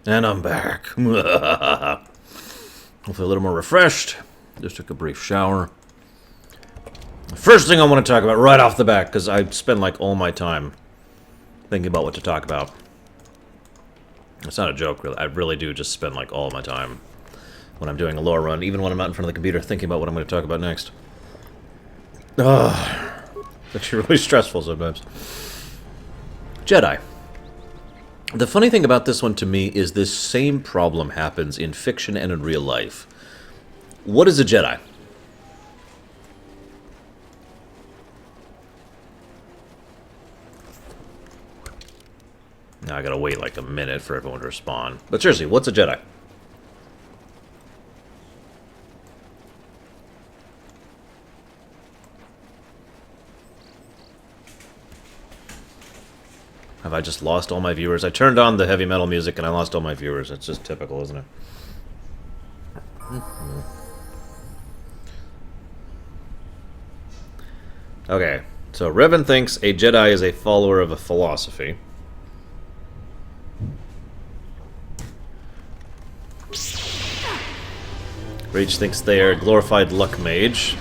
And I'm back. Hopefully a little more refreshed. Just took a brief shower. The first thing I want to talk about right off the bat, because I spend like all my time thinking about what to talk about. It's not a joke, really. I really do just spend like all my time when I'm doing a lore run, even when I'm out in front of the computer thinking about what I'm going to talk about next. Ugh. It's actually really stressful sometimes. Jedi. The funny thing about this one to me is this same problem happens in fiction and in real life. What is a Jedi? Now I gotta wait like a minute for everyone to respond. But seriously, what's a Jedi? Have I just lost all my viewers? I turned on the heavy metal music and I lost all my viewers. It's just typical, isn't it? Okay, so Revan thinks a Jedi is a follower of a philosophy. Rage thinks they are a glorified luck mage.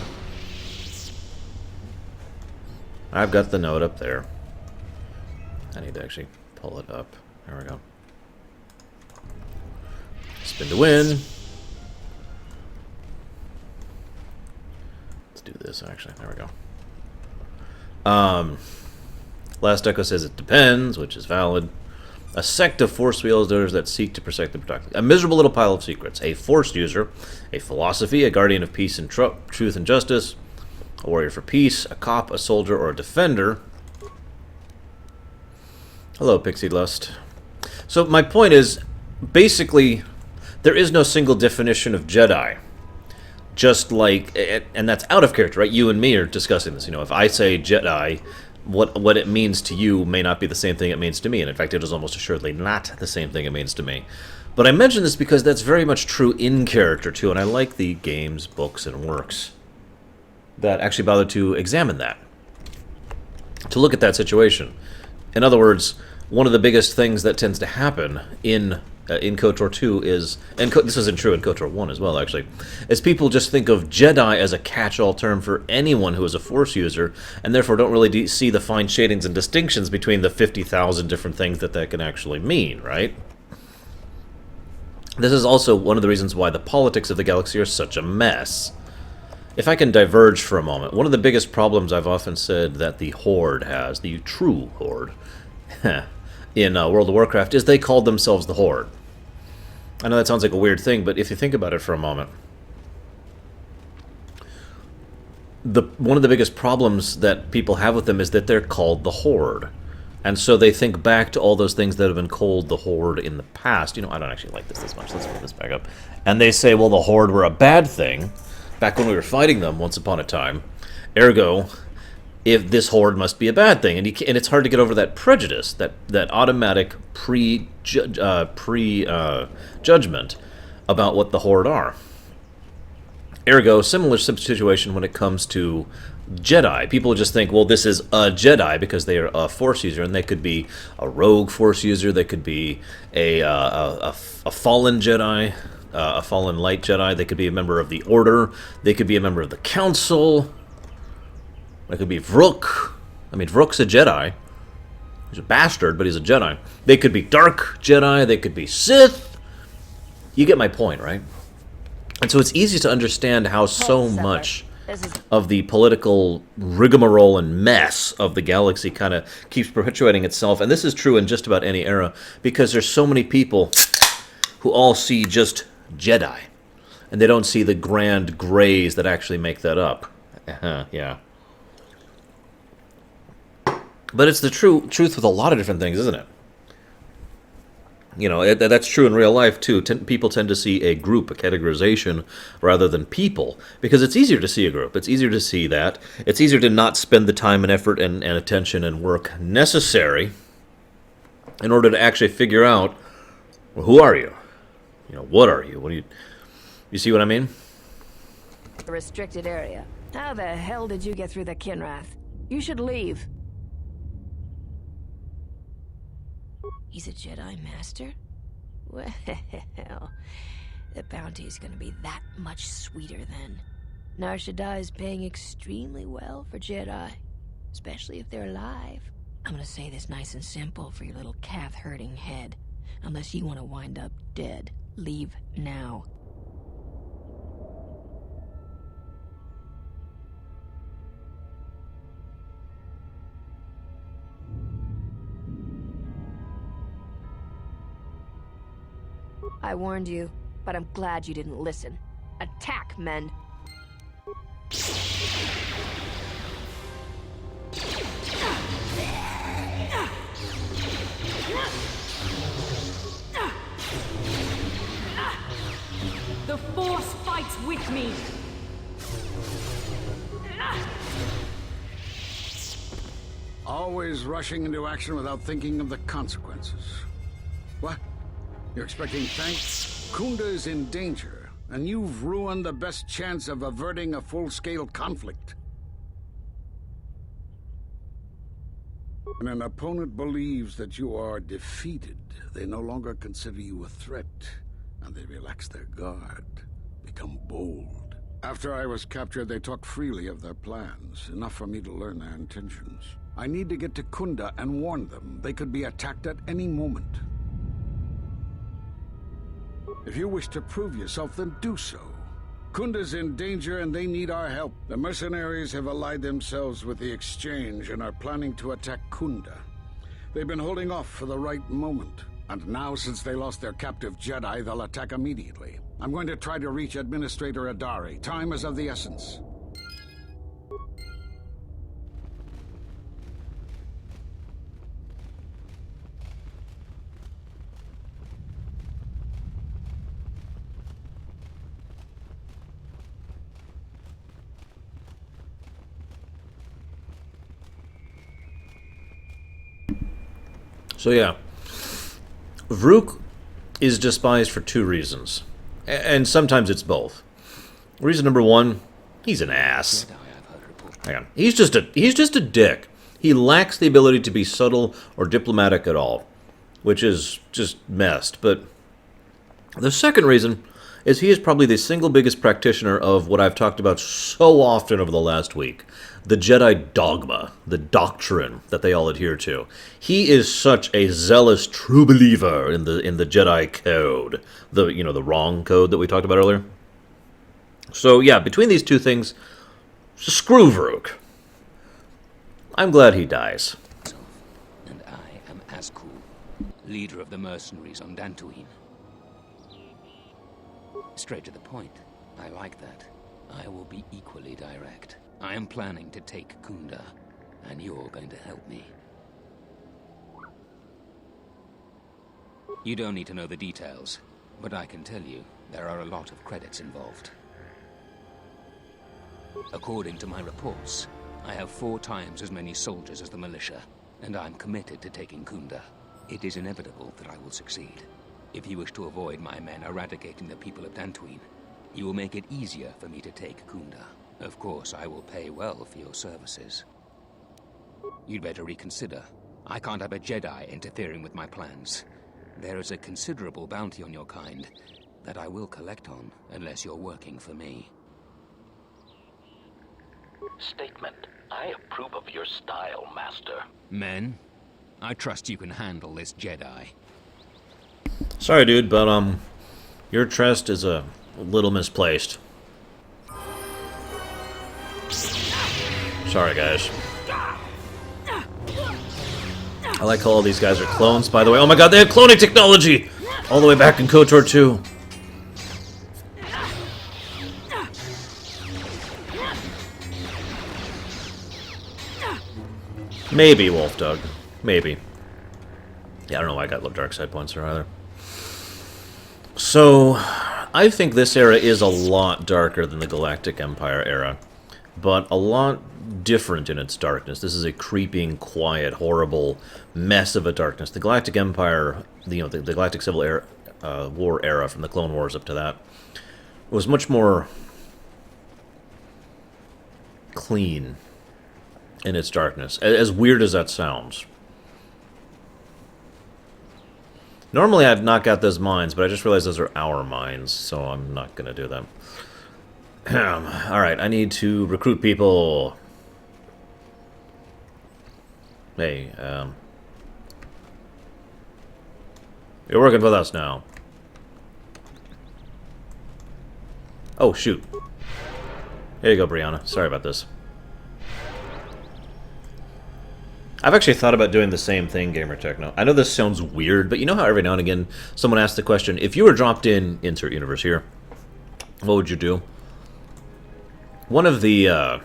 I've got the note up there. I need to actually pull it up. There we go. Spin to win. Let's do this, actually. There we go. Last Echo says it depends, which is valid. A sect of Force wielders that seek to protect the protected. A miserable little pile of secrets. A Force user. A philosophy. A guardian of peace and truth and justice. A warrior for peace. A cop. A soldier. Or a defender. Hello, Pixie Lust. So my point is, basically, there is no single definition of Jedi. Just like, and that's out of character, right? You and me are discussing this. You know, if I say Jedi, what it means to you may not be the same thing it means to me. And in fact, it is almost assuredly not the same thing it means to me. But I mention this because that's very much true in character, too. And I like the games, books, and works that actually bother to examine that. To look at that situation. In other words, one of the biggest things that tends to happen in KoTOR 2 is, and this isn't true in KoTOR 1 as well, actually, is people just think of Jedi as a catch-all term for anyone who is a Force user, and therefore don't really see the fine shadings and distinctions between the 50,000 different things that can actually mean, right? This is also one of the reasons why the politics of the galaxy are such a mess. If I can diverge for a moment, one of the biggest problems I've often said that the Horde has, the true Horde, in World of Warcraft, is they called themselves the Horde. I know that sounds like a weird thing, but if you think about it for a moment, one of the biggest problems that people have with them is that they're called the Horde. And so they think back to all those things that have been called the Horde in the past. You know, I don't actually like this much. Let's put this back up. And they say, well, the Horde were a bad thing back when we were fighting them once upon a time. Ergo, if this Horde must be a bad thing, and it's hard to get over that prejudice, that automatic judgment about what the Horde are. Ergo, similar situation when it comes to Jedi. People just think, well, this is a Jedi because they are a Force user, and they could be a rogue Force user, they could be a fallen Jedi, a fallen light Jedi, they could be a member of the Order, they could be a member of the Council. It could be Vrook. I mean, Vrook's a Jedi. He's a bastard, but he's a Jedi. They could be Dark Jedi. They could be Sith. You get my point, right? And so it's easy to understand how so much of the political rigmarole and mess of the galaxy kind of keeps perpetuating itself. And this is true in just about any era, because there's so many people who all see just Jedi. And they don't see the grand grays that actually make that up. Yeah. But it's the truth with a lot of different things, isn't it? You know, that's true in real life, too. People tend to see a group, a categorization, rather than people. Because it's easier to see a group. It's easier to see that. It's easier to not spend the time and effort and attention and work necessary in order to actually figure out, well, who are you? You know, what are you? What do you... You see what I mean? A restricted area. How the hell did you get through the Kinrath? You should leave. He's a Jedi Master? Well, the bounty's gonna be that much sweeter then. Nar Shaddaa is paying extremely well for Jedi, especially if they're alive. I'm gonna say this nice and simple for your little calf-hurting head. Unless you want to wind up dead, leave now. I warned you, but I'm glad you didn't listen. Attack, men! The Force fights with me! Always rushing into action without thinking of the consequences. What? You're expecting thanks? Kunda is in danger, and you've ruined the best chance of averting a full-scale conflict. When an opponent believes that you are defeated, they no longer consider you a threat, and they relax their guard, become bold. After I was captured, they talked freely of their plans, enough for me to learn their intentions. I need to get to Kunda and warn them they could be attacked at any moment. If you wish to prove yourself, then do so. Kunda's in danger and they need our help. The mercenaries have allied themselves with the Exchange and are planning to attack Kunda. They've been holding off for the right moment. And now, since they lost their captive Jedi, they'll attack immediately. I'm going to try to reach Administrator Adari. Time is of the essence. So yeah, Vrook is despised for two reasons, and sometimes it's both. Reason number one, he's an ass. Hang on. He's just a dick. He lacks the ability to be subtle or diplomatic at all, which is just messed. But the second reason is he is probably the single biggest practitioner of what I've talked about so often over the last week. The Jedi dogma, the doctrine that they all adhere to. He is such a zealous true believer in the Jedi code, the wrong code that we talked about earlier. So yeah, between these two things, screw Vrook. I'm glad he dies. And I am Azkul, leader of the mercenaries on Dantooine. Straight to the point. I like that. I will be equally direct. I am planning to take Kunda, and you're going to help me. You don't need to know the details, but I can tell you there are a lot of credits involved. According to my reports, I have 4 times as many soldiers as the militia, and I'm committed to taking Kunda. It is inevitable that I will succeed. If you wish to avoid my men eradicating the people of Dantooine, you will make it easier for me to take Kunda. Of course, I will pay well for your services. You'd better reconsider. I can't have a Jedi interfering with my plans. There is a considerable bounty on your kind that I will collect on unless you're working for me. Statement. I approve of your style, Master. Men, I trust you can handle this Jedi. Sorry, dude, but your trust is a little misplaced. Sorry, guys. I like how all these guys are clones, by the way. Oh my god, they have cloning technology! All the way back in KoTOR 2. Maybe, Wolf Doug. Maybe. Yeah, I don't know why I got low dark side points there either. So, I think this era is a lot darker than the Galactic Empire era, but a lot different in its darkness. This is a creeping, quiet, horrible mess of a darkness. The Galactic Empire, the Galactic Civil War era from the Clone Wars up to that, was much more clean in its darkness, as weird as that sounds. Normally I'd knock out those mines, but I just realized those are our mines, so I'm not going to do them. Alright, I need to recruit people. Hey, you're working with us now. Oh, shoot. Here you go, Brianna. Sorry about this. I've actually thought about doing the same thing, Gamer Techno. I know this sounds weird, but you know how every now and again someone asks the question, if you were dropped in, insert universe here, what would you do? One of the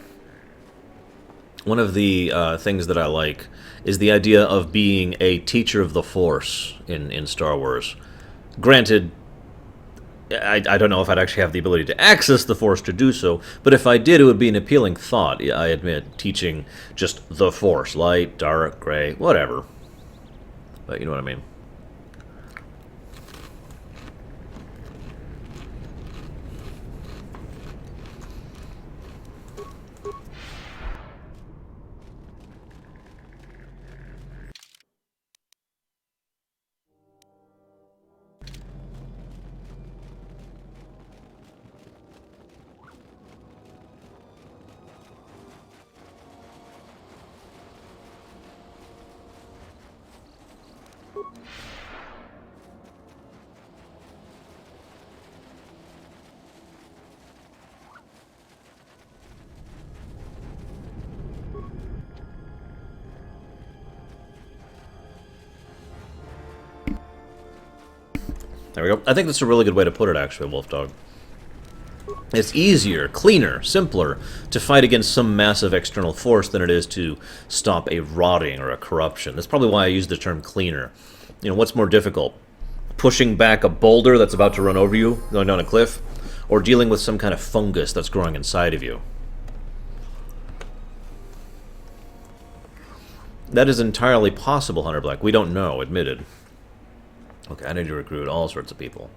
things that I like is the idea of being a teacher of the Force in Star Wars. Granted, I don't know if I'd actually have the ability to access the Force to do so, but if I did, it would be an appealing thought. I admit, teaching just the Force, light, dark, gray, whatever. But you know what I mean. There we go. I think that's a really good way to put it, actually, Wolfdog. It's easier, cleaner, simpler to fight against some massive external force than it is to stop a rotting or a corruption. That's probably why I use the term cleaner. You know, what's more difficult? Pushing back a boulder that's about to run over you, going down a cliff, or dealing with some kind of fungus that's growing inside of you? That is entirely possible, Hunter Black. We don't know, admitted. Okay, I need to recruit all sorts of people.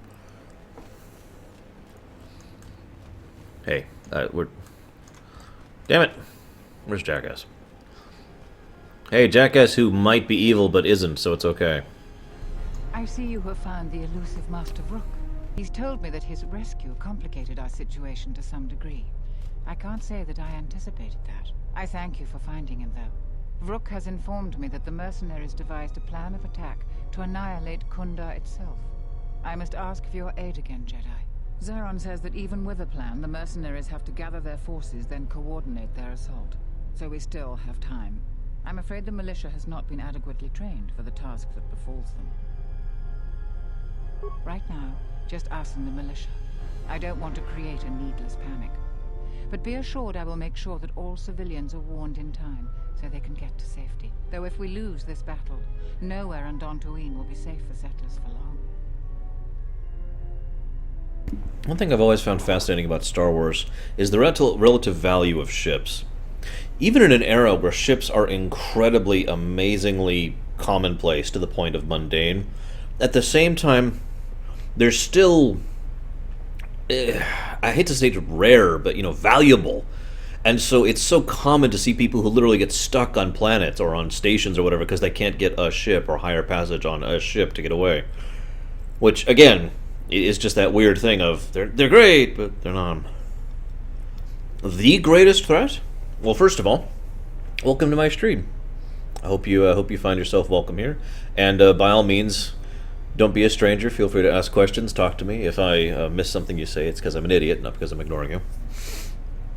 Hey, we're... Damn it! Where's Jackass? Hey, Jackass who might be evil but isn't, so it's okay. I see you have found the elusive Master Rook. He's told me that his rescue complicated our situation to some degree. I can't say that I anticipated that. I thank you for finding him, though. Rook has informed me that the mercenaries devised a plan of attack to annihilate Kunda itself. I must ask for your aid again, Jedi. Zeron says that even with a plan, the mercenaries have to gather their forces, then coordinate their assault. So we still have time. I'm afraid the militia has not been adequately trained for the task that befalls them. Right now, just us and the militia. I don't want to create a needless panic. But be assured I will make sure that all civilians are warned in time, so they can get to safety. Though if we lose this battle, nowhere on Dantooine will be safe for settlers for long. One thing I've always found fascinating about Star Wars is the relative value of ships. Even in an era where ships are incredibly, amazingly commonplace to the point of mundane, at the same time, they're still, I hate to say it rare, but, you know, valuable. And so it's so common to see people who literally get stuck on planets or on stations or whatever because they can't get a ship or hire passage on a ship to get away. Which, again, is just that weird thing of, they're great, but they're not. The greatest threat? Well, first of all, welcome to my stream. I hope you find yourself welcome here. And by all means, don't be a stranger. Feel free to ask questions, talk to me. If I miss something you say, it's because I'm an idiot, not because I'm ignoring you.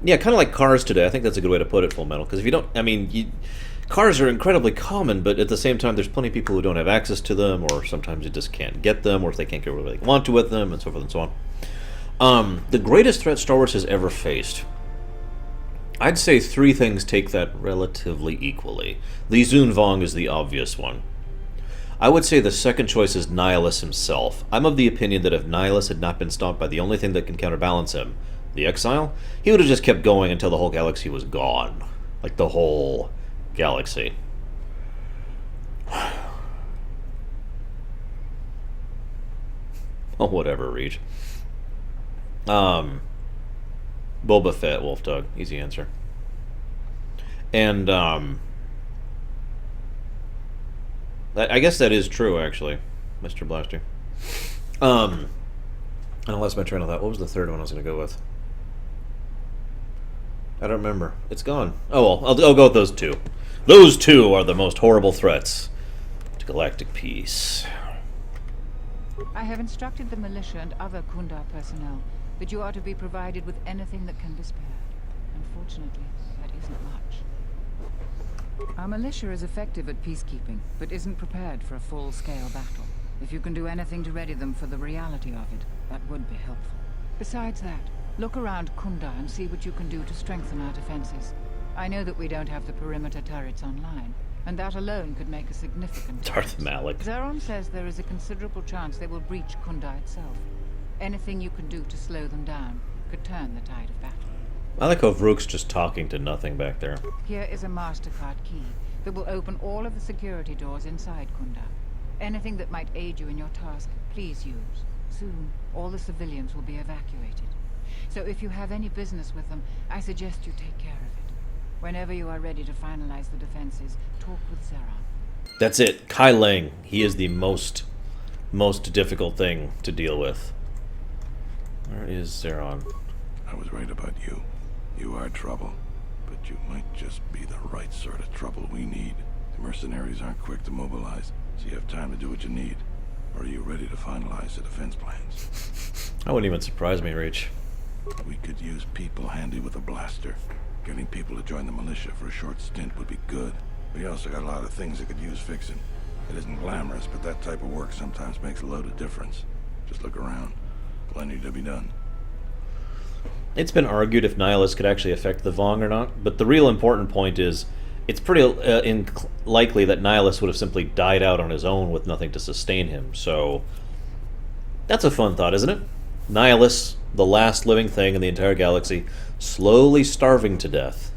Yeah, kind of like cars today. I think that's a good way to put it, Full Metal. Because if you don't, I mean, cars are incredibly common, but at the same time, there's plenty of people who don't have access to them, or sometimes you just can't get them, or if they can't get where they want to with them, and so forth and so on. The greatest threat Star Wars has ever faced, I'd say three things take that relatively equally. Li Zun Vong is the obvious one. I would say the second choice is Nihilus himself. I'm of the opinion that if Nihilus had not been stopped by the only thing that can counterbalance him, the Exile, he would have just kept going until the whole galaxy was gone. Like, the whole galaxy. Oh, whatever, Reach. Boba Fett, Wolfdog. Easy answer. And, I guess that is true, actually. Mr. Blaster. And I lost my train of thought. What was the third one I was going to go with? I don't remember. It's gone. Oh well, I'll go with those two. Those two are the most horrible threats to galactic peace. I have instructed the militia and other Kundar personnel that you are to be provided with anything that can be spared. Unfortunately, that isn't much. Our militia is effective at peacekeeping, but isn't prepared for a full-scale battle. If you can do anything to ready them for the reality of it, that would be helpful. Besides that, look around Kundar and see what you can do to strengthen our defenses. I know that we don't have the perimeter turrets online, and that alone could make a significant Darth difference. Malik. Zeron says there is a considerable chance they will breach Kundar itself. Anything you can do to slow them down could turn the tide of battle. I like how Vrook's just talking to nothing back there. Here is a MasterCard key that will open all of the security doors inside Kundar. Anything that might aid you in your task, please use. Soon, all the civilians will be evacuated. So if you have any business with them, I suggest you take care of it. Whenever you are ready to finalize the defenses, talk with Zeron. That's it. Kai Lang. He is the most difficult thing to deal with. Where is Zeron? I was right about you. You are trouble. But you might just be the right sort of trouble we need. The mercenaries aren't quick to mobilize, so you have time to do what you need. Or are you ready to finalize the defense plans? That wouldn't even surprise me, Reach. We could use people handy with a blaster. Getting people to join the militia for a short stint would be good. We also got a lot of things that could use fixing. It isn't glamorous, but that type of work sometimes makes a load of difference. Just look around. Plenty to be done. It's been argued if Nihilus could actually affect the Vong or not, but the real important point is it's pretty likely that Nihilus would have simply died out on his own with nothing to sustain him, so that's a fun thought, isn't it? Nihilus, the last living thing in the entire galaxy, slowly starving to death.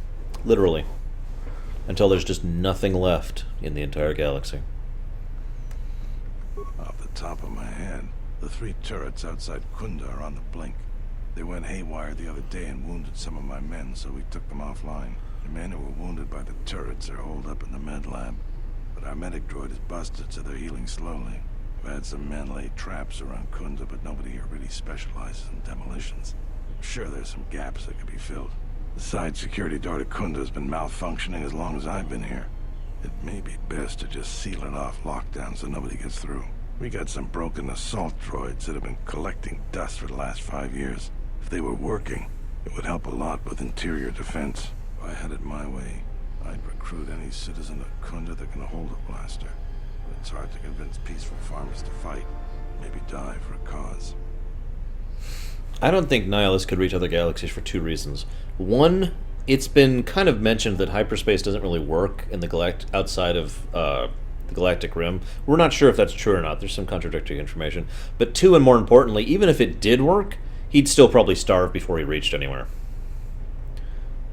Literally. Until there's just nothing left in the entire galaxy. Off the top of my head, the 3 turrets outside Kundar are on the blink. They went haywire the other day and wounded some of my men, so we took them offline. The men who were wounded by the turrets are holed up in the med lab. But our medic droid is busted, so they're healing slowly. We've had some men lay traps around Kundar, but nobody here really specializes in demolitions. I'm sure there's some gaps that could be filled. The side security door to Kundar has been malfunctioning as long as I've been here. It may be best to just seal it off lockdown so nobody gets through. We got some broken assault droids that have been collecting dust for the last 5 years. If they were working, it would help a lot with interior defense. If I had it my way, I'd recruit any citizen of Kundar that can hold a blaster. But it's hard to convince peaceful farmers to fight, maybe die for a cause. I don't think Nihilus could reach other galaxies for 2 reasons. One, it's been kind of mentioned that hyperspace doesn't really work in the outside of the galactic rim. We're not sure if that's true or not. There's some contradictory information. But 2, and more importantly, even if it did work, he'd still probably starve before he reached anywhere.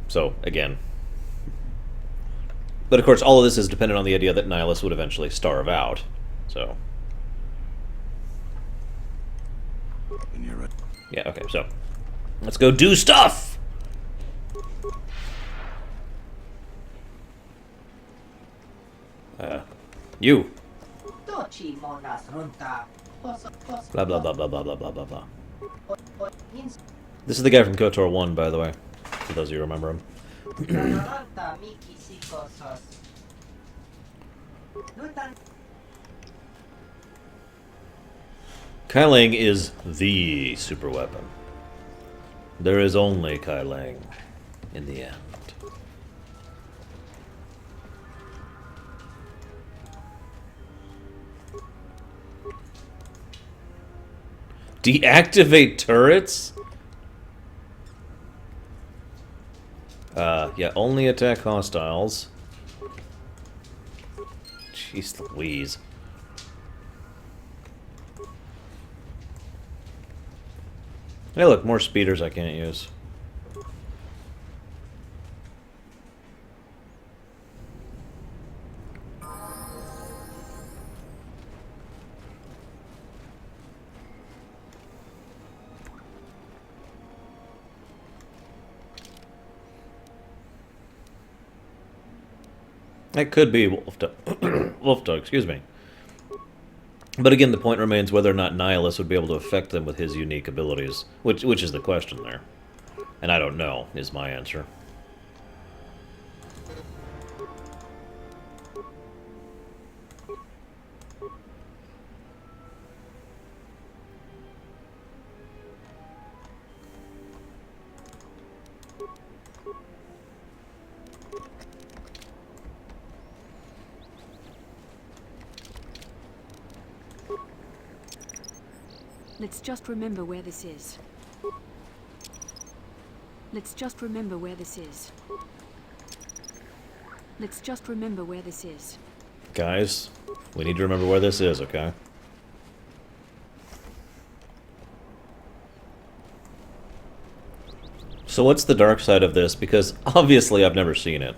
So, again. But of course, all of this is dependent on the idea that Nihilus would eventually starve out. So. When you're ready. Yeah, okay, so. Let's go do stuff! You. Blah, blah, blah, blah, blah, blah, blah, blah, blah. This is the guy from KoTOR 1, by the way, for those of you who remember him. Kai Lang is the super weapon. There is only Kai Lang in the end. Deactivate turrets? Yeah, only attack hostiles. Jeez Louise. Hey look, more speeders I can't use. That could be Wolf Dog, excuse me. But again, the point remains whether or not Nihilus would be able to affect them with his unique abilities, which is the question there. And I don't know, is my answer. Let's just remember where this is. Let's just remember where this is. Let's just remember where this is. Guys, we need to remember where this is, okay? So what's the dark side of this? Because obviously I've never seen it.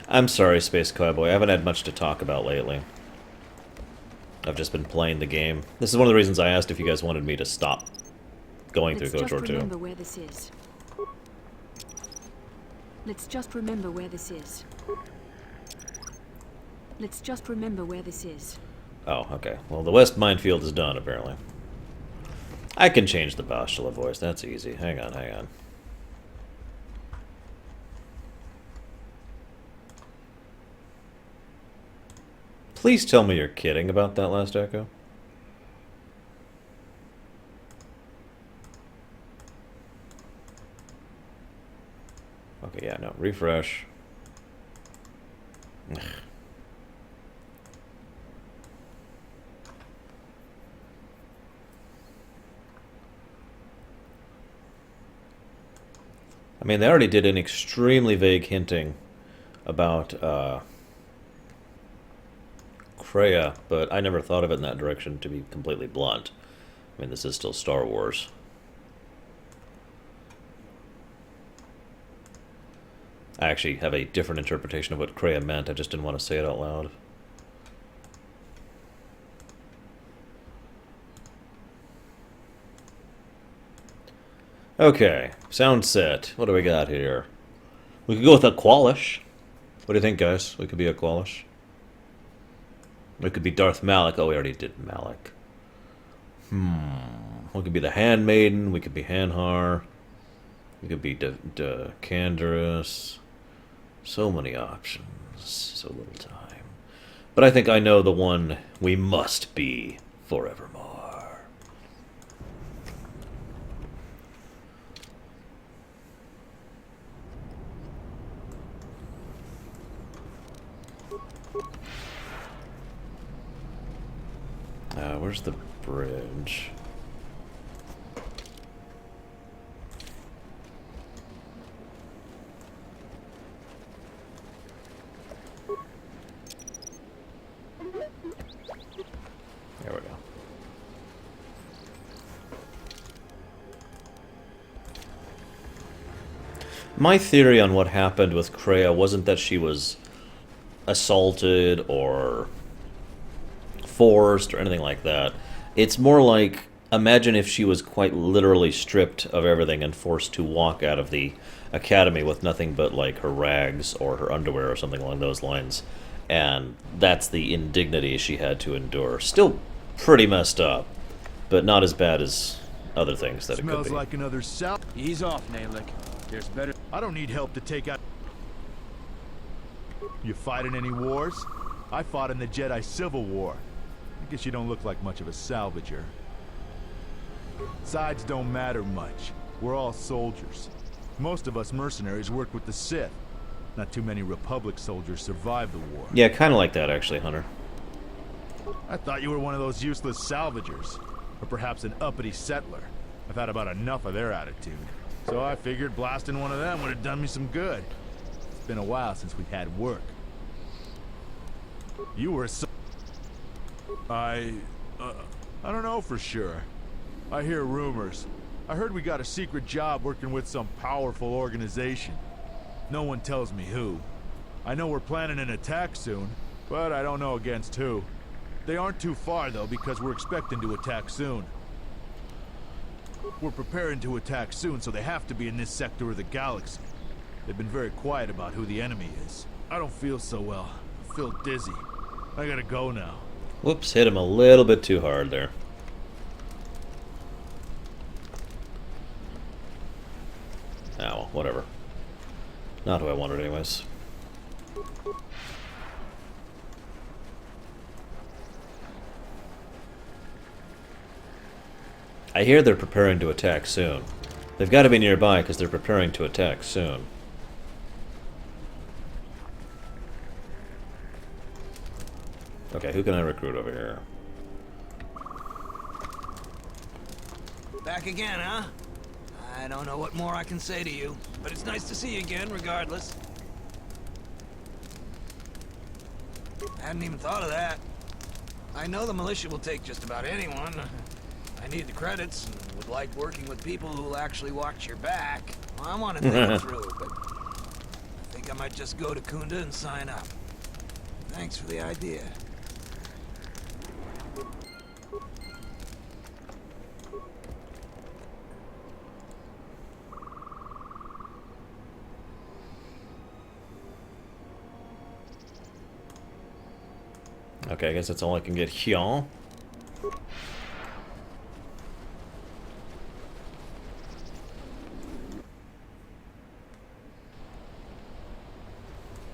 I'm sorry, Space Cowboy. I haven't had much to talk about lately. I've just been playing the game. This is one of the reasons I asked if you guys wanted me to stop going through KoTOR 2. Let's just remember where this is. Let's just remember where this is. Let's just remember where this is. Oh, okay. Well, the West Minefield is done, apparently. I can change the Bastila voice. That's easy. Hang on, hang on. Please tell me you're kidding about that last echo. Okay, yeah, no. Refresh. Ugh. I mean, they already did an extremely vague hinting about Kreia, but I never thought of it in that direction, to be completely blunt. I mean, this is still Star Wars. I actually have a different interpretation of what Kreia meant, I just didn't want to say it out loud. Okay, sound set. What do we got here? We could go with a Qualish. What do you think, guys? We could be a Qualish. We could be Darth Malak. Oh, we already did Malak. We could be the Handmaiden. We could be Hanhar. We could be Canderous. So many options. So little time. But I think I know the one we must be forevermore. Where's the bridge? There we go. My theory on what happened with Kreia wasn't that she was assaulted or forced or anything like that. It's more like, imagine if she was quite literally stripped of everything and forced to walk out of the academy with nothing but like her rags or her underwear or something along those lines, and that's the indignity she had to endure. Still pretty messed up, but not as bad as other things that it could be. Smells like another cell. Ease off, Nalik. There's better. I don't need help to take out. You fighting any wars? I fought in the Jedi Civil War. I guess you don't look like much of a salvager. Sides don't matter much. We're all soldiers. Most of us mercenaries worked with the Sith. Not too many Republic soldiers survived the war. Yeah, kind of like that, actually, Hunter. I thought you were one of those useless salvagers. Or perhaps an uppity settler. I've had about enough of their attitude. So I figured blasting one of them would have done me some good. It's been a while since we've had work. You were a I don't know for sure. I hear rumors. I heard we got a secret job working with some powerful organization. No one tells me who. I know we're planning an attack soon, but I don't know against who. They aren't too far though, because we're expecting to attack soon. We're preparing to attack soon, so they have to be in this sector of the galaxy. They've been very quiet about who the enemy is. I don't feel so well. I feel dizzy. I gotta go now. Whoops, hit him a little bit too hard there. Oh, well, whatever. Not who I wanted anyways. I hear they're preparing to attack soon. They've got to be nearby because they're preparing to attack soon. Okay, who can I recruit over here? Back again, huh? I don't know what more I can say to you, but it's nice to see you again, regardless. I hadn't even thought of that. I know the militia will take just about anyone. I need the credits and would like working with people who will actually watch your back. Well, I want to think it through, but I think I might just go to Kunda and sign up. Thanks for the idea. Okay, I guess that's all I can get here.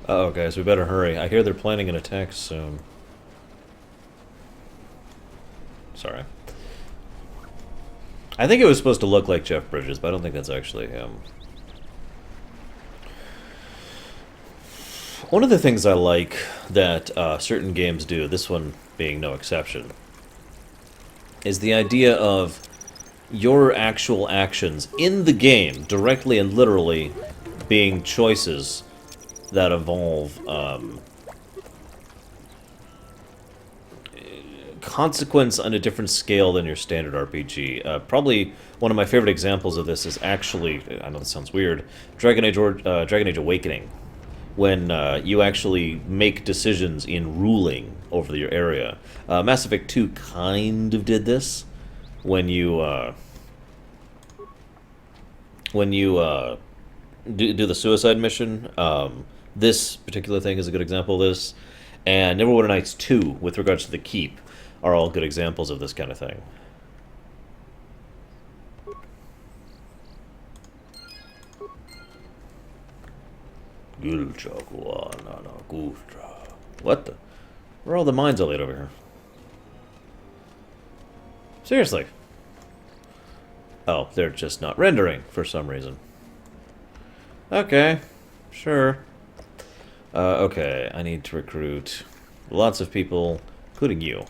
Uh-oh, guys, we better hurry. I hear they're planning an attack soon. Sorry. I think it was supposed to look like Jeff Bridges, but I don't think that's actually him. One of the things I like that certain games do, this one being no exception, is the idea of your actual actions in the game, directly and literally, being choices that involve consequence on a different scale than your standard RPG. Probably one of my favorite examples of this is actually, I know this sounds weird, Dragon Age Awakening. When you actually make decisions in ruling over your area. Mass Effect 2 kind of did this when you do the suicide mission. This particular thing is a good example of this, and Neverwinter Nights 2, with regards to the keep, are all good examples of this kind of thing. What the? Where are all the mines I laid over here? Seriously. Oh, they're just not rendering for some reason. Okay, sure. Okay, I need to recruit lots of people, including you.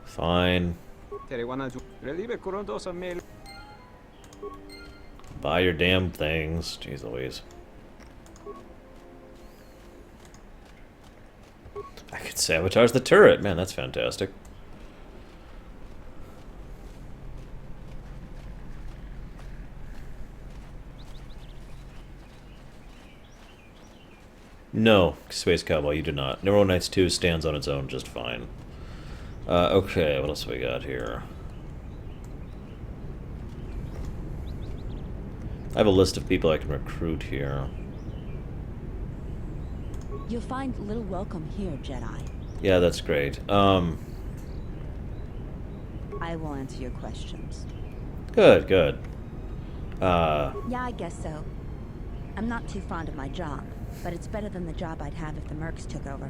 Fine. Buy your damn things. Jeez Louise. I could sabotage the turret. Man, that's fantastic. No, Space Cowboy, you do not. Neverwinter Nights 2 stands on its own just fine. Okay, what else have we got here? I have a list of people I can recruit here. You'll find little welcome here, Jedi. Yeah, that's great. I will answer your questions. Good, good. Yeah, I guess so. I'm not too fond of my job, but it's better than the job I'd have if the Mercs took over.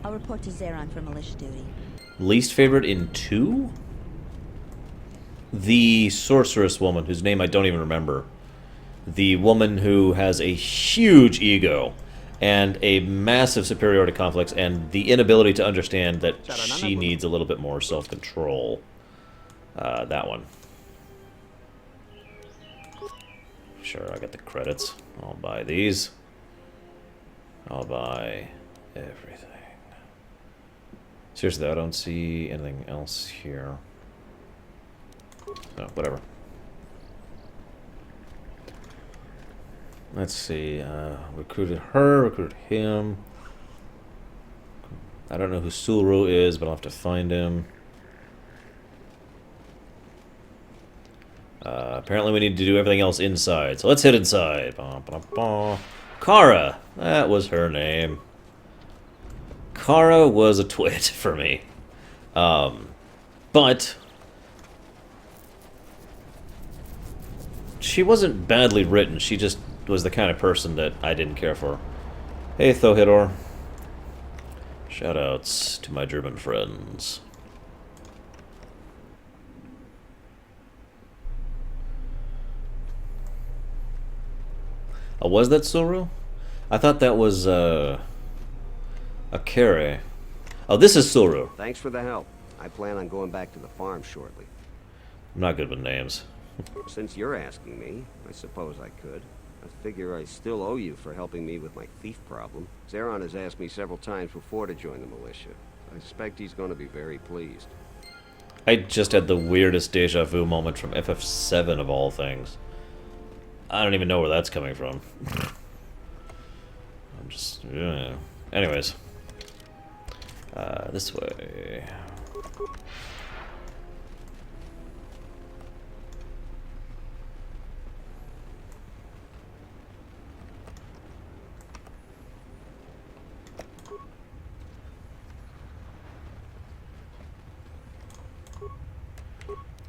I'll report to Zeron for militia duty. Least favorite in 2? The sorceress woman, whose name I don't even remember. The woman who has a huge ego and a massive superiority complex and the inability to understand that she needs a little bit more self-control. That one. Sure, I got the credits. I'll buy these. I'll buy everything. Seriously, I don't see anything else here. No, whatever. Let's see. Recruited her, recruited him. I don't know who Suru is, but I'll have to find him. Apparently we need to do everything else inside, so let's hit inside. Kara! That was her name. Kara was a twit for me. But she wasn't badly written, she just was the kind of person that I didn't care for. Hey, Thohidor. Shoutouts to my German friends. Oh, was that Suru? I thought that was, a Kere. Oh, this is Suru. Thanks for the help. I plan on going back to the farm shortly. I'm not good with names. Since you're asking me, I suppose I could. I figure I still owe you for helping me with my thief problem. Zeron has asked me several times before to join the militia. I suspect he's going to be very pleased. I just had the weirdest deja vu moment from FF7 of all things. I don't even know where that's coming from. I'm just... yeah. Anyways. This way.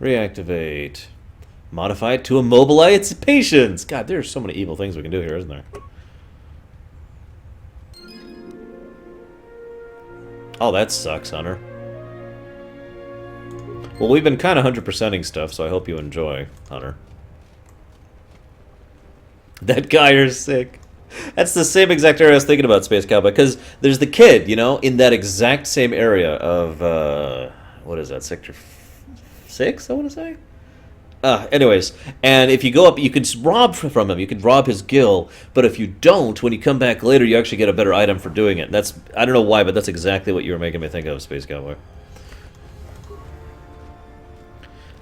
Reactivate. Modify it to immobilize its patience. God, there's so many evil things we can do here, isn't there? Oh, that sucks, Hunter. Well, we've been kind of 100%ing stuff, so I hope you enjoy, Hunter. That guy is sick. That's the same exact area I was thinking about, Space Cowboy, because there's the kid, you know, in that exact same area of, what is that, Sector 6, I want to say? Anyways, and if you go up, you could rob from him. You could rob his gill, but if you don't, when you come back later, you actually get a better item for doing it. That's, I don't know why, but that's exactly what you were making me think of, Space Cowboy.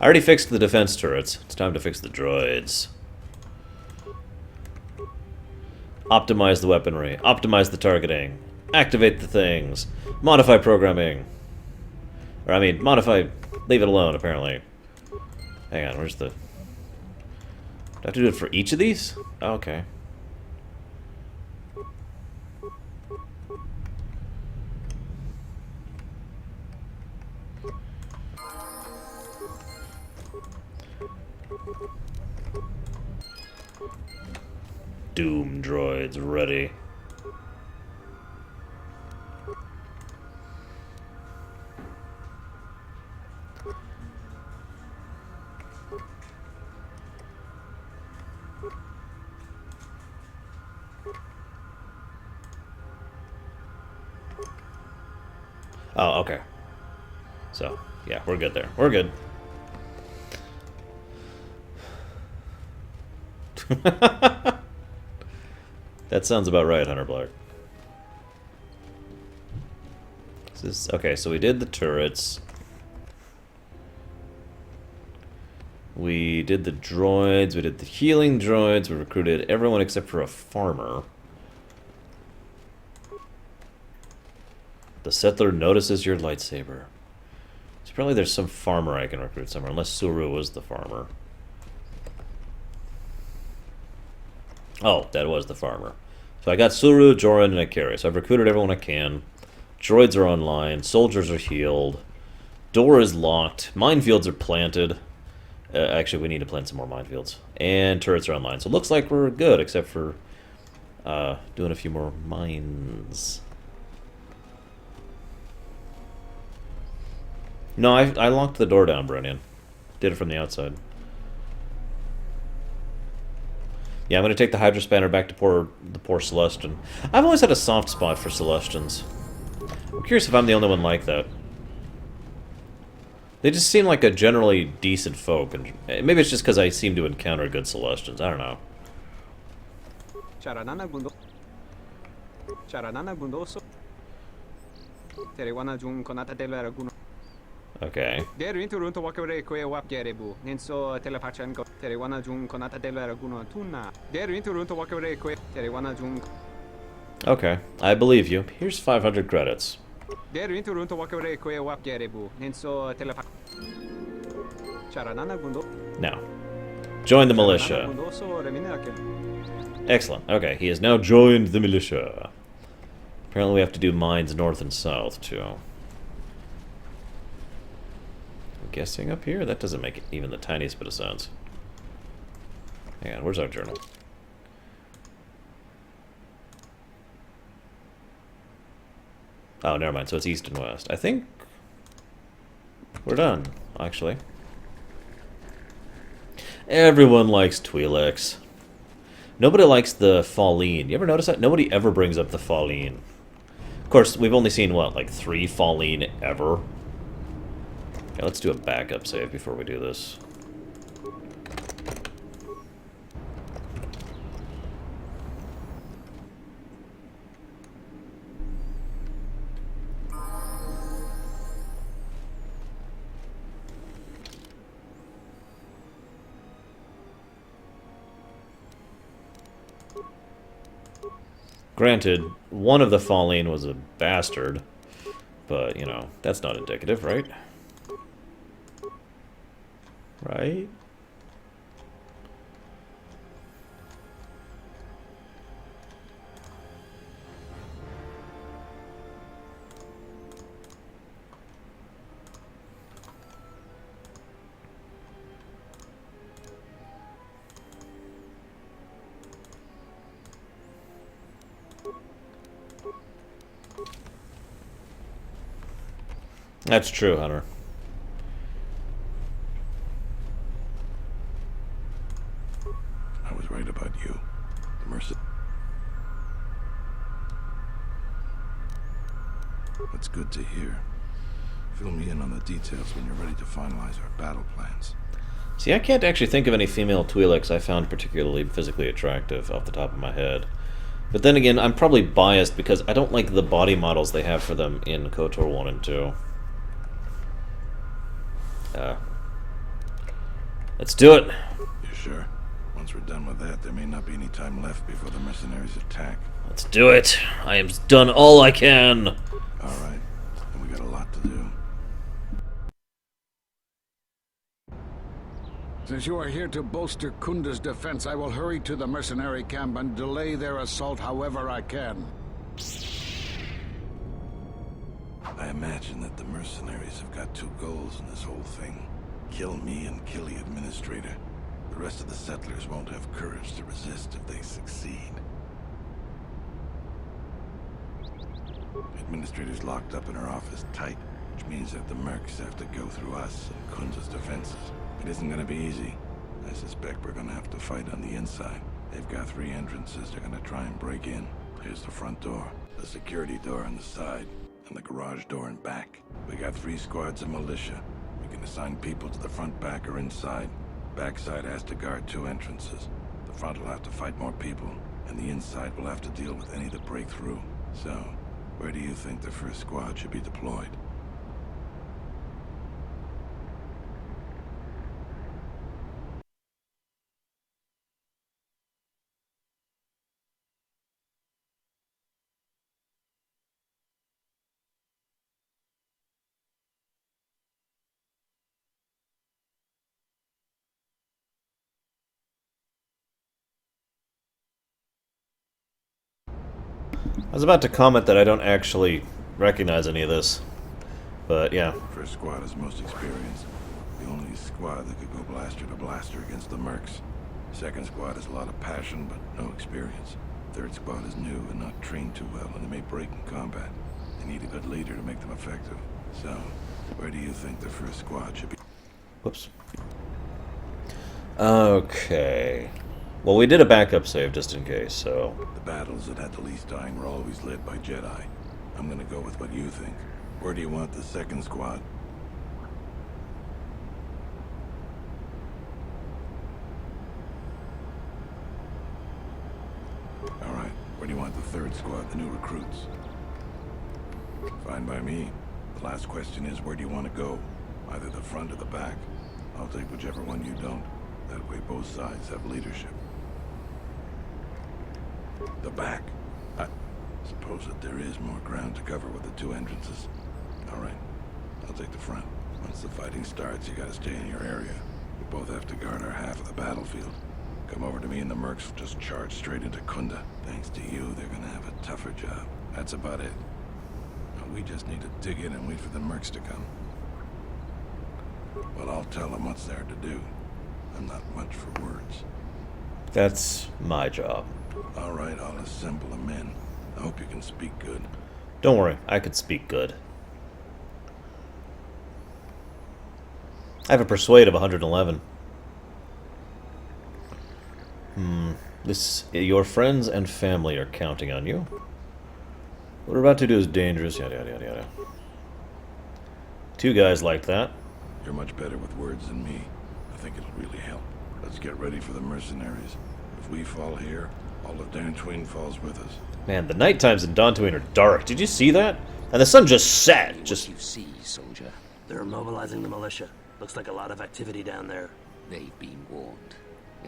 I already fixed the defense turrets. It's time to fix the droids. Optimize the weaponry. Optimize the targeting. Activate the things. Modify programming. Or, I mean, modify... leave it alone, apparently. Hang on, where's the... do I have to do it for each of these? Oh, okay. Doom droids ready. Oh, okay. So, yeah, we're good there. We're good. That sounds about right, Hunter Black. Okay, so we did the turrets. We did the droids. We did the healing droids. We recruited everyone except for a farmer. The settler notices your lightsaber. So probably there's some farmer I can recruit somewhere, unless Suru was the farmer. Oh, that was the farmer. So I got Suru, Joran, and Akari. So I've recruited everyone I can. Droids are online. Soldiers are healed. Door is locked. Minefields are planted. Actually, we need to plant some more minefields. And turrets are online. So it looks like we're good, except for doing a few more mines. No, I locked the door down, Brennan. Did it from the outside. Yeah, I'm going to take the Hydra Spanner back to the poor Celestian. I've always had a soft spot for Celestians. I'm curious if I'm the only one like that. They just seem like a generally decent folk, and maybe it's just because I seem to encounter good Celestians. I don't know. Okay. Okay, I believe you. Here's 500 credits. Now, join the militia. Excellent. Okay, he has now joined the militia. Apparently we have to do mines north and south, too. I'm guessing up here? That doesn't make even the tiniest bit of sense. Hang on, where's our journal? Oh, never mind. So it's east and west. I think we're done, actually. Everyone likes Twi'leks. Nobody likes the Falleen. You ever notice that? Nobody ever brings up the Falleen. Of course, we've only seen, what, like 3 Falleen ever? Okay, let's do a backup save before we do this. Granted, one of the Falleen was a bastard, but, you know, that's not indicative, right? Right? That's true, Hunter. I was right about you. The mercy. That's good to hear. Fill me in on the details when you're ready to finalize our battle plans. See, I can't actually think of any female Twi'leks I found particularly physically attractive off the top of my head. But then again, I'm probably biased because I don't like the body models they have for them in KoTOR 1 and 2. Let's do it. You sure? Once we're done with that, there may not be any time left before the mercenaries attack. Let's do it. I have done all I can. All right. Then we got a lot to do. Since you are here to bolster Kunda's defense, I will hurry to the mercenary camp and delay their assault however I can. I imagine that the mercenaries have got 2 goals in this whole thing. Kill me and kill the administrator. The rest of the settlers won't have courage to resist if they succeed. The administrator's locked up in her office tight, which means that the mercs have to go through us and Kunda's defenses. It isn't gonna be easy. I suspect we're gonna have to fight on the inside. They've got 3 entrances they're gonna try and break in. Here's the front door, the security door on the side, and the garage door in back. We got 3 squads of militia. We can assign people to the front, back, or inside. Backside has to guard 2 entrances. The front will have to fight more people, and the inside will have to deal with any that break through. So, where do you think the first squad should be deployed? I was about to comment that I don't actually recognize any of this, but yeah. First squad is most experienced. The only squad that could go blaster to blaster against the mercs. Second squad has a lot of passion, but no experience. Third squad is new and not trained too well, and they may break in combat. They need a good leader to make them effective. So, where do you think the first squad should be? Whoops. Okay. Well, we did a backup save just in case, so... The battles that had the least dying were always led by Jedi. I'm gonna go with what you think. Where do you want the second squad? Alright, where do you want the third squad, the new recruits? Fine by me. The last question is, where do you want to go? Either the front or the back. I'll take whichever one you don't. That way both sides have leadership. The back. Suppose that there is more ground to cover with the two entrances. All right, I'll take the front. Once the fighting starts, you gotta stay in your area. We both have to guard our half of the battlefield. Come over to me and the mercs will just charge straight into Kunda. Thanks to you, they're gonna have a tougher job. That's about it. Now, we just need to dig in and wait for the mercs to come. Well, I'll tell them what's there to do. I'm not much for words. That's my job. All right, I'll assemble the men. I hope you can speak good. Don't worry, I could speak good. I have a persuade of 111. Your friends and family are counting on you. What we're about to do is dangerous, yada yada yada yada. Two guys like that. You're much better with words than me. I think it'll really help. Let's get ready for the mercenaries. If we fall here, all of Dantooine falls with us. Man, the night times in Dantooine are dark. Did you see that? And the sun just set. Just you see, soldier. They're mobilizing the militia. Looks like a lot of activity down there. They've been warned.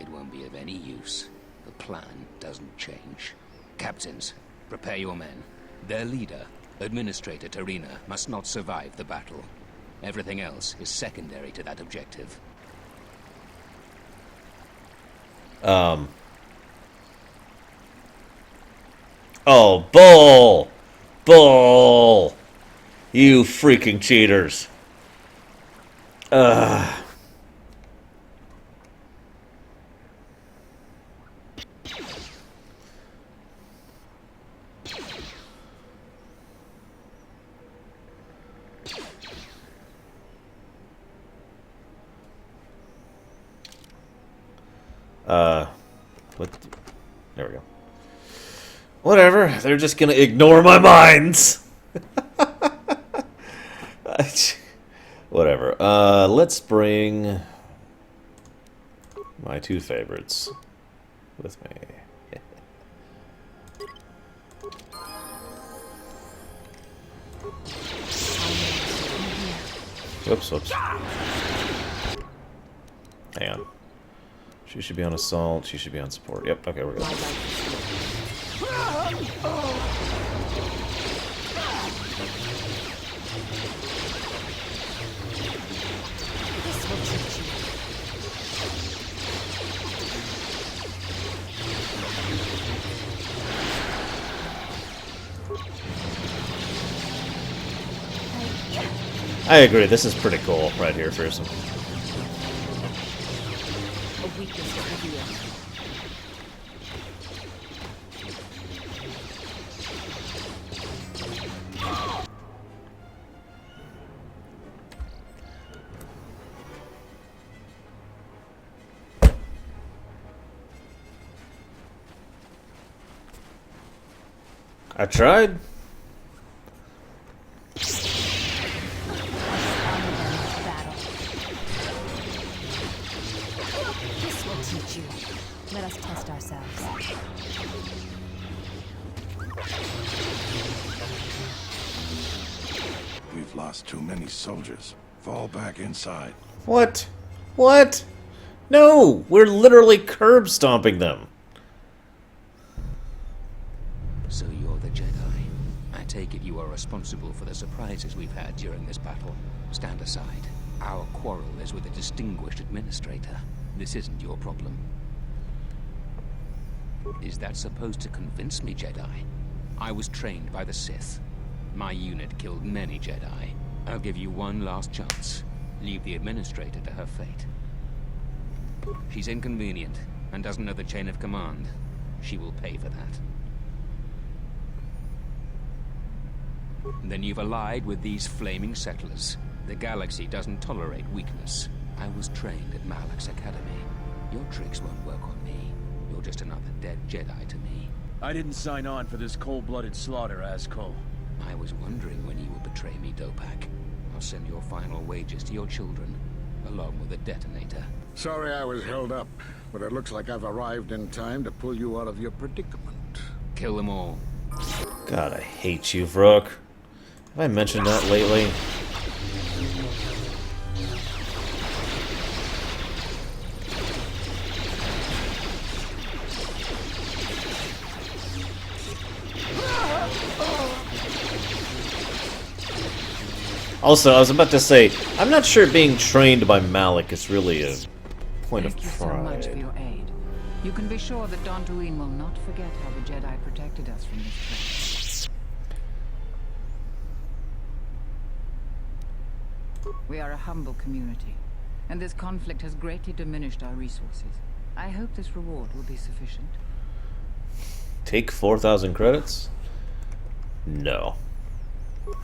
It won't be of any use. The plan doesn't change. Captains, prepare your men. Their leader, Administrator Tarina, must not survive the battle. Everything else is secondary to that objective. Oh, bull! Bull! You freaking cheaters. What? There we go. Whatever, they're just gonna ignore my mines. Whatever. Let's bring my two favorites with me. Whoops, whoops. Hang on. She should be on assault, she should be on support. Yep, okay, we're good. I agree, this is pretty cool right here, Fearsome. I tried. This will teach you. Let us test ourselves. We've lost too many soldiers. Fall back inside. What? What? No! We're literally curb stomping them. So you're the Jedi. I take it you are responsible for the surprises we've had during this battle. Stand aside. Our quarrel is with a distinguished administrator. This isn't your problem. Is that supposed to convince me, Jedi? I was trained by the Sith. My unit killed many Jedi. I'll give you one last chance. Leave the administrator to her fate. She's inconvenient and doesn't know the chain of command. She will pay for that. Then you've allied with these flaming settlers. The galaxy doesn't tolerate weakness. I was trained at Malak's academy. Your tricks won't work on me. You're just another dead Jedi to me. I didn't sign on for this cold-blooded slaughter, Azkul. I was wondering when you would betray me, Dopak. I'll send your final wages to your children, along with a detonator. Sorry I was held up, but it looks like I've arrived in time to pull you out of your predicament. Kill them all. God, I hate you, Vrook. Have I mentioned that lately? Also, I was about to say, I'm not sure being trained by Malik is really a point of Thank you so much for pride. your aid. You can be sure that Dantooine will not forget how the Jedi protected us from this threat. We are a humble community, and this conflict has greatly diminished our resources. I hope this reward will be sufficient. Take 4,000 credits? No.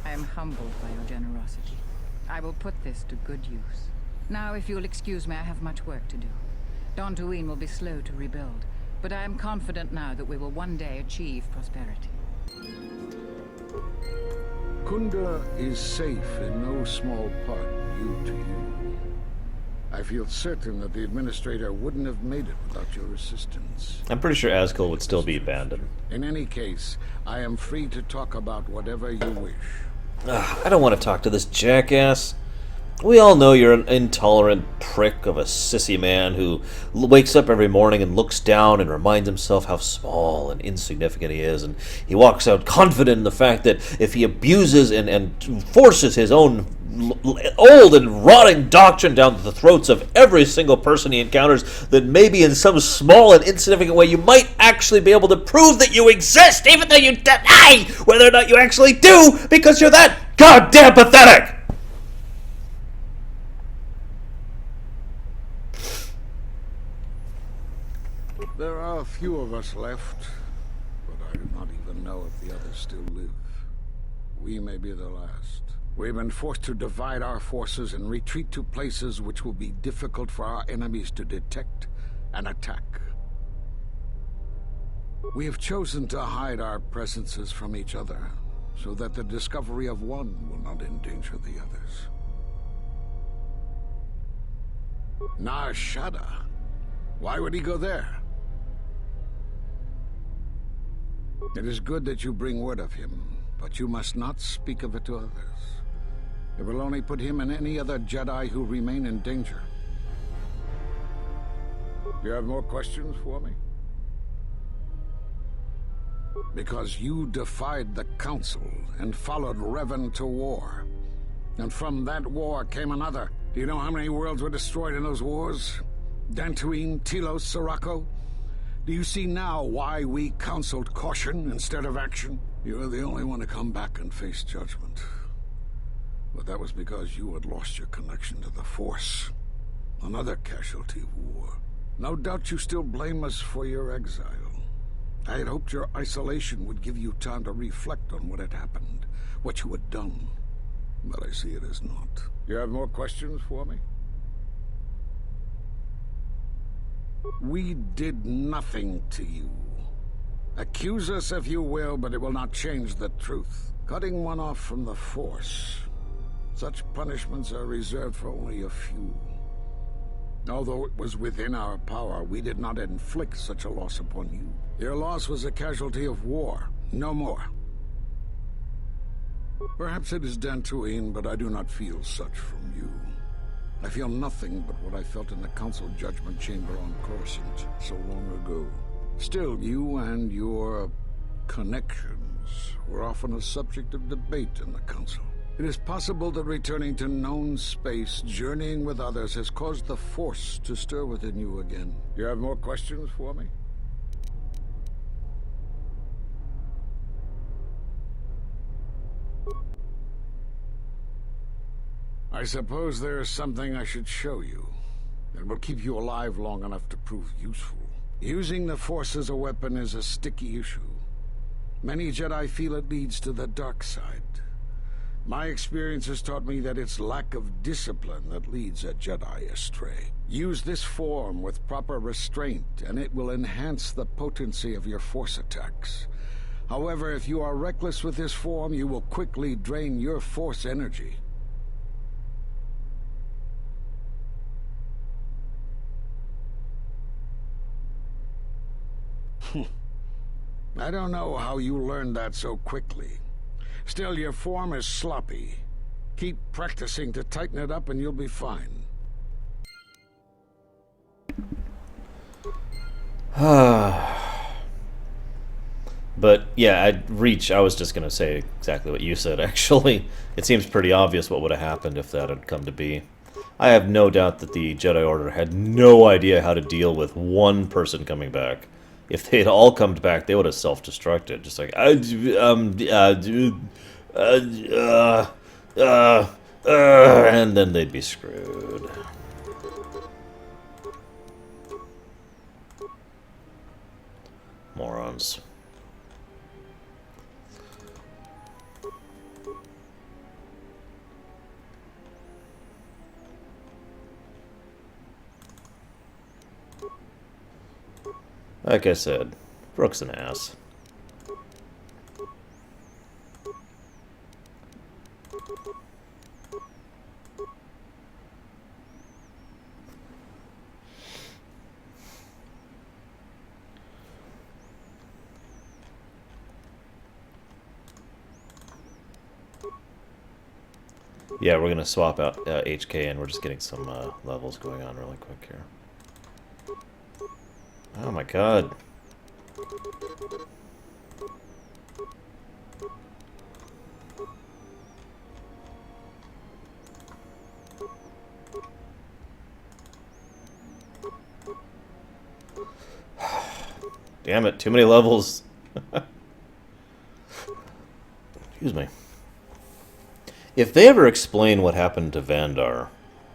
I am humbled by your generosity. I will put this to good use. Now, if you'll excuse me, I have much work to do. Dantooine will be slow to rebuild, but I am confident now that we will one day achieve prosperity. Kunda is safe in no small part due to you. I feel certain that the Administrator wouldn't have made it without your assistance. I'm pretty sure Azkul would still be abandoned. In any case, I am free to talk about whatever you wish. I don't want to talk to this jackass. We all know you're an intolerant prick of a sissy man who wakes up every morning and looks down and reminds himself how small and insignificant he is, and he walks out confident in the fact that if he abuses and forces his own old and rotting doctrine down the throats of every single person he encounters, then maybe in some small and insignificant way you might actually be able to prove that you exist, even though you deny whether or not you actually do, because you're that goddamn pathetic! There are a few of us left, but I do not even know if the others still live. We may be the last. We've been forced to divide our forces and retreat to places which will be difficult for our enemies to detect and attack. We have chosen to hide our presences from each other, so that the discovery of one will not endanger the others. Nar Shaddaa. Why would he go there? It is good that you bring word of him, but you must not speak of it to others. It will only put him and any other Jedi who remain in danger. You have more questions for me? Because you defied the Council and followed Revan to war. And from that war came another. Do you know how many worlds were destroyed in those wars? Dantooine, Telos, Sirocco? Do you see now why we counseled caution instead of action? You are the only one to come back and face judgment. But that was because you had lost your connection to the Force. Another casualty of war. No doubt you still blame us for your exile. I had hoped your isolation would give you time to reflect on what had happened, what you had done. But I see it as not. You have more questions for me? We did nothing to you. Accuse us if you will, but it will not change the truth. Cutting one off from the Force. Such punishments are reserved for only a few. Although it was within our power, we did not inflict such a loss upon you. Your loss was a casualty of war, no more. Perhaps it is Dantooine, but I do not feel such from you. I feel nothing but what I felt in the Council Judgment Chamber on Coruscant so long ago. Still, you and your connections were often a subject of debate in the Council. It is possible that returning to known space, journeying with others, has caused the Force to stir within you again. You have more questions for me? I suppose there is something I should show you that will keep you alive long enough to prove useful. Using the Force as a weapon is a sticky issue. Many Jedi feel it leads to the dark side. My experience has taught me that it's lack of discipline that leads a Jedi astray. Use this form with proper restraint, and it will enhance the potency of your Force attacks. However, if you are reckless with this form, you will quickly drain your Force energy. I don't know how you learned that so quickly. Still, your form is sloppy. Keep practicing to tighten it up and you'll be fine. But yeah, I was just going to say exactly what you said, actually. It seems pretty obvious what would have happened if that had come to be. I have no doubt that the Jedi Order had no idea how to deal with one person coming back. If they'd all come back, they would have self-destructed. Just like, and then they'd be screwed. Morons. Like I said, Brooke's an ass. Yeah, we're gonna swap out HK and we're just getting some levels going on really quick here. Oh my god. Damn it, too many levels. Excuse me. If they ever explain what happened to Vandar,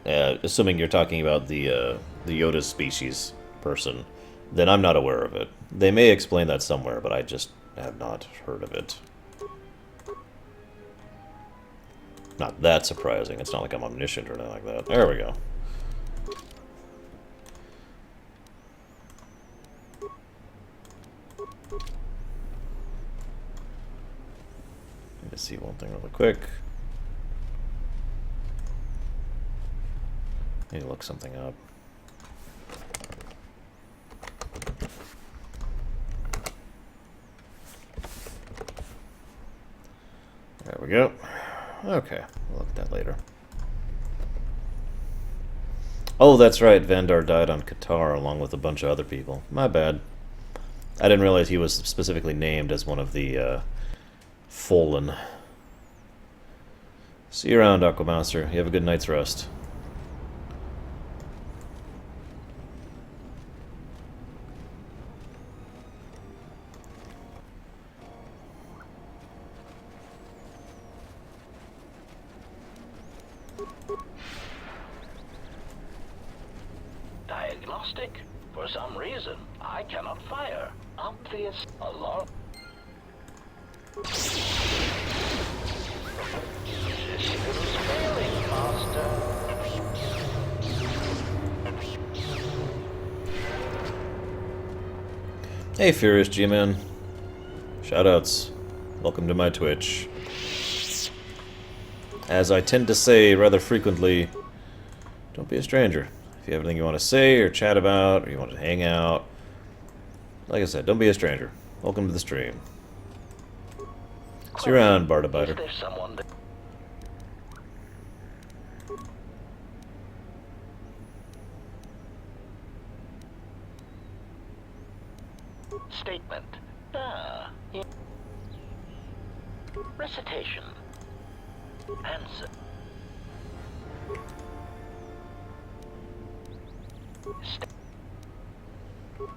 assuming you're talking about the Yoda species person, then I'm not aware of it. They may explain that somewhere, but I just have not heard of it. Not that surprising. It's not like I'm omniscient or anything like that. There we go. Let me see one thing really quick. Need to look something up. There we go. Okay, we'll look at that later. Oh, that's right. Vandar died on KoTOR along with a bunch of other people. My bad. I didn't realize he was specifically named as one of the fallen. See you around, Aquamaster. You have a good night's rest. Diagnostic? For some reason, I cannot fire. Obvious alarm. Systems failing, Master. Hey, Furious G-Man. Shoutouts. Welcome to my Twitch. As I tend to say rather frequently, don't be a stranger. If you have anything you want to say or chat about, or you want to hang out, like I said, don't be a stranger. Welcome to the stream. See you around, Bartabiter. Is there someone that... Statement. Recitation. Answer.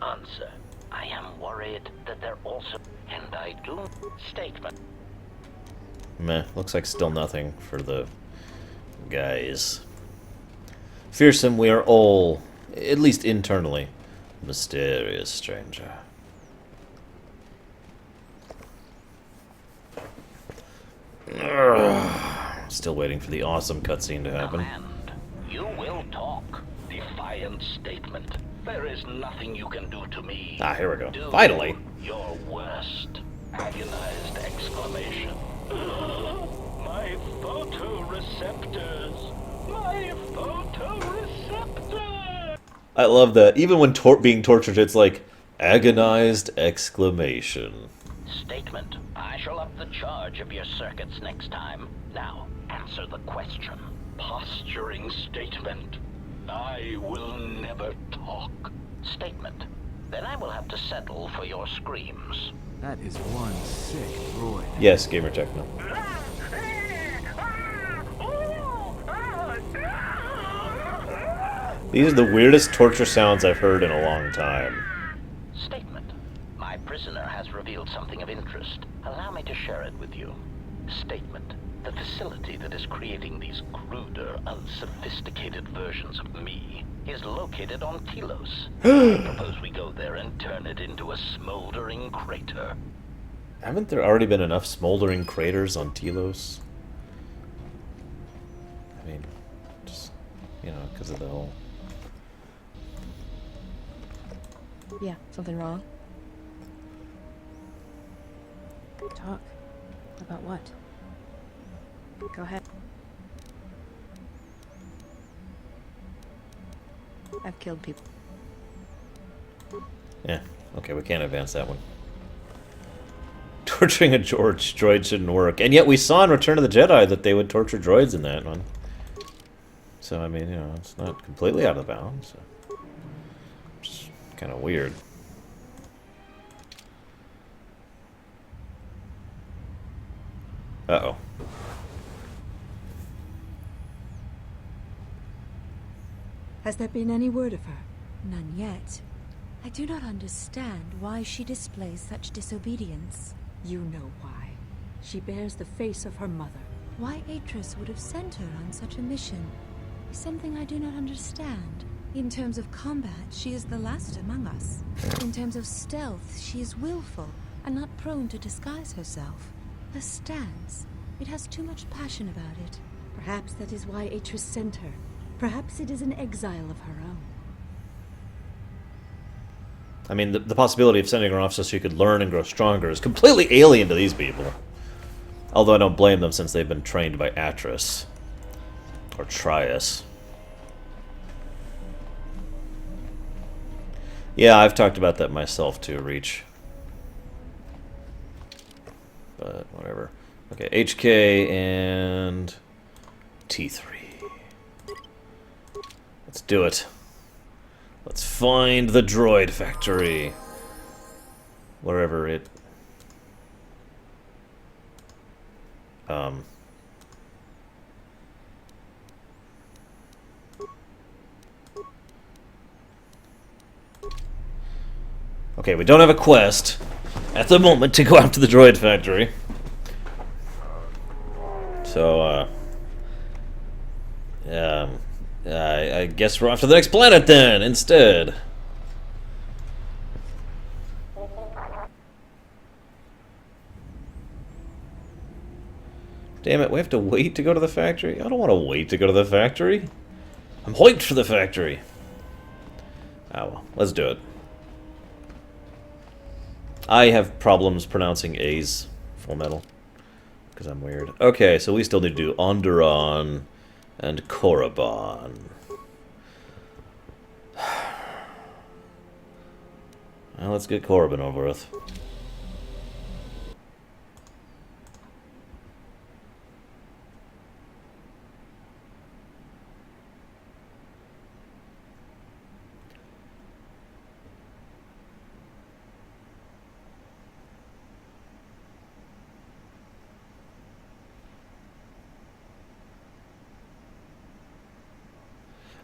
Answer. I am worried that they're also... And I do... Statement. Meh, looks like still nothing for the guys. Fearsome, we are all, at least internally, mysterious stranger. Still waiting for the awesome cutscene to happen. Command. You will talk. Defiant statement. There is nothing you can do to me. Ah, here we go. Do Finally. your worst. Agonized exclamation. My photoreceptors. My photoreceptors. I love that. Even when being tortured, it's like agonized exclamation. Statement. I shall up the charge of your circuits next time. Now, answer the question. Posturing statement. I will never talk. Statement. then I will have to settle for your screams. That is one sick droid. Yes, Gamer Techno. These are the weirdest torture sounds I've heard in a long time. Statement. My prisoner has revealed something of interest. Allow me to share it with you. Statement. The facility that is creating these cruder, unsophisticated versions of me is located on Telos. I propose we go there and turn it into a smoldering crater. Haven't there already been enough smoldering craters on Telos? I mean, just, you know, because of the whole... Yeah, something wrong? Talk. About what? Go ahead. I've killed people. Yeah, okay, we can't advance that one. Torturing a droid shouldn't work. And yet we saw in Return of the Jedi that they would torture droids in that one. So, I mean, you know, it's not completely out of bounds. So. Just kind of weird. Uh-oh. Has there been any word of her? None yet. I do not understand why she displays such disobedience. You know why. She bears the face of her mother. Why Atris would have sent her on such a mission is something I do not understand. In terms of combat, she is the last among us. In terms of stealth, she is willful and not prone to disguise herself. Her stance, it has too much passion about it. Perhaps that is why Atris sent her. Perhaps it is an exile of her own. I mean, the possibility of sending her off so she could learn and grow stronger is completely alien to these people. Although I don't blame them since they've been trained by Atris. Or Trius. Yeah, I've talked about that myself too, Reach. But whatever. Okay, HK and T3. Let's do it. Let's find the droid factory. Wherever it... Okay, we don't have a quest at the moment to go after the droid factory. So, I guess we're off to the next planet then, instead. Damn it, we have to wait to go to the factory? I don't want to wait to go to the factory. I'm hyped for the factory. Ah well, let's do it. I have problems pronouncing A's, Full Metal, because I'm weird. Okay, so we still need to do Onderon and Korriban. Well, let's get Korriban over with.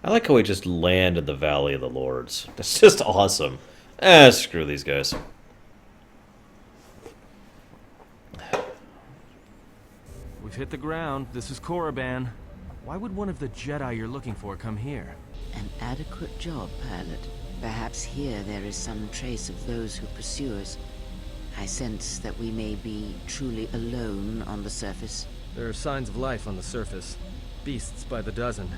I like how we just land in the Valley of the Lords. That's just awesome. Ah, screw these guys. We've hit the ground. This is Korriban. Why would one of the Jedi you're looking for come here? An adequate job, pilot. Perhaps here there is some trace of those who pursue us. I sense that we may be truly alone on the surface. There are signs of life on the surface. Beasts by the dozen.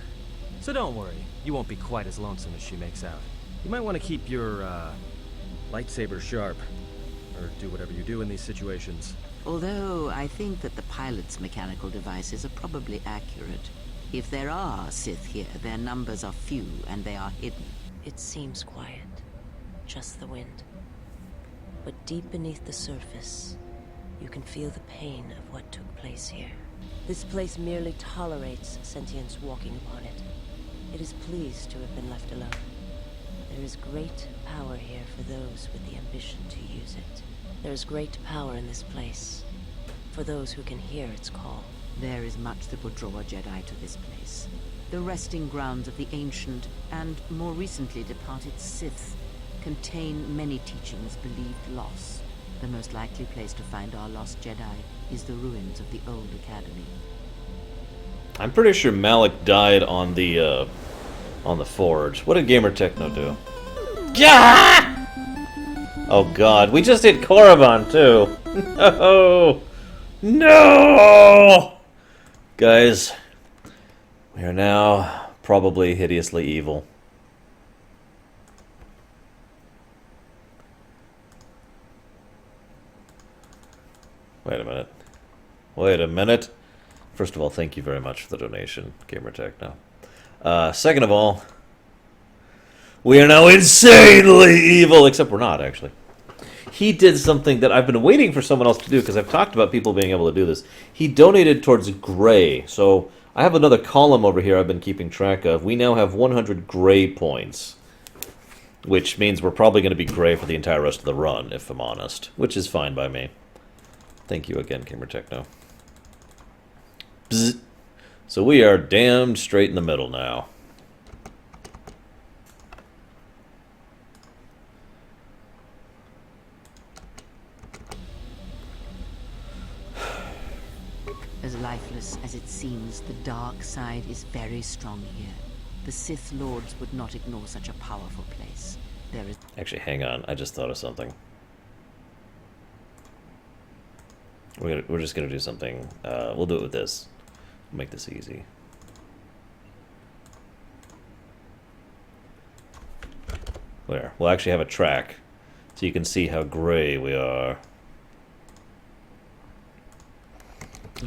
So don't worry, you won't be quite as lonesome as she makes out. You might want to keep your, lightsaber sharp. Or do whatever you do in these situations. Although I think that the pilot's mechanical devices are probably accurate. If there are Sith here, their numbers are few and they are hidden. It seems quiet. Just the wind. But deep beneath the surface, you can feel the pain of what took place here. This place merely tolerates sentience walking upon it. It is pleased to have been left alone. There is great power here for those with the ambition to use it. There is great power in this place for those who can hear its call. There is much that would draw a Jedi to this place. The resting grounds of the ancient and more recently departed Sith contain many teachings believed lost. The most likely place to find our lost Jedi is the ruins of the old academy. I'm pretty sure Malik died on the forge. What did Gamer Techno do? Yeah! Oh god, we just hit Korriban too. No! No! Guys, we are now probably hideously evil. Wait a minute. Wait a minute. First of all, thank you very much for the donation, Gamer Techno. Second of all, we are now insanely evil, except we're not, actually. He did something that I've been waiting for someone else to do, because I've talked about people being able to do this. He donated towards gray, so I have another column over here I've been keeping track of. We now have 100 gray points, which means we're probably going to be gray for the entire rest of the run, if I'm honest, which is fine by me. Thank you again, Gamer Techno. Bzz. So we are damned straight in the middle now. As lifeless as it seems, the dark side is very strong here. The Sith Lords would not ignore such a powerful place. There is... Actually, hang on. I just thought of something. We're just going to do something. We'll do it with this. We'll make this easy. Where? We'll actually have a track, so you can see how gray we are.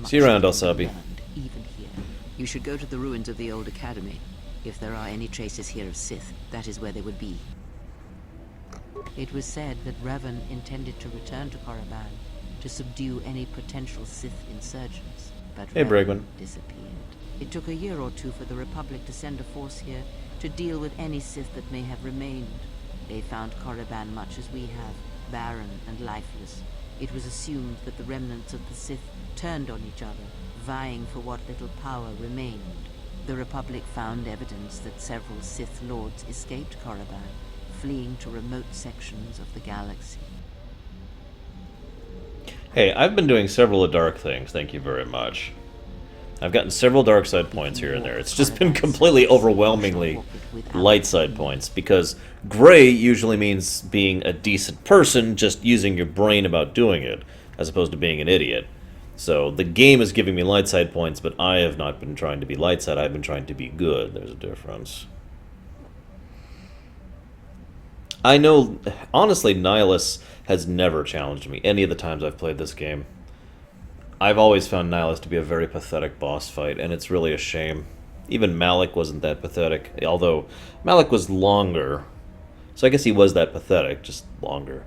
See you around, Alsabi. Even here. You should go to the ruins of the old academy. If there are any traces here of Sith, that is where they would be. It was said that Revan intended to return to Korriban to subdue any potential Sith insurgents, but hey, Revan disappeared. It took a year or two for the Republic to send a force here to deal with any Sith that may have remained. They found Korriban much as we have, barren and lifeless. It was assumed that the remnants of the Sith turned on each other, vying for what little power remained. The Republic found evidence that several Sith Lords escaped Korriban, fleeing to remote sections of the galaxy. Hey, I've been doing several dark things, thank you very much. I've gotten several dark side points here and there. It's just been completely overwhelmingly light side points, because gray usually means being a decent person, just using your brain about doing it, as opposed to being an idiot. So the game is giving me light side points, but I have not been trying to be light side, I've been trying to be good. There's a difference. I know, honestly, Nihilus has never challenged me any of the times I've played this game. I've always found Nihilus to be a very pathetic boss fight, and it's really a shame. Even Malik wasn't that pathetic, although Malik was longer. So I guess he was that pathetic, just longer.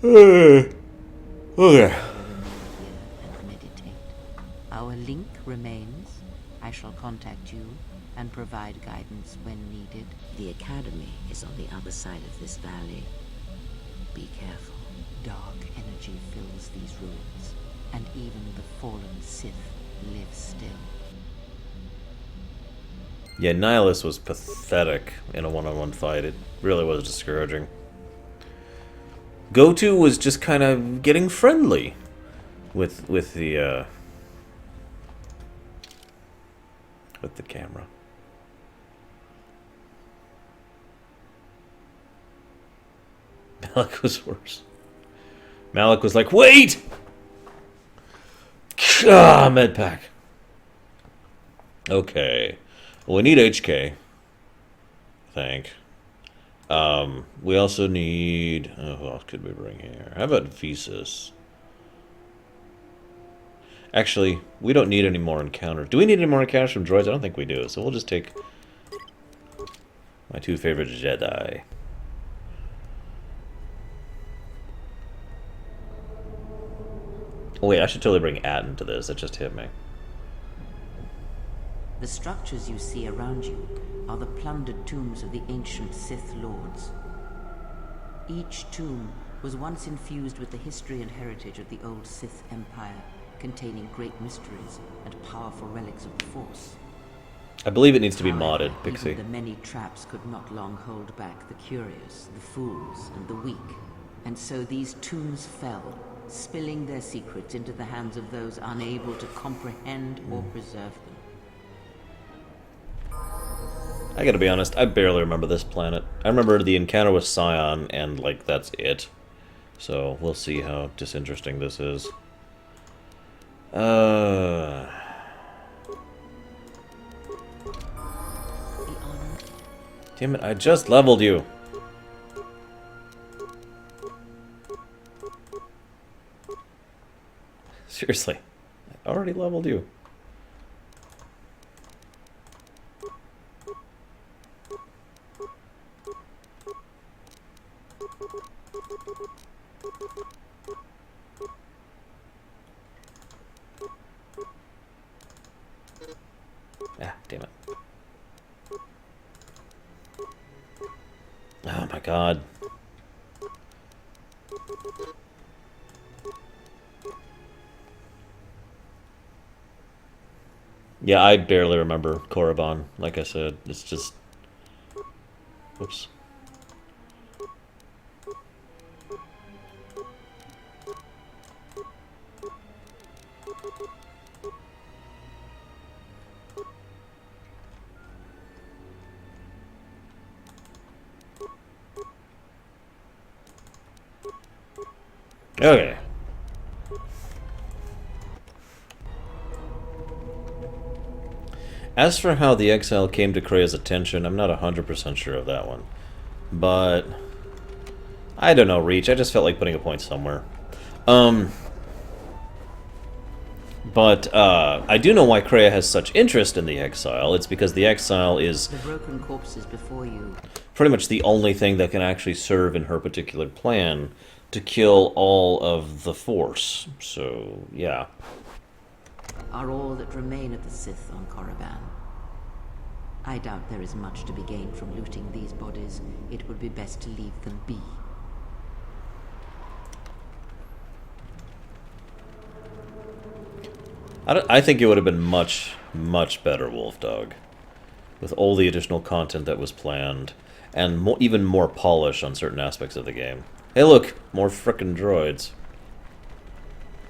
Okay. Our link remains. I shall contact you and provide guidance when needed. The Academy is on the other side of this valley. Be careful. Dark energy fills these ruins, and even the fallen Sith live still. Yeah, Nihilus was pathetic in a one-on-one fight. It really was discouraging. KoTOR was just kind of getting friendly with the camera. Malik was worse. Malik was like, wait! Ah, medpack. Okay. Well, we need HK. I think. We also need... Oh, who else could we bring here? How about Visas? Actually, we don't need any more encounters. Do we need any more encounters from droids? I don't think we do. So we'll just take my two favorite Jedi. Oh, wait, I should totally bring Atten to this. That just hit me. The structures you see around you are the plundered tombs of the ancient Sith Lords. Each tomb was once infused with the history and heritage of the old Sith Empire, containing great mysteries and powerful relics of the Force. I believe it needs to be However, modded, Pixie. even the many traps could not long hold back the curious, the fools, and the weak. And so these tombs fell, spilling their secrets into the hands of those unable to comprehend or preserve them. I gotta be honest, I barely remember this planet. I remember the encounter with Scion, and, like, that's it. So, we'll see how disinteresting this is. Damn it, I just leveled you. Seriously, I already leveled you. Ah, damn it. Oh my god. Yeah, I barely remember Korriban. Like I said, it's just... Whoops. Okay. As for how the exile came to Krea's attention, I'm not 100% sure of that one. But... I don't know, Reach. I just felt like putting a point somewhere. But I do know why Krea has such interest in the exile. It's because the exile is... The broken corpses before you. Pretty much the only thing that can actually serve in her particular plan to kill all of the Force. So, yeah. Are all that remain of the Sith on Korriban. I doubt there is much to be gained from looting these bodies. It would be best to leave them be. I think it would have been much, much better, Wolfdog. With all the additional content that was planned. And even more polish on certain aspects of the game. Hey look, more frickin' droids.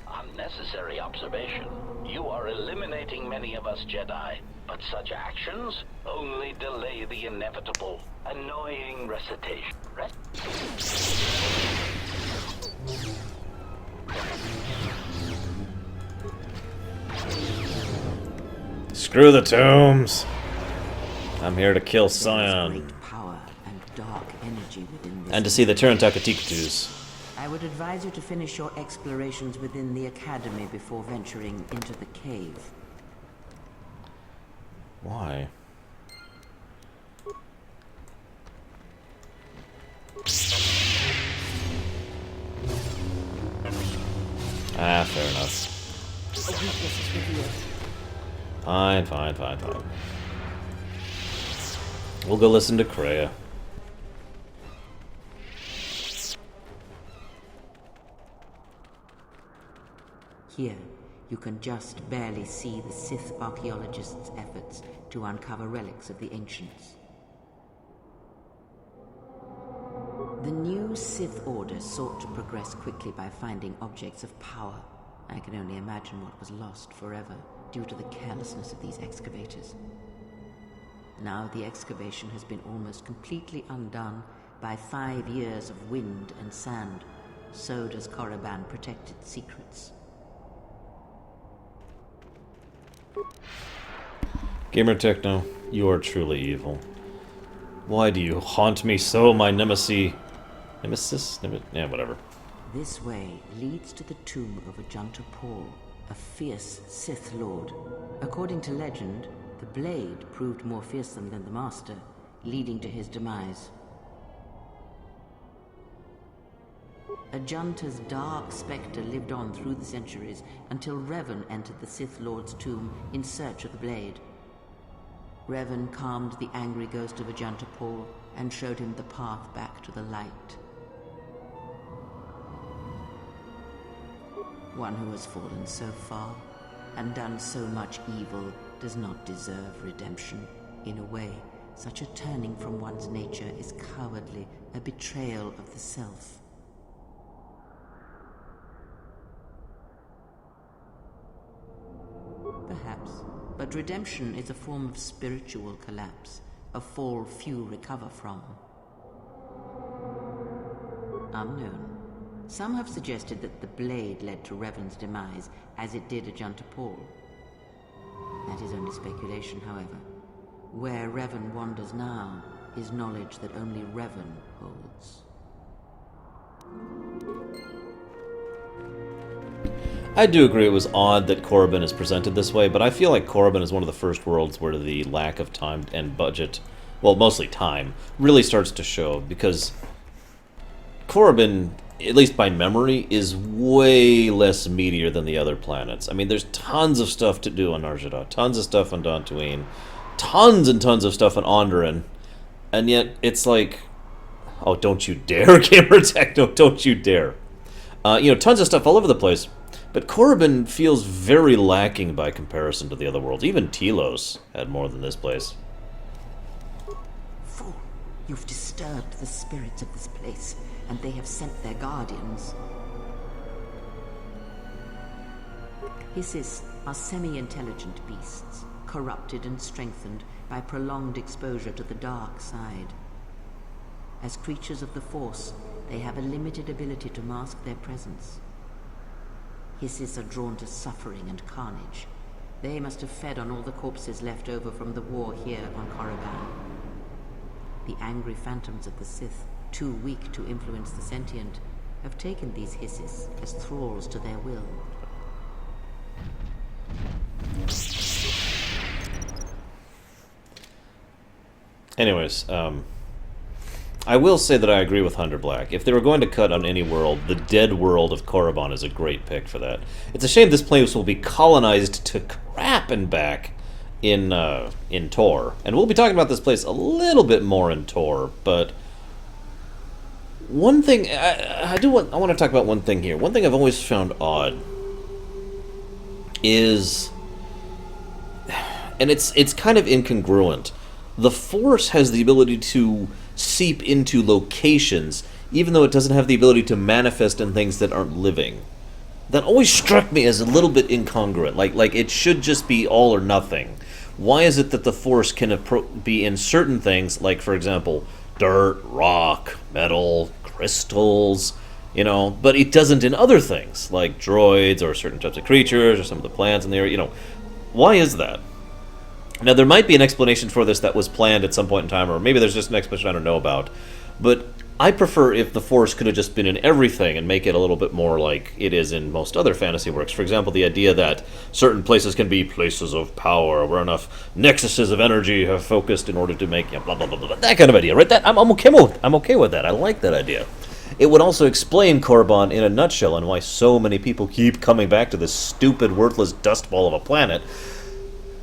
Unnecessary observation. You are eliminating many of us Jedi, but such actions only delay the inevitable. Annoying recitation. Screw the tombs! I'm here to kill Scion. Power and dark energy within this. And to see the Turntakatiktus. I would advise you to finish your explorations within the Academy before venturing into the cave. Why? Ah, fair enough. A weakness is revealed. Fine, fine, fine, fine. We'll go listen to Krea. Here, you can just barely see the Sith archaeologists' efforts to uncover relics of the ancients. The new Sith Order sought to progress quickly by finding objects of power. I can only imagine what was lost forever due to the carelessness of these excavators. Now the excavation has been almost completely undone by 5 years of wind and sand. So does Korriban protect its secrets. Gamer Techno, you are truly evil. Why do you haunt me so, my nemesis? Yeah, whatever. This way leads to the tomb of Ajunta Paul, a fierce Sith Lord. According to legend, the blade proved more fearsome than the Master, leading to his demise. Ajunta's dark specter lived on through the centuries until Revan entered the Sith Lord's tomb in search of the blade. Revan calmed the angry ghost of Ajantapal and showed him the path back to the light. One who has fallen so far and done so much evil does not deserve redemption. In a way, such a turning from one's nature is cowardly, a betrayal of the self. Perhaps, but redemption is a form of spiritual collapse, a fall few recover from. Unknown. Some have suggested that the blade led to Revan's demise, as it did Ajantapal. That is only speculation, however. Where Revan wanders now is knowledge that only Revan holds. I do agree it was odd that Korriban is presented this way, but I feel like Korriban is one of the first worlds where the lack of time and budget, well, mostly time, really starts to show, because Korriban, at least by memory, is way less meatier than the other planets. I mean, there's tons of stuff to do on Nar Shaddaa, tons of stuff on Dantooine, tons and tons of stuff on Onderon, and yet it's like, oh, don't you dare, Gamer Tech, no, don't you dare. Tons of stuff all over the place, but Korriban feels very lacking by comparison to the other worlds. Even Telos had more than this place. Fool, you've disturbed the spirits of this place, and they have sent their guardians. Hissis are semi-intelligent beasts, corrupted and strengthened by prolonged exposure to the dark side. As creatures of the Force, they have a limited ability to mask their presence. Hissis are drawn to suffering and carnage. They must have fed on all the corpses left over from the war here on Korriban. The angry phantoms of the Sith, too weak to influence the sentient, have taken these Hissis as thralls to their will. Anyways, I will say that I agree with Hunter Black. If they were going to cut on any world, the dead world of Korriban is a great pick for that. It's a shame this place will be colonized to crap and back in Tor. And we'll be talking about this place a little bit more in Tor, but one thing I want to talk about one thing here. One thing I've always found odd is, and it's kind of incongruent, the Force has the ability to seep into locations, even though it doesn't have the ability to manifest in things that aren't living. That always struck me as a little bit incongruent. Like it should just be all or nothing. Why is it that the Force can be in certain things, like, for example, dirt, rock, metal, crystals, but it doesn't in other things, like droids or certain types of creatures or some of the plants in the area, Why is that? Now, there might be an explanation for this that was planned at some point in time, or maybe there's just an explanation I don't know about, but I prefer if the Force could have just been in everything and make it a little bit more like it is in most other fantasy works. For example, the idea that certain places can be places of power, where enough nexuses of energy have focused in order to make blah, blah, blah, blah, that kind of idea, right? I'm okay with that. I like that idea. It would also explain Korriban in a nutshell and why so many people keep coming back to this stupid, worthless dust ball of a planet,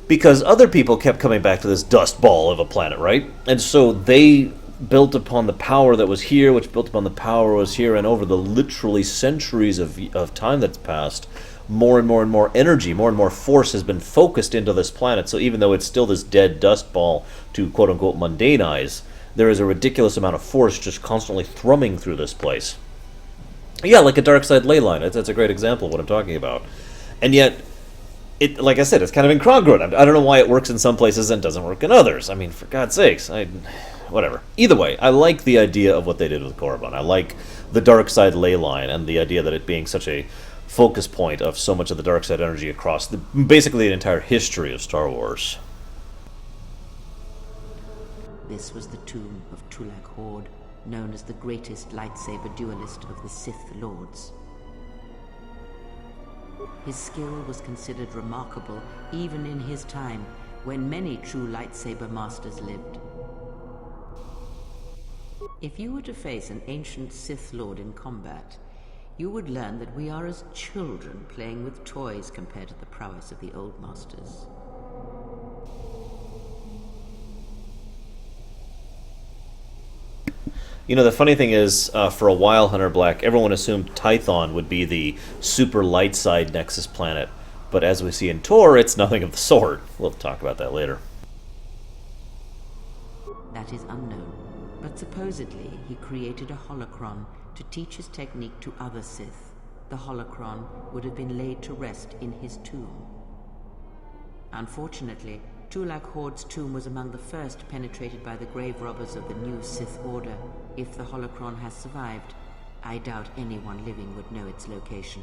because other people kept coming back to this dust ball of a planet, right? And so they built upon the power that was here, which built upon the power was here, and over the literally centuries of time that's passed, more and more and more energy, more and more force has been focused into this planet. So even though it's still this dead dust ball to quote-unquote mundane eyes, there is a ridiculous amount of force just constantly thrumming through this place. Yeah, like a dark side ley line. That's a great example of what I'm talking about. And yet, like I said, it's kind of incongruent. I don't know why it works in some places and doesn't work in others. I mean, for God's sakes, whatever. Either way, I like the idea of what they did with Korriban. I like the dark side ley line and the idea that it being such a focus point of so much of the dark side energy across basically the entire history of Star Wars. This was the tomb of Tulak Hord, known as the greatest lightsaber duelist of the Sith Lords. His skill was considered remarkable even in his time, when many true lightsaber masters lived. If you were to face an ancient Sith Lord in combat, you would learn that we are as children playing with toys compared to the prowess of the old masters. You know, the funny thing is, for a while, Hunter Black, everyone assumed Tython would be the super light side Nexus planet. But as we see in Tor, it's nothing of the sort. We'll talk about that later. That is unknown, but supposedly he created a holocron to teach his technique to other Sith. The holocron would have been laid to rest in his tomb. Unfortunately, Tulak Horde's tomb was among the first penetrated by the grave robbers of the new Sith Order. If the holocron has survived, I doubt anyone living would know its location.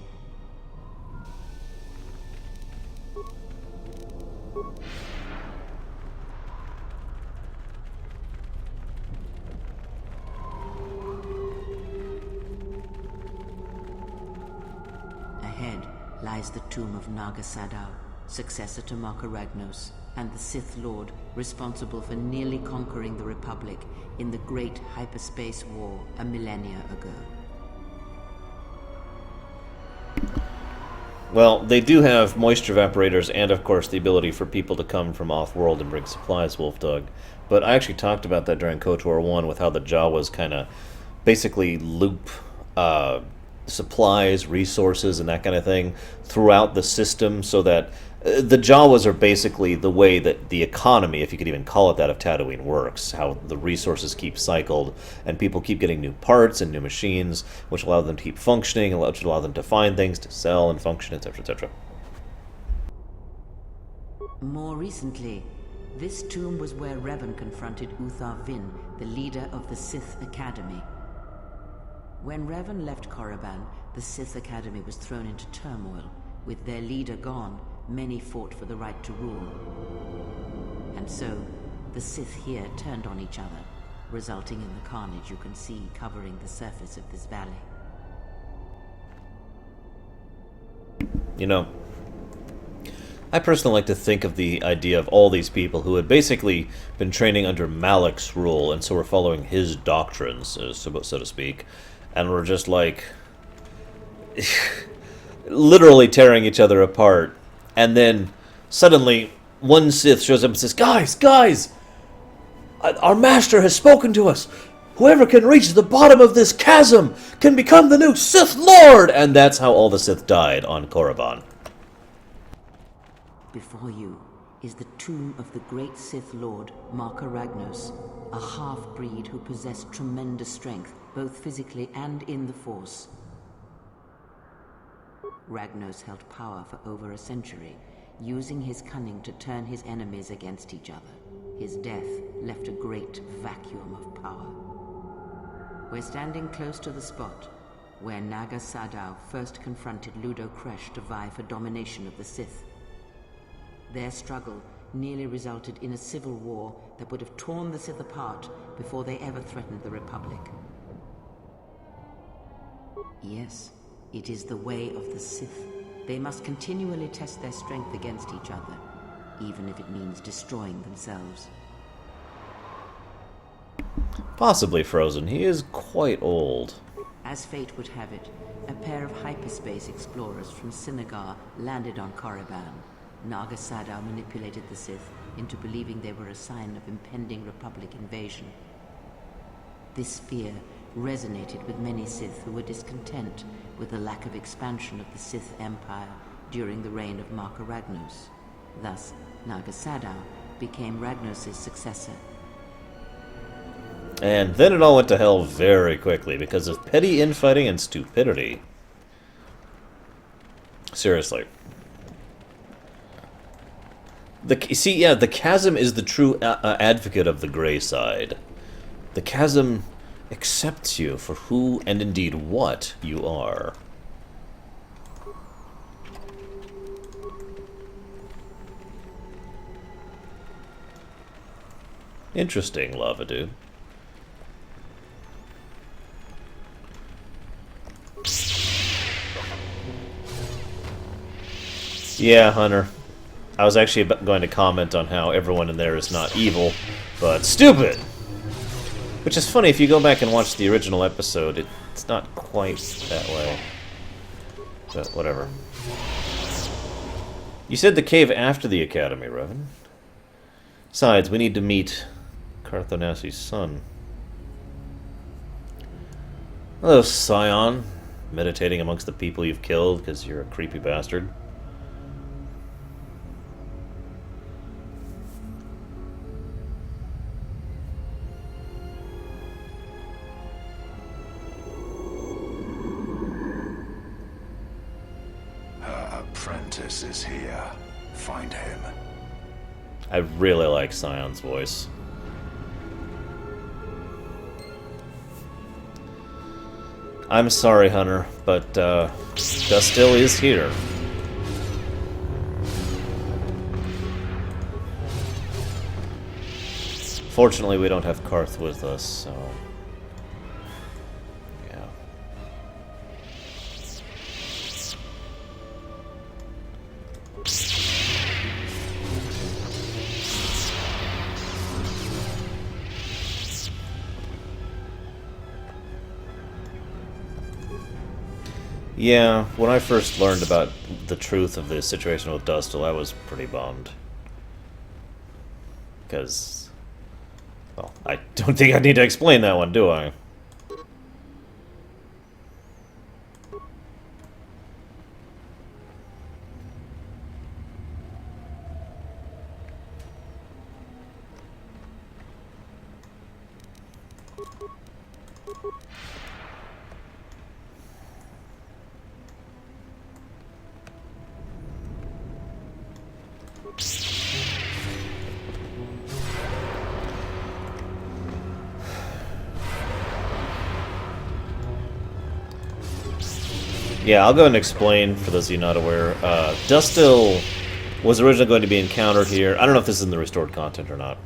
Ahead lies the tomb of Naga Sadow, successor to Marka Ragnos, and the Sith Lord responsible for nearly conquering the Republic in the Great Hyperspace War a millennia ago. Well, they do have moisture evaporators and, of course, the ability for people to come from off-world and bring supplies, Wolfdog. But I actually talked about that during KoTOR 1 with how the Jawas kind of basically loop supplies, resources, and that kind of thing throughout the system so that the Jawas are basically the way that the economy, if you could even call it that, of Tatooine works. How the resources keep cycled, and people keep getting new parts and new machines, which allow them to keep functioning, which allow them to find things, to sell and function, etc., etc. More recently, this tomb was where Revan confronted Uthar Vin, the leader of the Sith Academy. When Revan left Korriban, the Sith Academy was thrown into turmoil. With their leader gone, many fought for the right to rule. And so, the Sith here turned on each other, resulting in the carnage you can see covering the surface of this valley. You know, I personally like to think of the idea of all these people who had basically been training under Malak's rule, and so were following his doctrines, so to speak, and were just like literally tearing each other apart. And then suddenly one Sith shows up and says, Guys! Our master has spoken to us! Whoever can reach the bottom of this chasm can become the new Sith Lord! And that's how all the Sith died on Korriban. Before you is the tomb of the great Sith Lord, Marka Ragnos, a half-breed who possessed tremendous strength, both physically and in the Force. Ragnos held power for over a century, using his cunning to turn his enemies against each other. His death left a great vacuum of power. We're standing close to the spot where Naga Sadow first confronted Ludo Kresh to vie for domination of the Sith. Their struggle nearly resulted in a civil war that would have torn the Sith apart before they ever threatened the Republic. Yes, it is the way of the Sith. They must continually test their strength against each other, even if it means destroying themselves. Possibly Frozen. He is quite old. As fate would have it, a pair of hyperspace explorers from Sinagar landed on Korriban. Naga Sadow manipulated the Sith into believing they were a sign of impending Republic invasion. This fear resonated with many Sith who were discontent with the lack of expansion of the Sith Empire during the reign of Marka Ragnos. Thus, Naga Sadow became Ragnos' successor. And then it all went to hell very quickly because of petty infighting and stupidity. Seriously. The chasm is the true advocate of the gray side. The chasm accepts you for who and indeed what you are. Interesting, Lava Dude. Yeah, Hunter. I was actually going to comment on how everyone in there is not evil, but stupid! Which is funny, if you go back and watch the original episode, it's not quite that way. But whatever. You said the cave after the Academy, Revan. Besides, we need to meet Carthonassi's son. Hello, Scion. Meditating amongst the people you've killed because you're a creepy bastard. Her apprentice is here. Find him. I really like Scion's voice. I'm sorry, Hunter, but Dustil is here. Fortunately, we don't have Karth with us, so... yeah. Yeah, when I first learned about the truth of the situation with Dustil, I was pretty bummed. Because, well, I don't think I need to explain that one, do I? Yeah, I'll go and explain, for those of you not aware. Dustil was originally going to be encountered here. I don't know if this is in the restored content or not.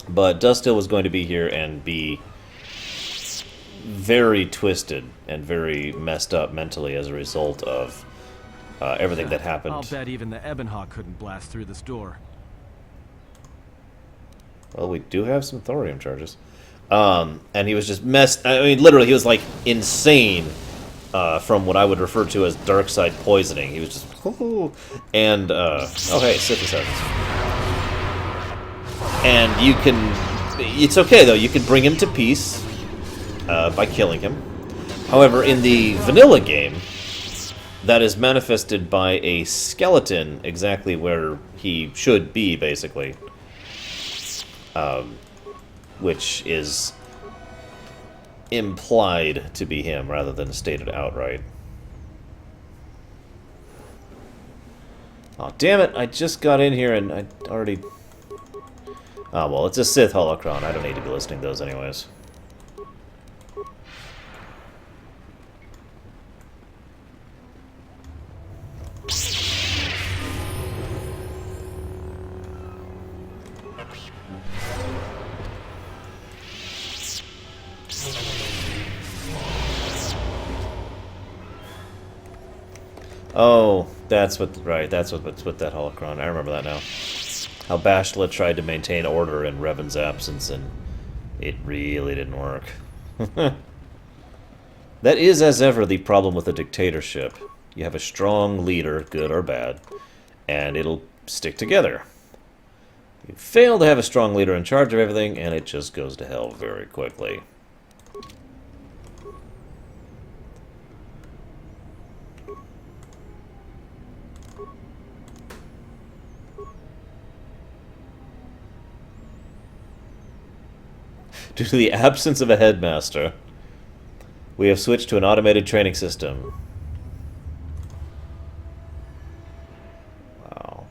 But Dustil was going to be here and be very twisted and very messed up mentally as a result of everything that happened. I'll bet even the Ebonhawk couldn't blast through this door. Well, we do have some thorium charges. And he was just messed... I mean, literally, he was, like, insane from what I would refer to as dark side poisoning. He was just... and, oh, hey, Sith Assassins. And you can... It's okay, though. You can bring him to peace by killing him. However, in the vanilla game, that is manifested by a skeleton exactly where he should be, basically. Which is implied to be him rather than stated outright. Oh, damn it, I just got in here and I already... Oh, well, it's a Sith holocron. I don't need to be listening to those anyways. Oh, that's what... Right, that's what's with that holocron. I remember that now. How Bashla tried to maintain order in Revan's absence, and it really didn't work. That is, as ever, the problem with a dictatorship. You have a strong leader, good or bad, and it'll stick together. You fail to have a strong leader in charge of everything, and it just goes to hell very quickly. Due to the absence of a headmaster, we have switched to an automated training system. Wow.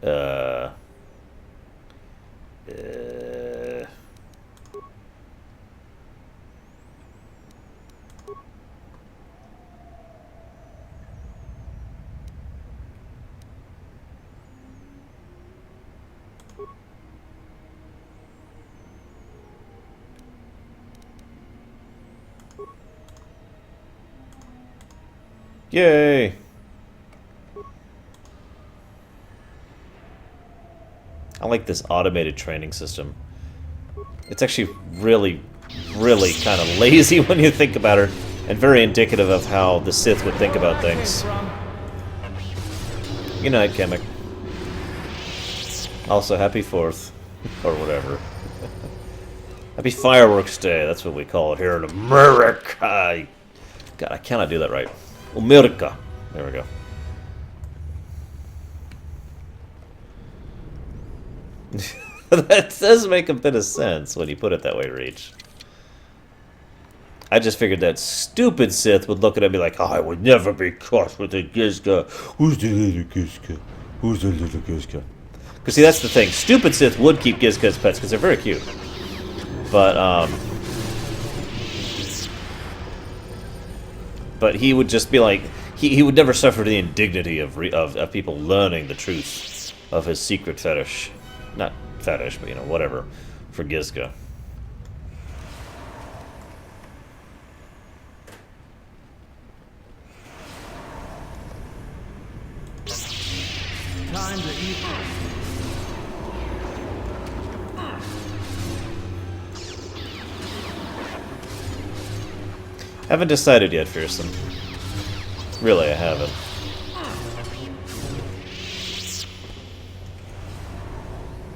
Uh... Yay! I like this automated training system. It's actually really, really kind of lazy when you think about it, and very indicative of how the Sith would think about things. Good night, Kamek. Also, happy 4th. Or whatever. Happy Fireworks Day, that's what we call it here in America. God, I cannot do that right. America. There we go. That does make a bit of sense when you put it that way, Reach. I just figured that stupid Sith would look at it and be like, oh, I would never be caught with a Gizka. Who's the little Gizka? Who's the little Gizka? Because, see, that's the thing. Stupid Sith would keep Gizka as pets because they're very cute. But he would just be like, he would never suffer the indignity of people learning the truth of his secret fetish. Not fetish, but, you know, whatever, for Gizka. Time to eat. Haven't decided yet, Fearsome. Really, I haven't.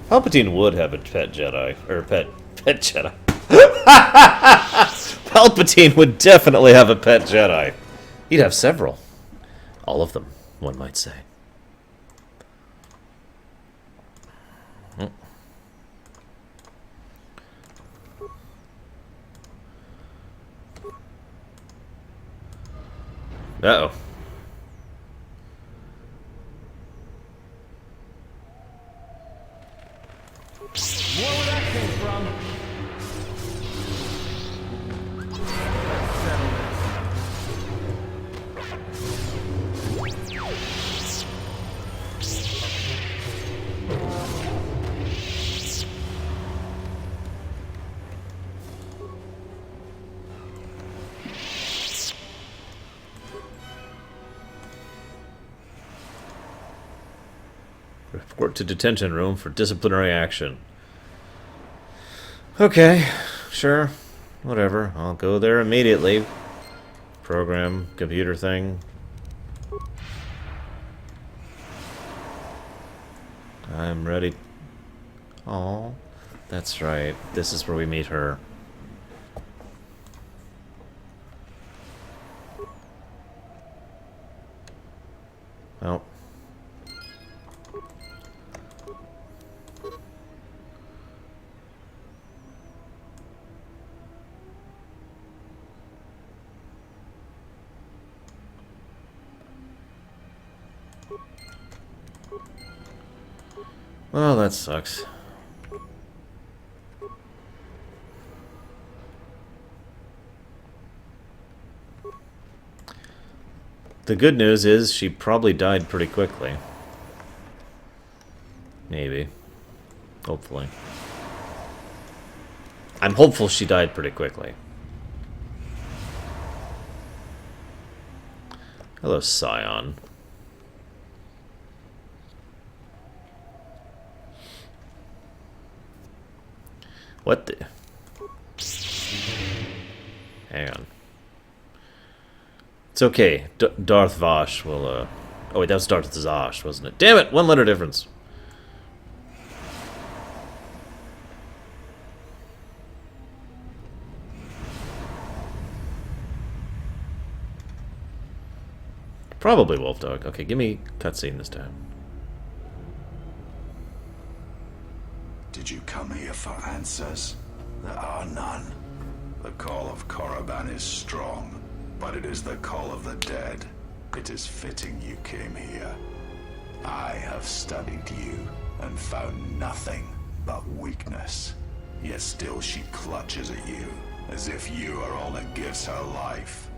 Palpatine would have a pet Jedi. Or pet Jedi. Palpatine would definitely have a pet Jedi. He'd have several. All of them, one might say. Uh-oh. More where that came from. Report to detention room for disciplinary action. Okay, sure. Whatever. I'll go there immediately. Program, computer thing. I'm ready. Oh, that's right. This is where we meet her. Oh. Well, that sucks. The good news is she probably died pretty quickly. Maybe. Hopefully. I'm hopeful she died pretty quickly. Hello, Scion. What the... Hang on. It's okay. Darth Vash will, Oh wait, that was Darth Zash, wasn't it? Damn it! 1 letter difference. Probably Wolfdog. Okay, give me cutscene this time. Did you come here for answers? There are none. The call of Korriban is strong, but it is the call of the dead. It is fitting you came here. I have studied you and found nothing but weakness. Yet still she clutches at you, as if you are all that gives her life.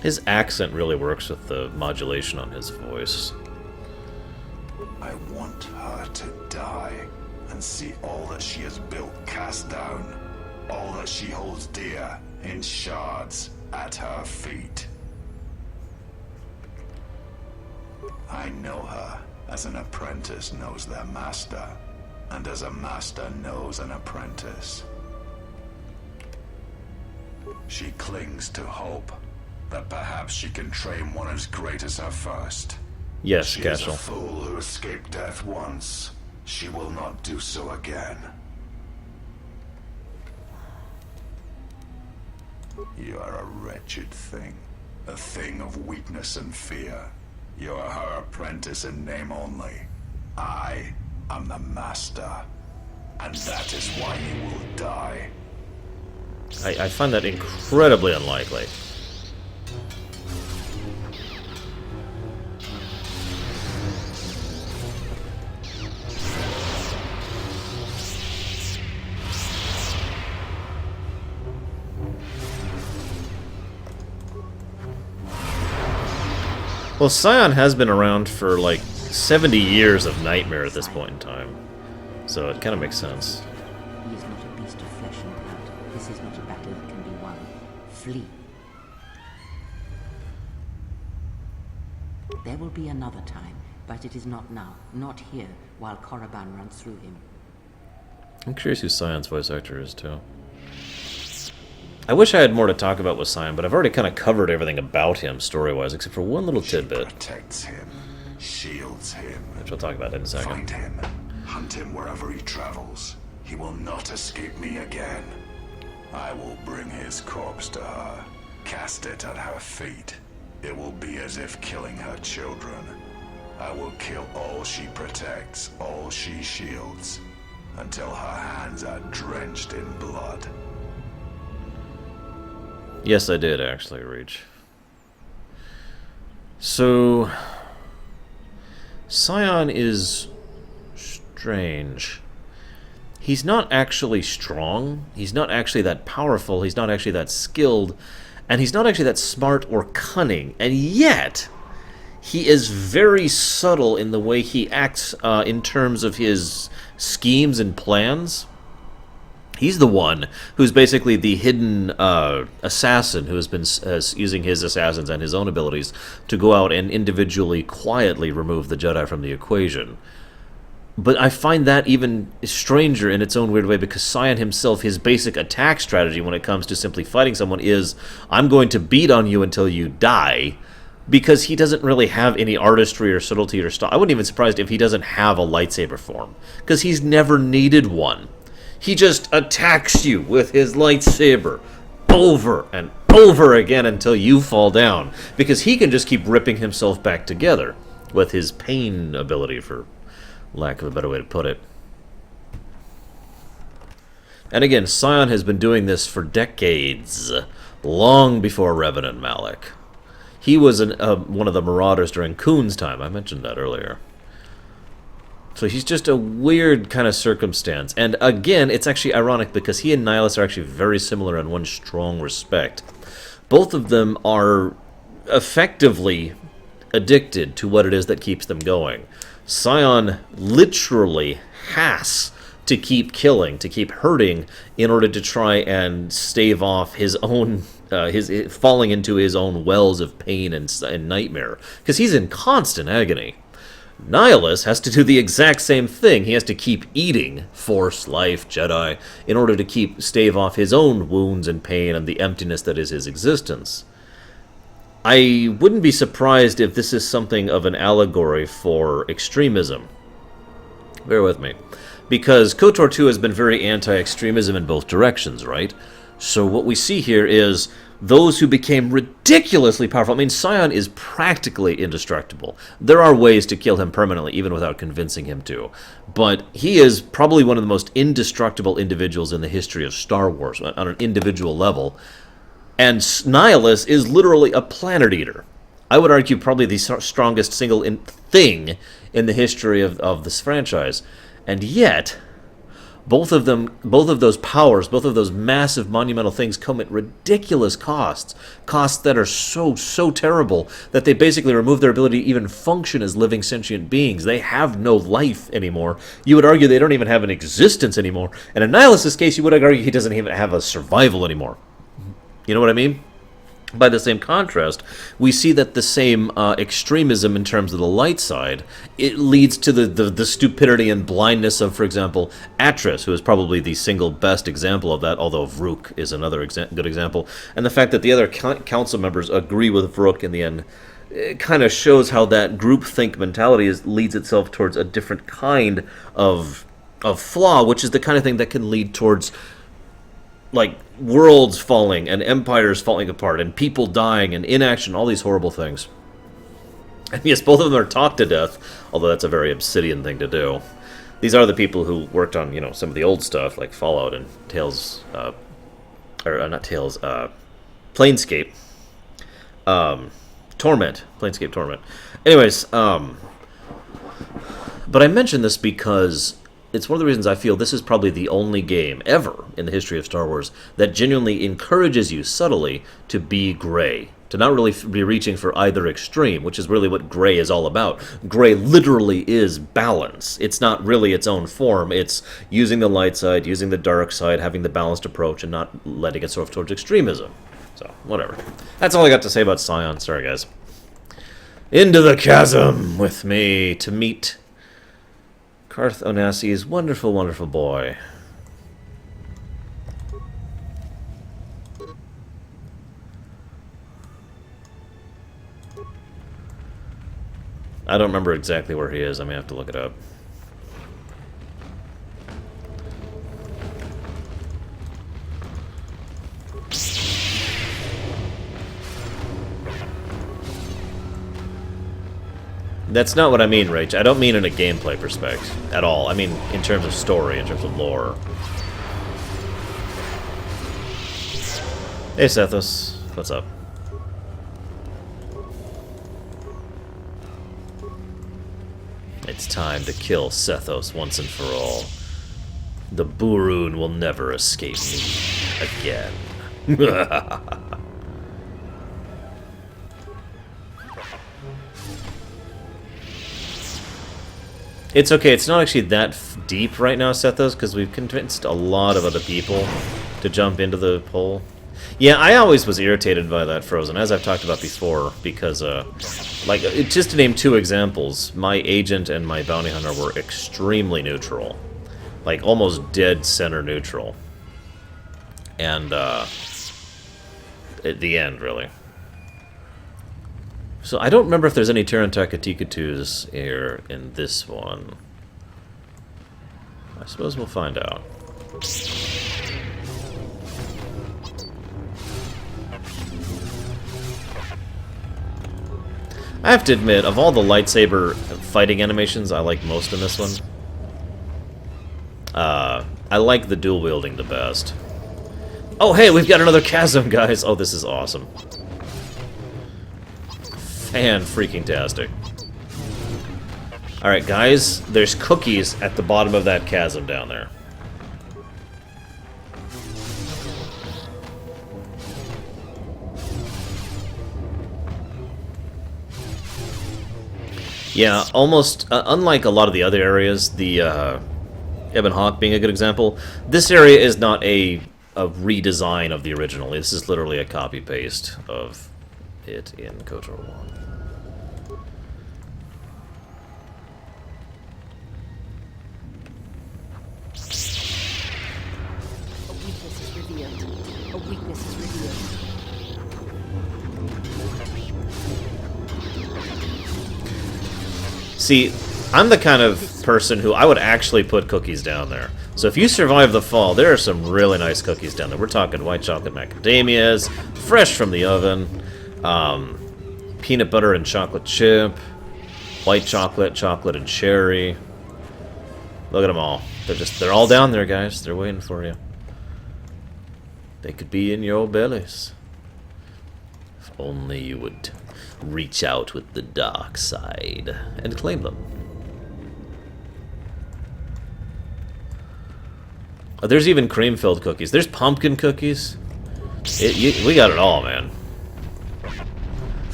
His accent really works with the modulation on his voice. I want her to die and see all that she has built cast down, all that she holds dear in shards at her feet. I know her as an apprentice knows their master. and as a master knows an apprentice. She clings to hope that perhaps she can train one as great as her first. Yes, she Castle. is a fool who escaped death once. She will not do so again. You are a wretched thing. A thing of weakness and fear. You are her apprentice in name only. I am the master. And that is why you will die. I find that incredibly unlikely. Well, Scion has been around for like 70 years of Nightmare at this point in time, so it kind of makes sense. He is not a beast of flesh and blood. This is not a battle that can be won. Flee. There will be another time, but it is not now. Not here, while Korriban runs through him. I'm curious who Scion's voice actor is, too. I wish I had more to talk about with Scion, but I've already kind of covered everything about him, story-wise, except for one little tidbit. Protects him, shields him. Which we'll talk about in a second. Find him, hunt him wherever he travels. He will not escape me again. I will bring his corpse to her, cast it at her feet. It will be as if killing her children. I will kill all she protects, all she shields, until her hands are drenched in blood. Yes, I did actually reach. So, Scion is strange. He's not actually strong, he's not actually that powerful, he's not actually that skilled, and he's not actually that smart or cunning, and yet he is very subtle in the way he acts in terms of his schemes and plans. He's the one who's basically the hidden assassin who has been using his assassins and his own abilities to go out and individually, quietly remove the Jedi from the equation. But I find that even stranger in its own weird way, because Scion himself, his basic attack strategy when it comes to simply fighting someone is, I'm going to beat on you until you die, because he doesn't really have any artistry or subtlety or style. I wouldn't even be surprised if he doesn't have a lightsaber form, because he's never needed one. He just attacks you with his lightsaber over and over again until you fall down, because he can just keep ripping himself back together with his pain ability, for lack of a better way to put it. And again, Scion has been doing this for decades, long before Revan and Malak. He was one of the Marauders during Kuhn's time. I mentioned that earlier. So he's just a weird kind of circumstance. And again, it's actually ironic because he and Nihilus are actually very similar in one strong respect. Both of them are effectively addicted to what it is that keeps them going. Scion literally has to keep killing, to keep hurting, in order to try and stave off his own, his falling into his own wells of pain and nightmare. Because he's in constant agony. Nihilus has to do the exact same thing. He has to keep eating Force, life, Jedi, in order to stave off his own wounds and pain and the emptiness that is his existence. I wouldn't be surprised if this is something of an allegory for extremism. Bear with me. Because KoTOR 2 has been very anti-extremism in both directions, right? So what we see here is those who became ridiculously powerful. I mean, Scion is practically indestructible. There are ways to kill him permanently, even without convincing him to. But he is probably one of the most indestructible individuals in the history of Star Wars, on an individual level. And Nihilus is literally a planet eater. I would argue probably the strongest single thing in the history of this franchise. And yet, both of those powers, both of those massive monumental things come at ridiculous costs. Costs that are so terrible that they basically remove their ability to even function as living sentient beings. They have no life anymore. You would argue they don't even have an existence anymore. And in Nihilus' case, you would argue he doesn't even have a survival anymore. You know what I mean? By the same contrast, we see that the same extremism in terms of the light side, it leads to the stupidity and blindness of, for example, Atris, who is probably the single best example of that, although Vrook is another good example. And the fact that the other council members agree with Vrook in the end, it kind of shows how that groupthink mentality leads itself towards a different kind of flaw, which is the kind of thing that can lead towards, like, worlds falling and empires falling apart and people dying and inaction, all these horrible things. And yes, both of them are talked to death, although that's a very Obsidian thing to do. These are the people who worked on, some of the old stuff, like Fallout and Tales, not Tales, Planescape. Torment. Planescape Torment. Anyways, but I mention this because it's one of the reasons I feel this is probably the only game ever in the history of Star Wars that genuinely encourages you subtly to be gray. To not really be reaching for either extreme, which is really what gray is all about. Gray literally is balance. It's not really its own form. It's using the light side, using the dark side, having the balanced approach, and not letting it sort of towards extremism. So, whatever. That's all I got to say about Scion. Sorry, guys. Into the chasm with me to meet Karth Onassi's wonderful, wonderful boy. I don't remember exactly where he is. I may have to look it up. That's not what I mean, Rach. I don't mean in a gameplay perspective at all. I mean in terms of story, in terms of lore. Hey, Sethos. What's up? It's time to kill Sethos once and for all. The Burun will never escape me again. It's okay, it's not actually that deep right now, Sethos, because we've convinced a lot of other people to jump into the hole. Yeah, I always was irritated by that, Frozen, as I've talked about before, because, just to name two examples, my agent and my bounty hunter were extremely neutral. Like, almost dead center neutral. And, at the end, really. So I don't remember if there's any Tarantakatikatus here in this one. I suppose we'll find out. I have to admit, of all the lightsaber fighting animations, I like most in this one. I like the dual wielding the best. Oh hey, we've got another chasm, guys! Oh, this is awesome. Fan-freaking-tastic. Alright, guys, there's cookies at the bottom of that chasm down there. Yeah, almost, unlike a lot of the other areas, the, Ebon Hawk being a good example, this area is not a redesign of the original. This is literally a copy-paste of it in KoTOR 1. A weakness is revealed. A weakness is revealed. See, I'm the kind of person who I would actually put cookies down there. So if you survive the fall, there are some really nice cookies down there. We're talking white chocolate macadamias, fresh from the oven, peanut butter and chocolate chip, white chocolate, chocolate and cherry. Look at them all. They're all down there, guys. They're waiting for you. They could be in your bellies. If only you would reach out with the dark side and claim them. Oh, there's even cream-filled cookies. There's pumpkin cookies. We got it all, man.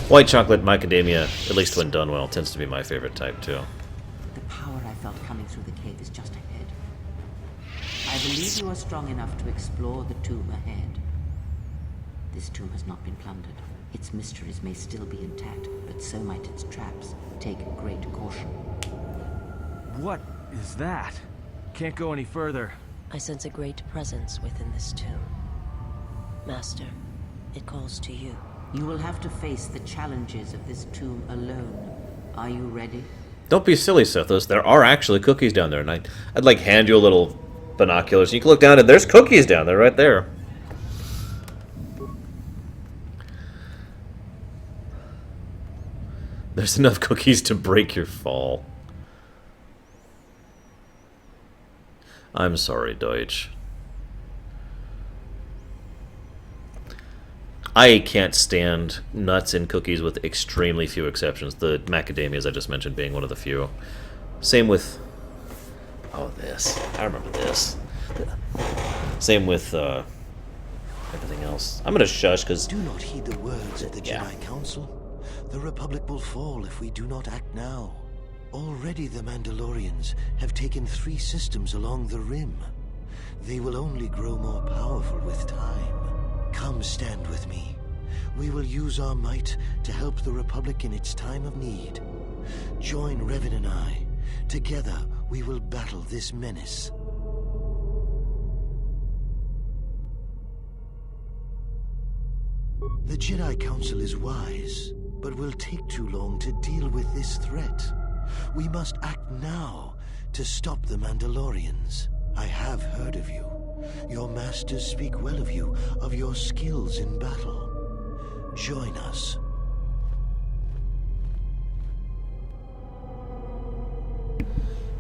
White chocolate macadamia, at least when done well, tends to be my favorite type, too. The power I felt coming through the believe you are strong enough to explore the tomb ahead. This tomb has not been plundered. Its mysteries may still be intact, but so might its traps. Take great caution. What is that? Can't go any further. I sense a great presence within this tomb. Master, it calls to you. You will have to face the challenges of this tomb alone. Are you ready? Don't be silly, Sithos. There are actually cookies down there, and I'd like hand you a little binoculars. You can look down, and there's cookies down there, right there. There's enough cookies to break your fall. I'm sorry, Deutsch. I can't stand nuts in cookies with extremely few exceptions. The macadamias I just mentioned being one of the few. Same with... Oh, this. I remember this. Same with everything else. I'm gonna shush because... Do not heed the words of the Jedi Council. The Republic will fall if we do not act now. Already the Mandalorians have taken 3 systems along the Rim. They will only grow more powerful with time. Come stand with me. We will use our might to help the Republic in its time of need. Join Revan and I. Together we will battle this menace. The Jedi Council is wise, but will take too long to deal with this threat. We must act now to stop the Mandalorians. I have heard of you. Your masters speak well of you, of your skills in battle. Join us.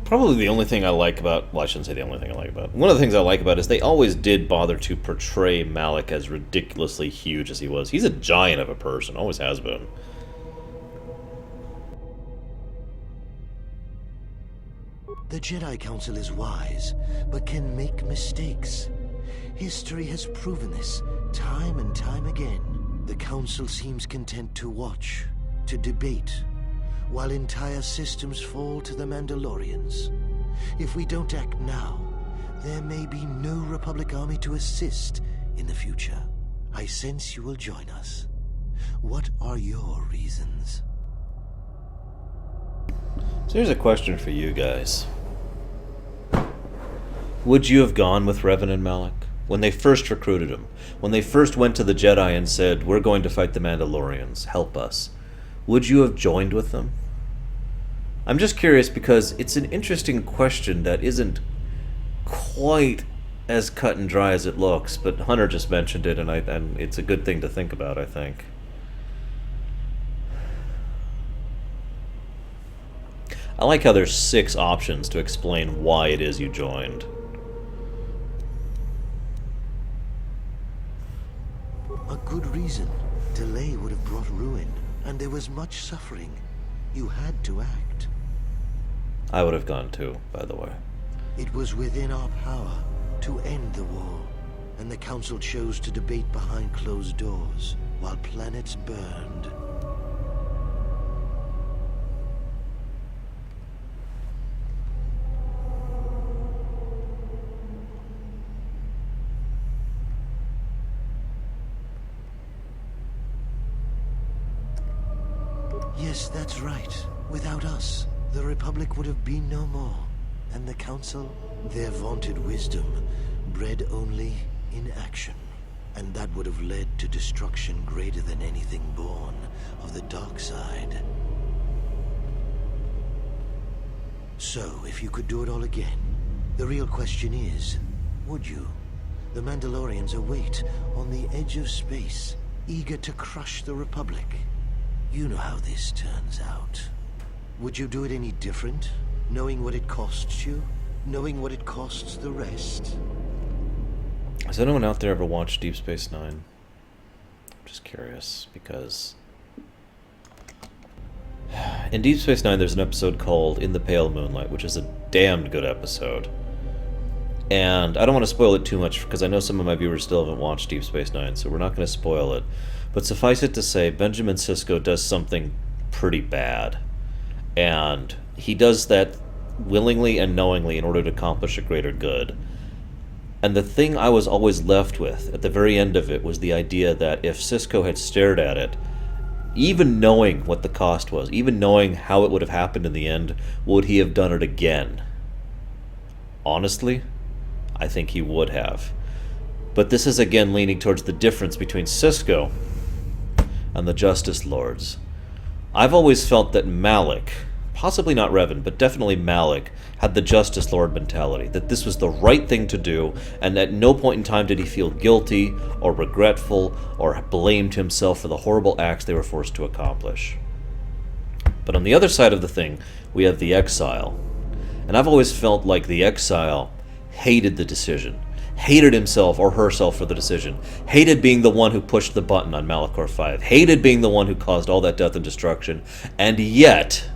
Probably the only thing I like about... Well, I shouldn't say the only thing I like about it. One of the things I like about it is they always did bother to portray Malak as ridiculously huge as he was. He's a giant of a person, always has been. The Jedi Council is wise, but can make mistakes. History has proven this, time and time again. The Council seems content to watch, to debate, while entire systems fall to the Mandalorians. If we don't act now, there may be no Republic army to assist in the future. I sense you will join us. What are your reasons? So here's a question for you guys. Would you have gone with Revan and Malak? When they first recruited him, when they first went to the Jedi and said, we're going to fight the Mandalorians, help us, would you have joined with them? I'm just curious because it's an interesting question that isn't quite as cut and dry as it looks, but Hunter just mentioned it, and it's a good thing to think about, I think. I like how there's 6 options to explain why it is you joined. A good reason. Delay would have brought ruin, and there was much suffering. You had to act. I would have gone too, by the way. It was within our power to end the war, and the Council chose to debate behind closed doors while planets burned. Yes, that's right. Without us, the Republic would have been no more. And the Council, their vaunted wisdom, bred only in action. And that would have led to destruction greater than anything born of the dark side. So, if you could do it all again, the real question is, would you? The Mandalorians await on the edge of space, eager to crush the Republic. You know how this turns out. Would you do it any different? Knowing what it costs you? Knowing what it costs the rest? Has anyone out there ever watched Deep Space Nine? I'm just curious, because... in Deep Space Nine there's an episode called In the Pale Moonlight, which is a damned good episode. And I don't want to spoil it too much, because I know some of my viewers still haven't watched Deep Space Nine, so we're not going to spoil it. But suffice it to say, Benjamin Sisko does something pretty bad. And he does that willingly and knowingly in order to accomplish a greater good. And the thing I was always left with at the very end of it was the idea that if Cisco had stared at it, even knowing what the cost was, even knowing how it would have happened in the end, would he have done it again? Honestly, I think he would have. But this is again leaning towards the difference between Cisco and the Justice Lords. I've always felt that Malik, possibly not Revan, but definitely Malik, had the Justice Lord mentality, that this was the right thing to do, and at no point in time did he feel guilty or regretful or blamed himself for the horrible acts they were forced to accomplish. But on the other side of the thing, we have the Exile. And I've always felt like the Exile hated the decision, hated himself or herself for the decision, hated being the one who pushed the button on Malachor 5, hated being the one who caused all that death and destruction, and yet,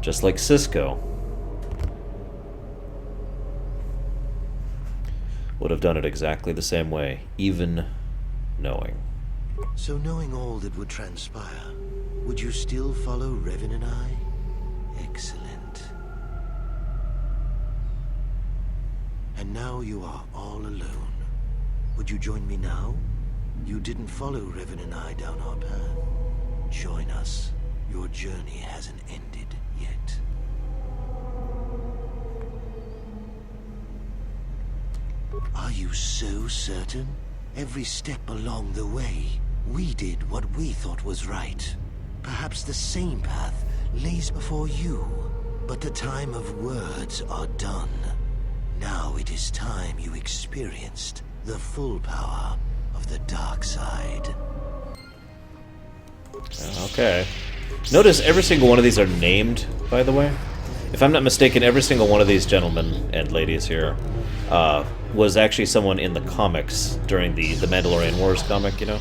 just like Cisco, would have done it exactly the same way, even knowing. So knowing all that would transpire, would you still follow Revan and I? Excellent. And now you are all alone. Would you join me now? You didn't follow Revan and I down our path. Join us. Your journey hasn't ended yet. Are you so certain? Every step along the way, we did what we thought was right. Perhaps the same path lays before you, but the time of words are done. Now it is time you experienced the full power of the dark side. Okay. Notice every single one of these are named, by the way. If I'm not mistaken, every single one of these gentlemen and ladies here was actually someone in the comics during the Mandalorian Wars comic, you know?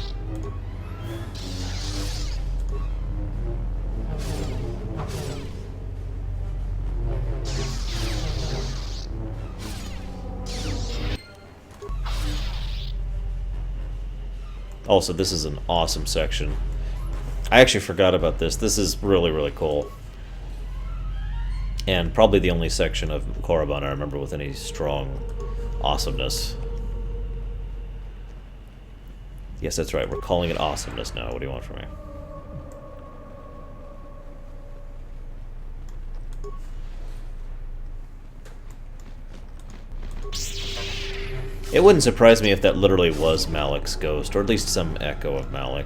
Also, this is an awesome section. I actually forgot about this. This is really, really cool. And probably the only section of Korriban I remember with any strong awesomeness. Yes, that's right. We're calling it awesomeness now. What do you want from me? It wouldn't surprise me if that literally was Malik's ghost, or at least some echo of Malik.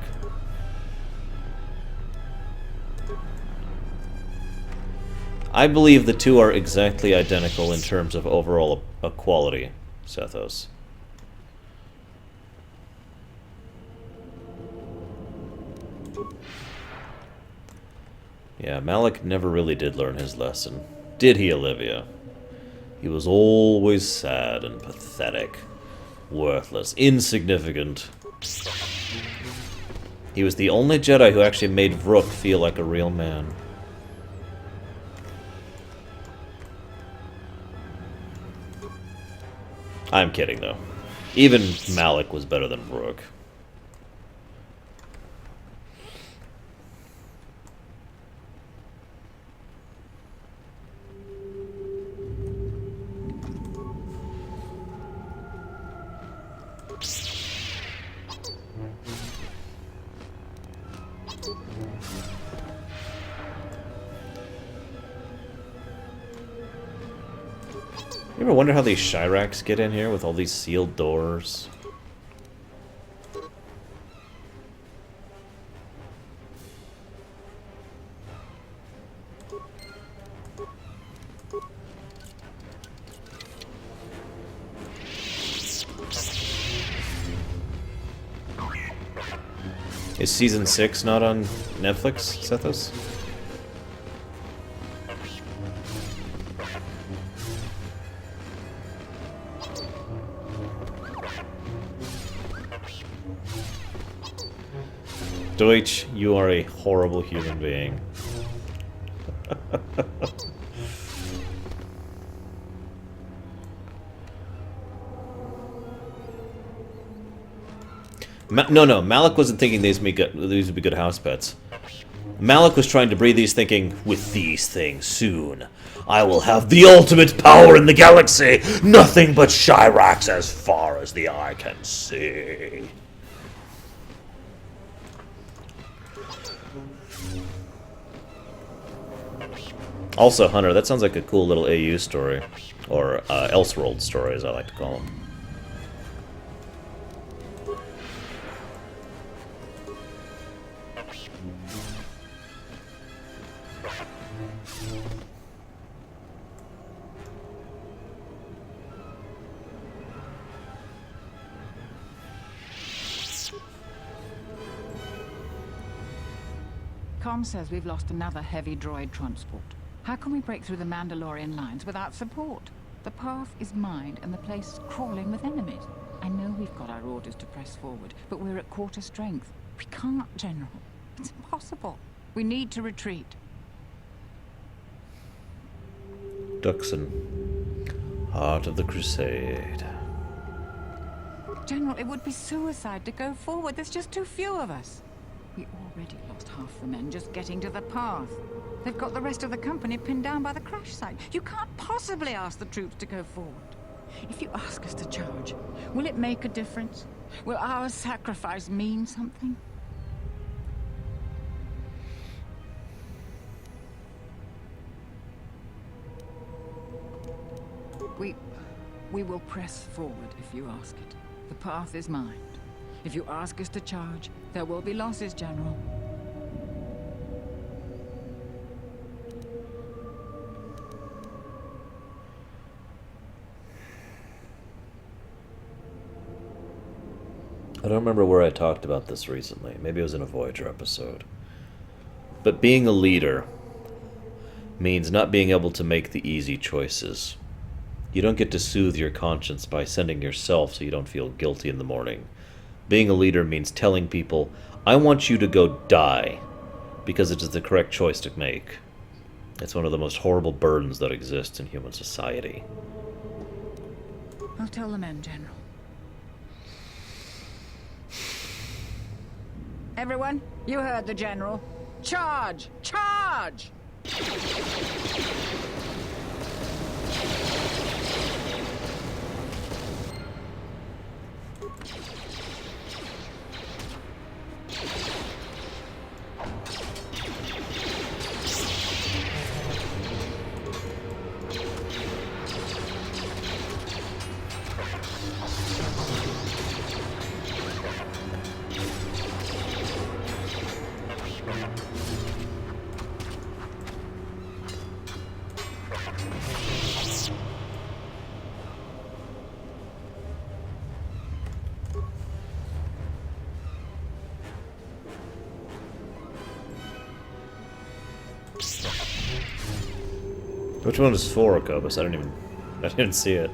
I believe the two are exactly identical in terms of overall quality, Sethos. Yeah, Malik never really did learn his lesson. Did he, Olivia? He was always sad and pathetic. Worthless, insignificant. He was the only Jedi who actually made Vrook feel like a real man. I'm kidding, though. Even Malik was better than Vrook. You ever wonder how these Shiraks get in here with all these sealed doors? Is Season 6 not on Netflix, Sethos? Deutsch, you are a horrible human being. No, Malik wasn't thinking these would be good house pets. Malik was trying to breathe these, thinking, with these things soon, I will have the ultimate power in the galaxy. Nothing but Shyrax as far as the eye can see. Also, Hunter, that sounds like a cool little AU story. Or Elseworld story, as I like to call them. Com says we've lost another heavy droid transport. How can we break through the Mandalorian lines without support? The path is mined and the place is crawling with enemies. I know we've got our orders to press forward, but we're at quarter strength. We can't, General. It's impossible. We need to retreat. Duxon, heart of the crusade. General, it would be suicide to go forward. There's just too few of us. We already lost half the men just getting to the path. They've got the rest of the company pinned down by the crash site. You can't possibly ask the troops to go forward. If you ask us to charge, will it make a difference? Will our sacrifice mean something? We will press forward if you ask it. The path is mined. If you ask us to charge, there will be losses, General. I don't remember where I talked about this recently. Maybe it was in a Voyager episode. But being a leader means not being able to make the easy choices. You don't get to soothe your conscience by sending yourself so you don't feel guilty in the morning. Being a leader means telling people, I want you to go die, because it is the correct choice to make. It's one of the most horrible burdens that exists in human society. I'll tell the men, General. Everyone, you heard the General. Charge! Charge! Which one is for Okobus? I didn't see it.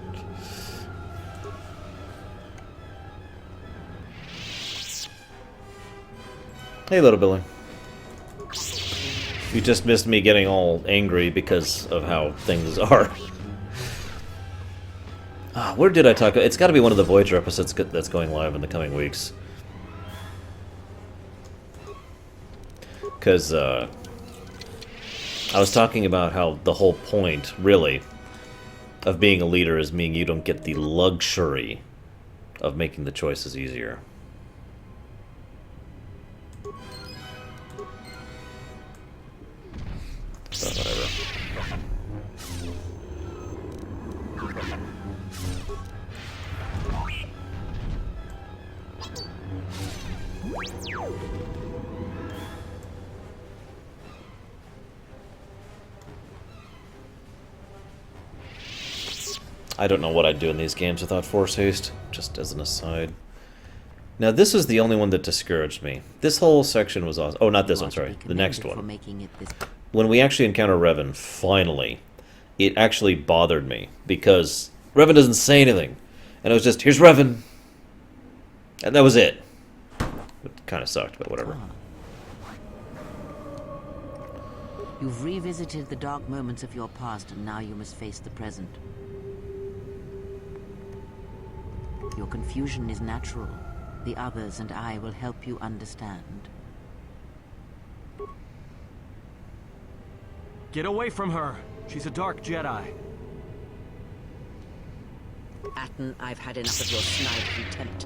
Hey, little Billy. You just missed me getting all angry because of how things are. Where did I talk? It's got to be one of the Voyager episodes that's going live in the coming weeks. Because, I was talking about how the whole point, really, of being a leader is meaning you don't get the luxury of making the choices easier. But whatever. I don't know what I'd do in these games without Force Haste, just as an aside. Now, this is the only one that discouraged me. This whole section was awesome. Oh, not this one, sorry. The next one. When we actually encounter Revan, finally, it actually bothered me, because Revan doesn't say anything. And it was just, here's Revan! And that was it. It kind of sucked, but whatever. You've revisited the dark moments of your past, and now you must face the present. Your confusion is natural. The others and I will help you understand. Get away from her! She's a dark Jedi. Atten, I've had enough of your snide contempt.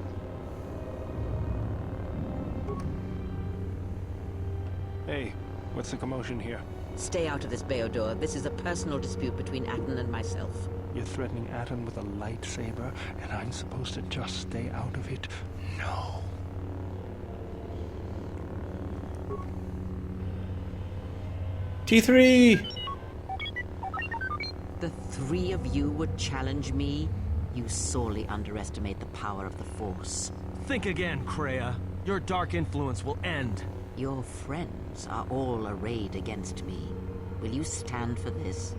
Hey, what's the commotion here? Stay out of this, Beodor. This is a personal dispute between Atten and myself. You're threatening Atten with a lightsaber, and I'm supposed to just stay out of it? No. T3! The three of you would challenge me? You sorely underestimate the power of the Force. Think again, Kreia. Your dark influence will end. Your friends are all arrayed against me. Will you stand for this?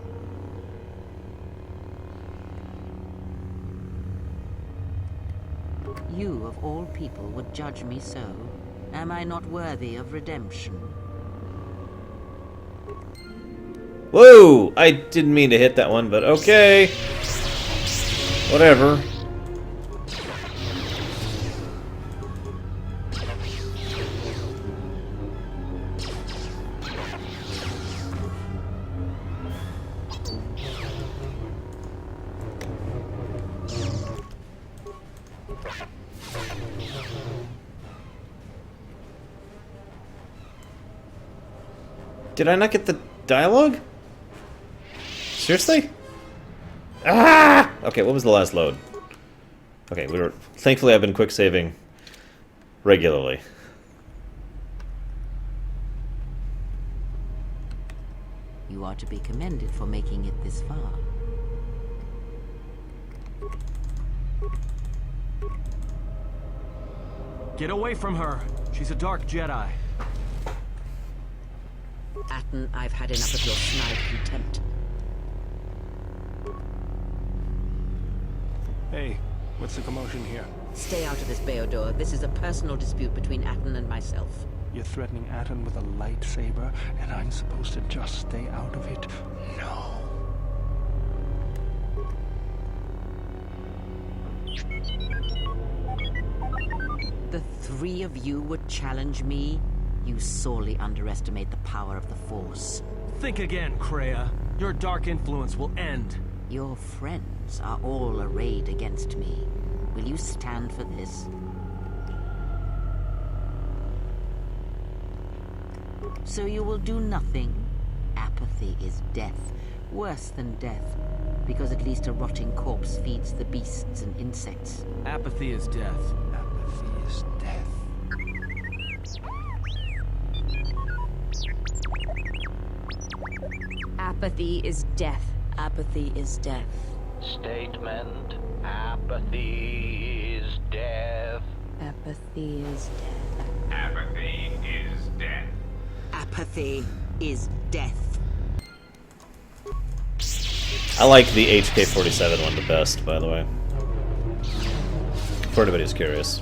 You, of all people, would judge me so. Am I not worthy of redemption? Whoa! I didn't mean to hit that one, but okay. Whatever. Did I not get the dialogue? Seriously? Ah! Okay, what was the last load? Okay, thankfully I've been quick saving regularly. You are to be commended for making it this far. Get away from her! She's a dark Jedi. Atten, I've had enough of your snide contempt. Hey, what's the commotion here? Stay out of this, Beodor. This is a personal dispute between Atten and myself. You're threatening Atten with a lightsaber, and I'm supposed to just stay out of it? No. The three of you would challenge me? You sorely underestimate the power of the Force. Think again, Kreia. Your dark influence will end. Your friends are all arrayed against me. Will you stand for this? So you will do nothing? Apathy is death. Worse than death. Because at least a rotting corpse feeds the beasts and insects. Apathy is death. Apathy is death. Apathy is death. Apathy is death. Statement. Apathy is death. Apathy is death. Apathy is death. Apathy is death. I like the HK-47 one the best, by the way. For anybody who's curious.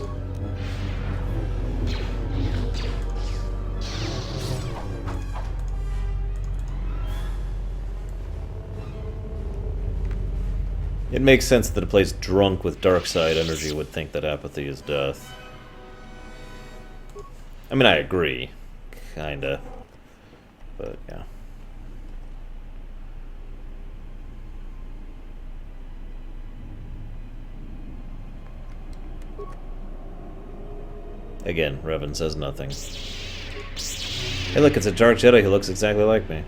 It makes sense that a place drunk with dark side energy would think that apathy is death. I mean, I agree. Kinda. But, yeah. Again, Revan says nothing. Hey look, it's a dark Jedi who looks exactly like me.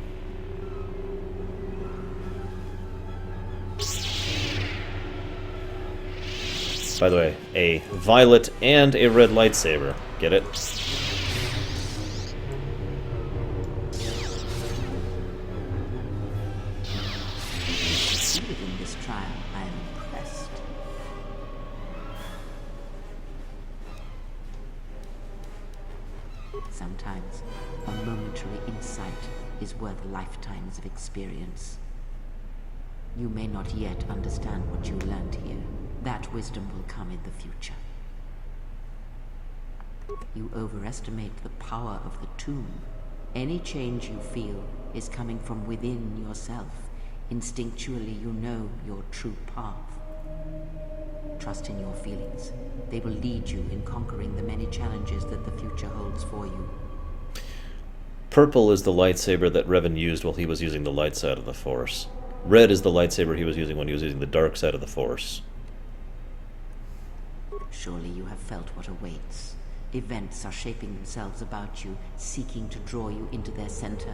By the way, a violet and a red lightsaber. Get it? In this trial, I am impressed. Sometimes, a momentary insight is worth lifetimes of experience. You may not yet understand what you learned here. That wisdom will come in the future. You overestimate the power of the tomb. Any change you feel is coming from within yourself. Instinctually, you know your true path. Trust in your feelings. They will lead you in conquering the many challenges that the future holds for you. Purple is the lightsaber that Revan used while he was using the light side of the Force. Red is the lightsaber he was using when he was using the dark side of the Force. Surely you have felt what awaits. Events are shaping themselves about you, seeking to draw you into their center.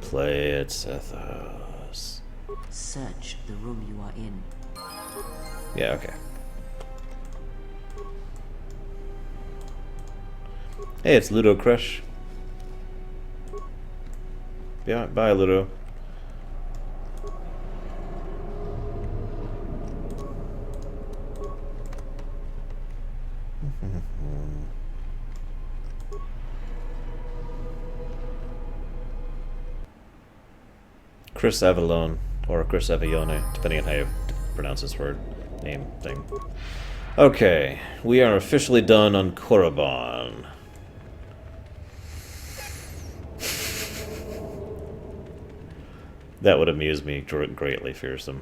Play it, Sethos. Search the room you are in. Yeah, okay. Hey, it's Ludo Crush. Yeah, bye, Ludo. Chris Avalone, or Chris Avione, depending on how you pronounce his word, name, thing. Okay, we are officially done on Korriban. That would amuse me greatly, Fearsome.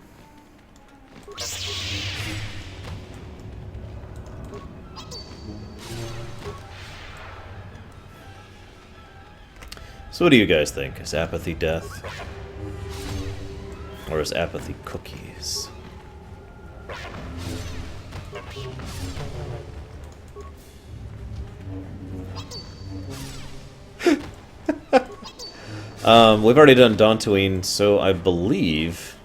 So what do you guys think? Is apathy death? Or is apathy cookies? We've already done Dantooine, so I believe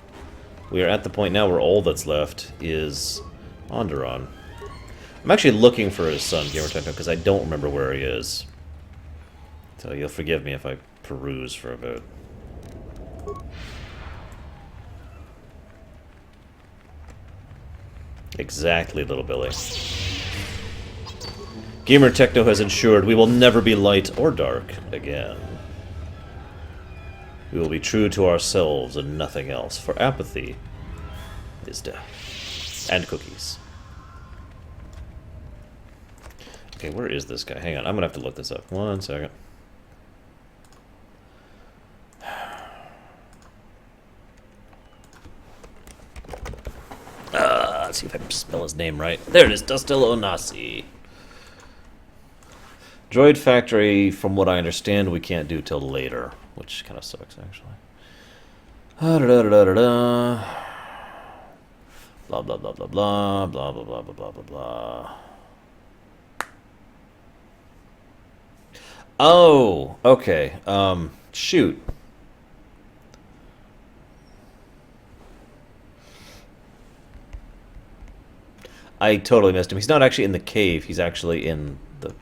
we are at the point now where all that's left is Onderon. I'm actually looking for his son, Gamer Techno, because I don't remember where he is. So you'll forgive me if I peruse for a bit. Exactly, little Billy. Gamer Techno has ensured we will never be light or dark again. We will be true to ourselves and nothing else, for apathy is death. And cookies. Okay, where is this guy? Hang on, I'm gonna have to look this up. 1 second. Let's see if I can spell his name right. There it is, Dustil Onasi. Droid Factory, from what I understand, we can't do till later, which kind of sucks, actually. Blah, blah, blah, blah, blah, blah, blah, blah, blah, blah, blah, blah, blah, blah. Oh, okay. Shoot. I totally missed him. He's not actually in the cave. He's actually in the...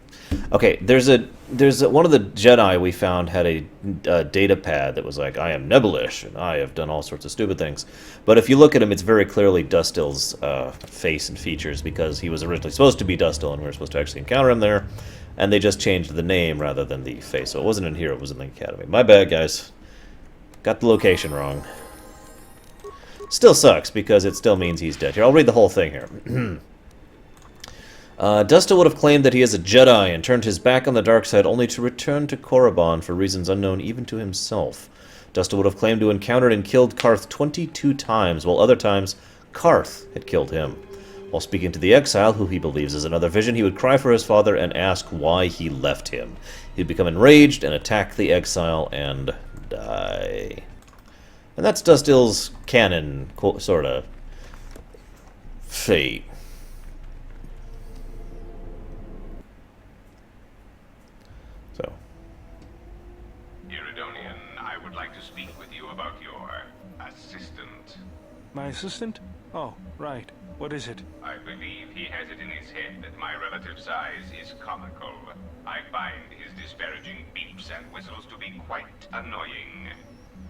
Okay, there's one of the Jedi we found had a data pad that was like, I am Nebelish, and I have done all sorts of stupid things. But if you look at him, it's very clearly Dustil's face and features, because he was originally supposed to be Dustil, and we were supposed to actually encounter him there. And they just changed the name rather than the face. So it wasn't in here, it was in the Academy. My bad, guys. Got the location wrong. Still sucks, because it still means he's dead. Here, I'll read the whole thing here. Dustil would have claimed that he is a Jedi and turned his back on the dark side only to return to Korriban for reasons unknown even to himself. Dustil would have claimed to have encountered and killed Karth 22 times, while other times Karth had killed him. While speaking to the exile, who he believes is another vision, he would cry for his father and ask why he left him. He'd become enraged and attack the exile and die. And that's Dustil's canon, sort of, fate. So. Iridonian, I would like to speak with you about your assistant. My assistant? Oh, right. What is it? I believe he has it in his head that my relative size is comical. I find his disparaging beeps and whistles to be quite annoying.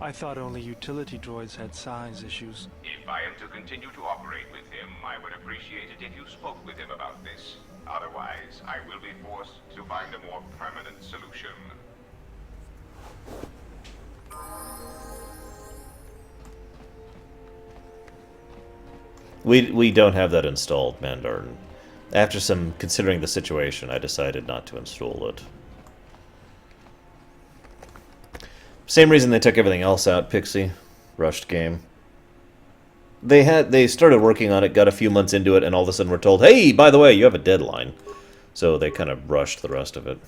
I thought only utility droids had size issues. If I am to continue to operate with him, I would appreciate it if you spoke with him about this. Otherwise, I will be forced to find a more permanent solution. We don't have that installed, Mandartin. After some considering the situation, I decided not to install it. Same reason they took everything else out, Pixie. Rushed game. They started working on it, got a few months into it, and all of a sudden were told, hey, by the way, you have a deadline. So they kind of rushed the rest of it.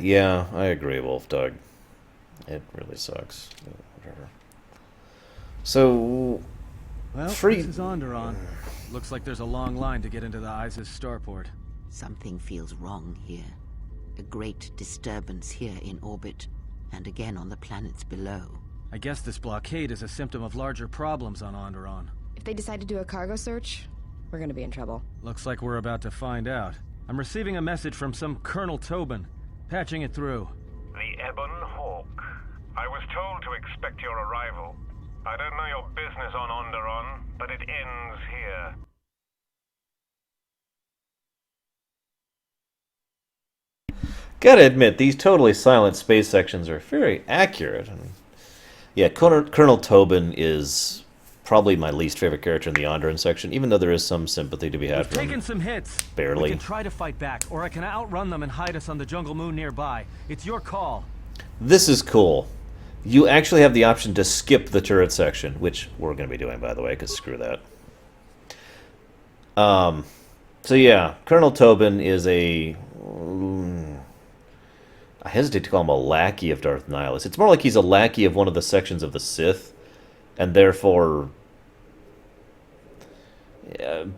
Yeah, I agree, Wolf Dog. It really sucks. Whatever. So, Well, free. this is Onderon. Looks like there's a long line to get into the ISIS starport. Something feels wrong here. A great disturbance here in orbit, and again on the planets below. I guess this blockade is a symptom of larger problems on Onderon. If they decide to do a cargo search, we're gonna be in trouble. Looks like we're about to find out. I'm receiving a message from some Colonel Tobin. Patching it through. The Ebon Hawk. I was told to expect your arrival. I don't know your business on Onderon, but it ends here. Gotta admit, these totally silent space sections are very accurate. I mean, yeah, Colonel Tobin is probably my least favorite character in the Onderon section, even though there is some sympathy to be had for him. Taken some hits. Barely. We can try to fight back, or I can outrun them and hide us on the jungle moon nearby. It's your call. This is cool. You actually have the option to skip the turret section, which we're going to be doing, by the way, because screw that. So yeah, Colonel Tobin is a... I hesitate to call him a lackey of Darth Nihilus. It's more like he's a lackey of one of the sections of the Sith, and therefore,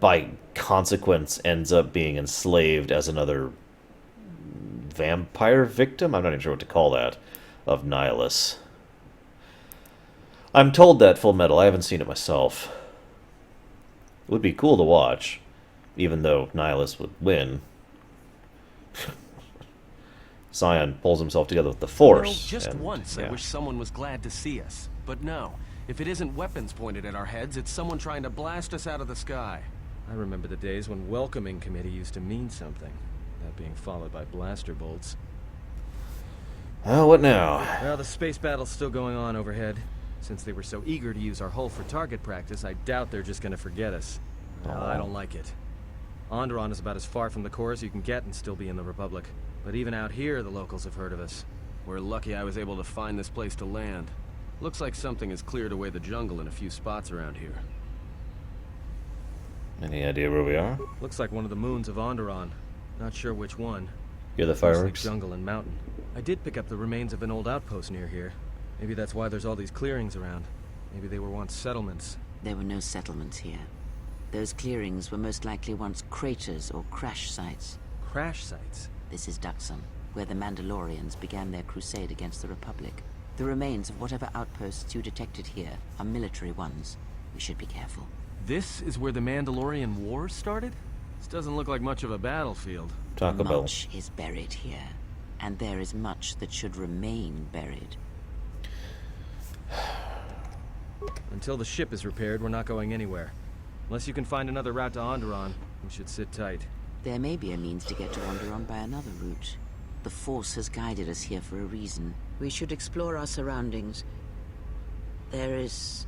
by consequence, ends up being enslaved as another vampire victim? I'm not even sure what to call that, of Nihilus. I'm told that, Full Metal. I haven't seen it myself. It would be cool to watch, even though Nihilus would win. Scion pulls himself together with the Force. You know, just once yeah. I wish someone was glad to see us. But no, if it isn't weapons pointed at our heads, it's someone trying to blast us out of the sky. I remember the days when welcoming committee used to mean something. That being followed by blaster bolts. Oh, what now? Well, the space battle's still going on overhead. Since they were so eager to use our hull for target practice, I doubt they're just gonna forget us. Well, I don't like it. Onderon is about as far from the core as you can get and still be in the Republic. But even out here, the locals have heard of us. We're lucky I was able to find this place to land. Looks like something has cleared away the jungle in a few spots around here. Any idea where we are? Looks like one of the moons of Onderon. Not sure which one. Hear the fireworks? Mostly jungle and mountain. I did pick up the remains of an old outpost near here. Maybe that's why there's all these clearings around. Maybe they were once settlements. There were no settlements here. Those clearings were most likely once craters or crash sites. Crash sites? This is Duxon, where the Mandalorians began their crusade against the Republic. The remains of whatever outposts you detected here are military ones. We should be careful. This is where the Mandalorian Wars started? This doesn't look like much of a battlefield. Taco Bell. Much is buried here, and there is much that should remain buried. Until the ship is repaired, we're not going anywhere. Unless you can find another route to Onderon, we should sit tight. There may be a means to get to Onderon by another route. The Force has guided us here for a reason. We should explore our surroundings. There is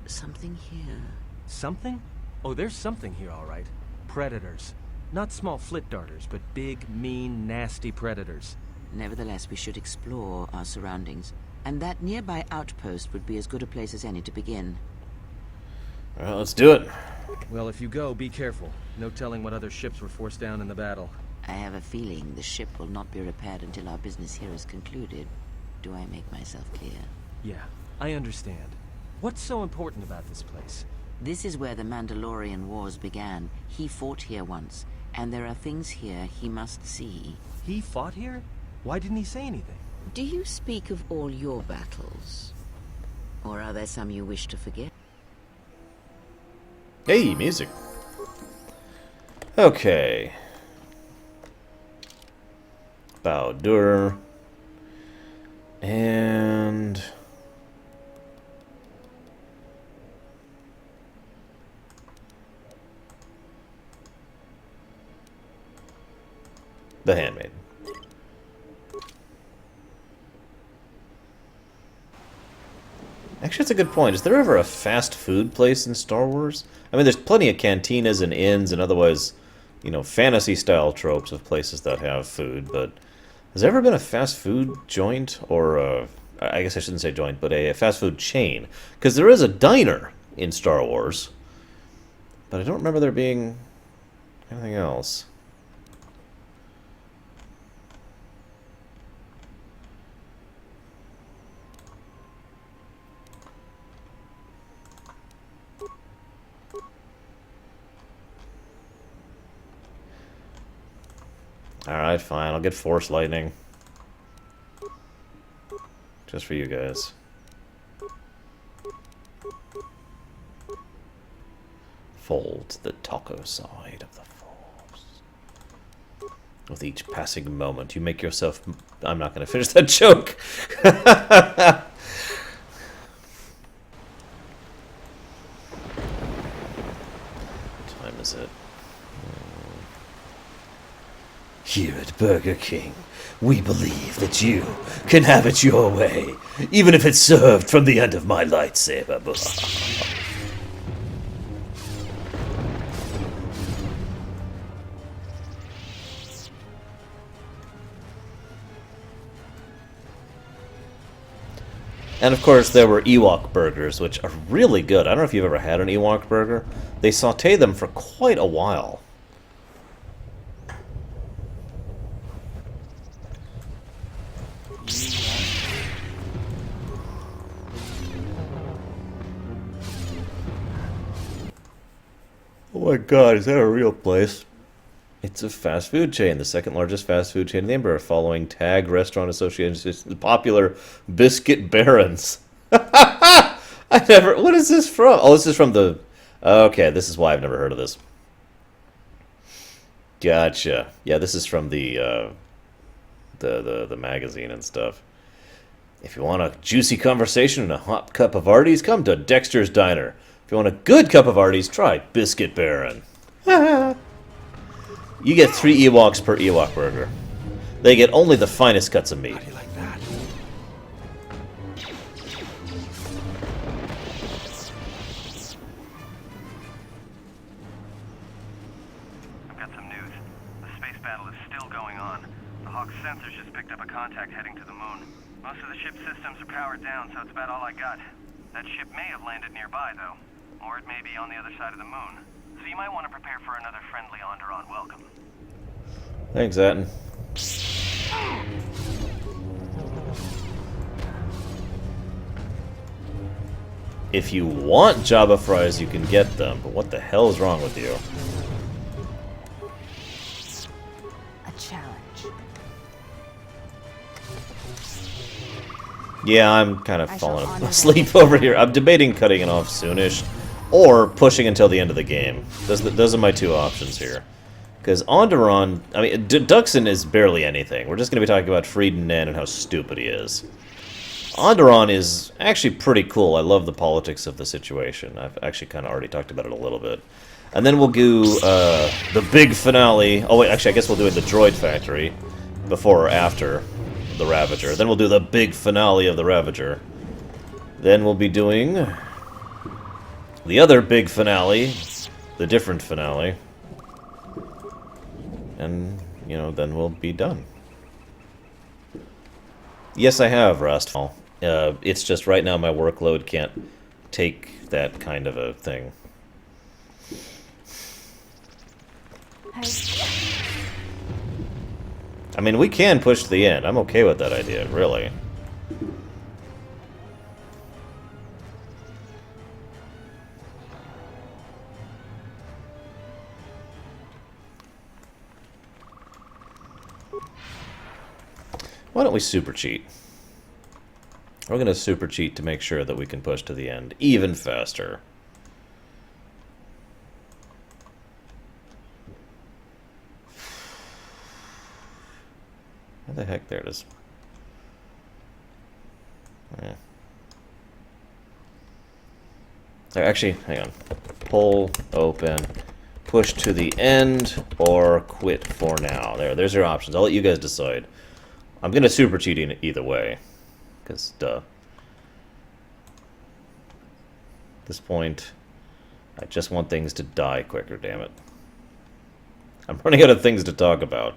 something here. Something? Oh, there's something here, all right. Predators. Not small flit darters, but big, mean, nasty predators. Nevertheless, we should explore our surroundings. And that nearby outpost would be as good a place as any to begin. Alright, let's do it. Well, if you go, be careful. No telling what other ships were forced down in the battle. I have a feeling the ship will not be repaired until our business here is concluded. Do I make myself clear? Yeah, I understand. What's so important about this place? This is where the Mandalorian Wars began. He fought here once, and there are things here he must see. He fought here? Why didn't he say anything? Do you speak of all your battles? Or are there some you wish to forget? Hey, music. Okay. Bowdur. And... The Handmaiden. Actually, that's a good point. Is there ever a fast food place in Star Wars? I mean, there's plenty of cantinas and inns and otherwise, you know, fantasy-style tropes of places that have food, but has there ever been a fast food joint, or I guess I shouldn't say joint, but a fast food chain? Because there is a diner in Star Wars, but I don't remember there being anything else. Alright, fine. I'll get Force Lightning. Just for you guys. Fold the taco side of the Force. With each passing moment, you make yourself... I'm not going to finish that joke. What time is it? Here at Burger King, we believe that you can have it your way, even if it's served from the end of my lightsaber. And of course, there were Ewok burgers, which are really good. I don't know if you've ever had an Ewok burger. They saute them for quite a while. Oh my god, is that a real place? It's a fast food chain, the second largest fast food chain in the Empire, following TAG Restaurant Association's popular Biscuit Barons. I never... What is this from? Oh, this is from the... Okay, this is why I've never heard of this. Gotcha. Yeah, this is from the magazine and stuff. If you want a juicy conversation and a hot cup of Arties, come to Dexter's Diner. If you want a good cup of Arties, try Biscuit Baron. You get 3 Ewoks per Ewok burger. They get only the finest cuts of meat. How do you like that? I've got some news. The space battle is still going on. The Hawk's sensors just picked up a contact heading to the moon. Most of the ship's systems are powered down, so it's about all I got. That ship may have landed nearby, though. Or it may be on the other side of the moon. So you might want to prepare for another friendly Onderon welcome. Thanks, Atten. If you want Jabba fries, you can get them, but what the hell is wrong with you? A challenge. Yeah, I'm kind of falling asleep over here. I'm debating cutting it off soonish, or pushing until the end of the game. Those are my two options here. Because Onderon, I mean, Duxon is barely anything. We're just going to be talking about Frieden Nan and how stupid he is. Onderon is actually pretty cool. I love the politics of the situation. I've actually kind of already talked about it a little bit. And then we'll do the big finale. Oh wait, actually I guess we'll do it in the Droid Factory before or after the Ravager. Then we'll do the big finale of the Ravager. Then we'll be doing the other big finale, the different finale. And, you know, then we'll be done. Yes, I have, Rastfall. It's just right now my workload can't take that kind of a thing. I mean, we can push to the end. I'm okay with that idea, really. Why don't we super cheat? We're going to super cheat to make sure that we can push to the end even faster. Where the heck? There it is. Yeah. Actually, hang on. Pull, open, push to the end, or quit for now. There's your options. I'll let you guys decide. I'm going to super cheat either way. Because, duh. At this point, I just want things to die quicker, damn it. I'm running out of things to talk about.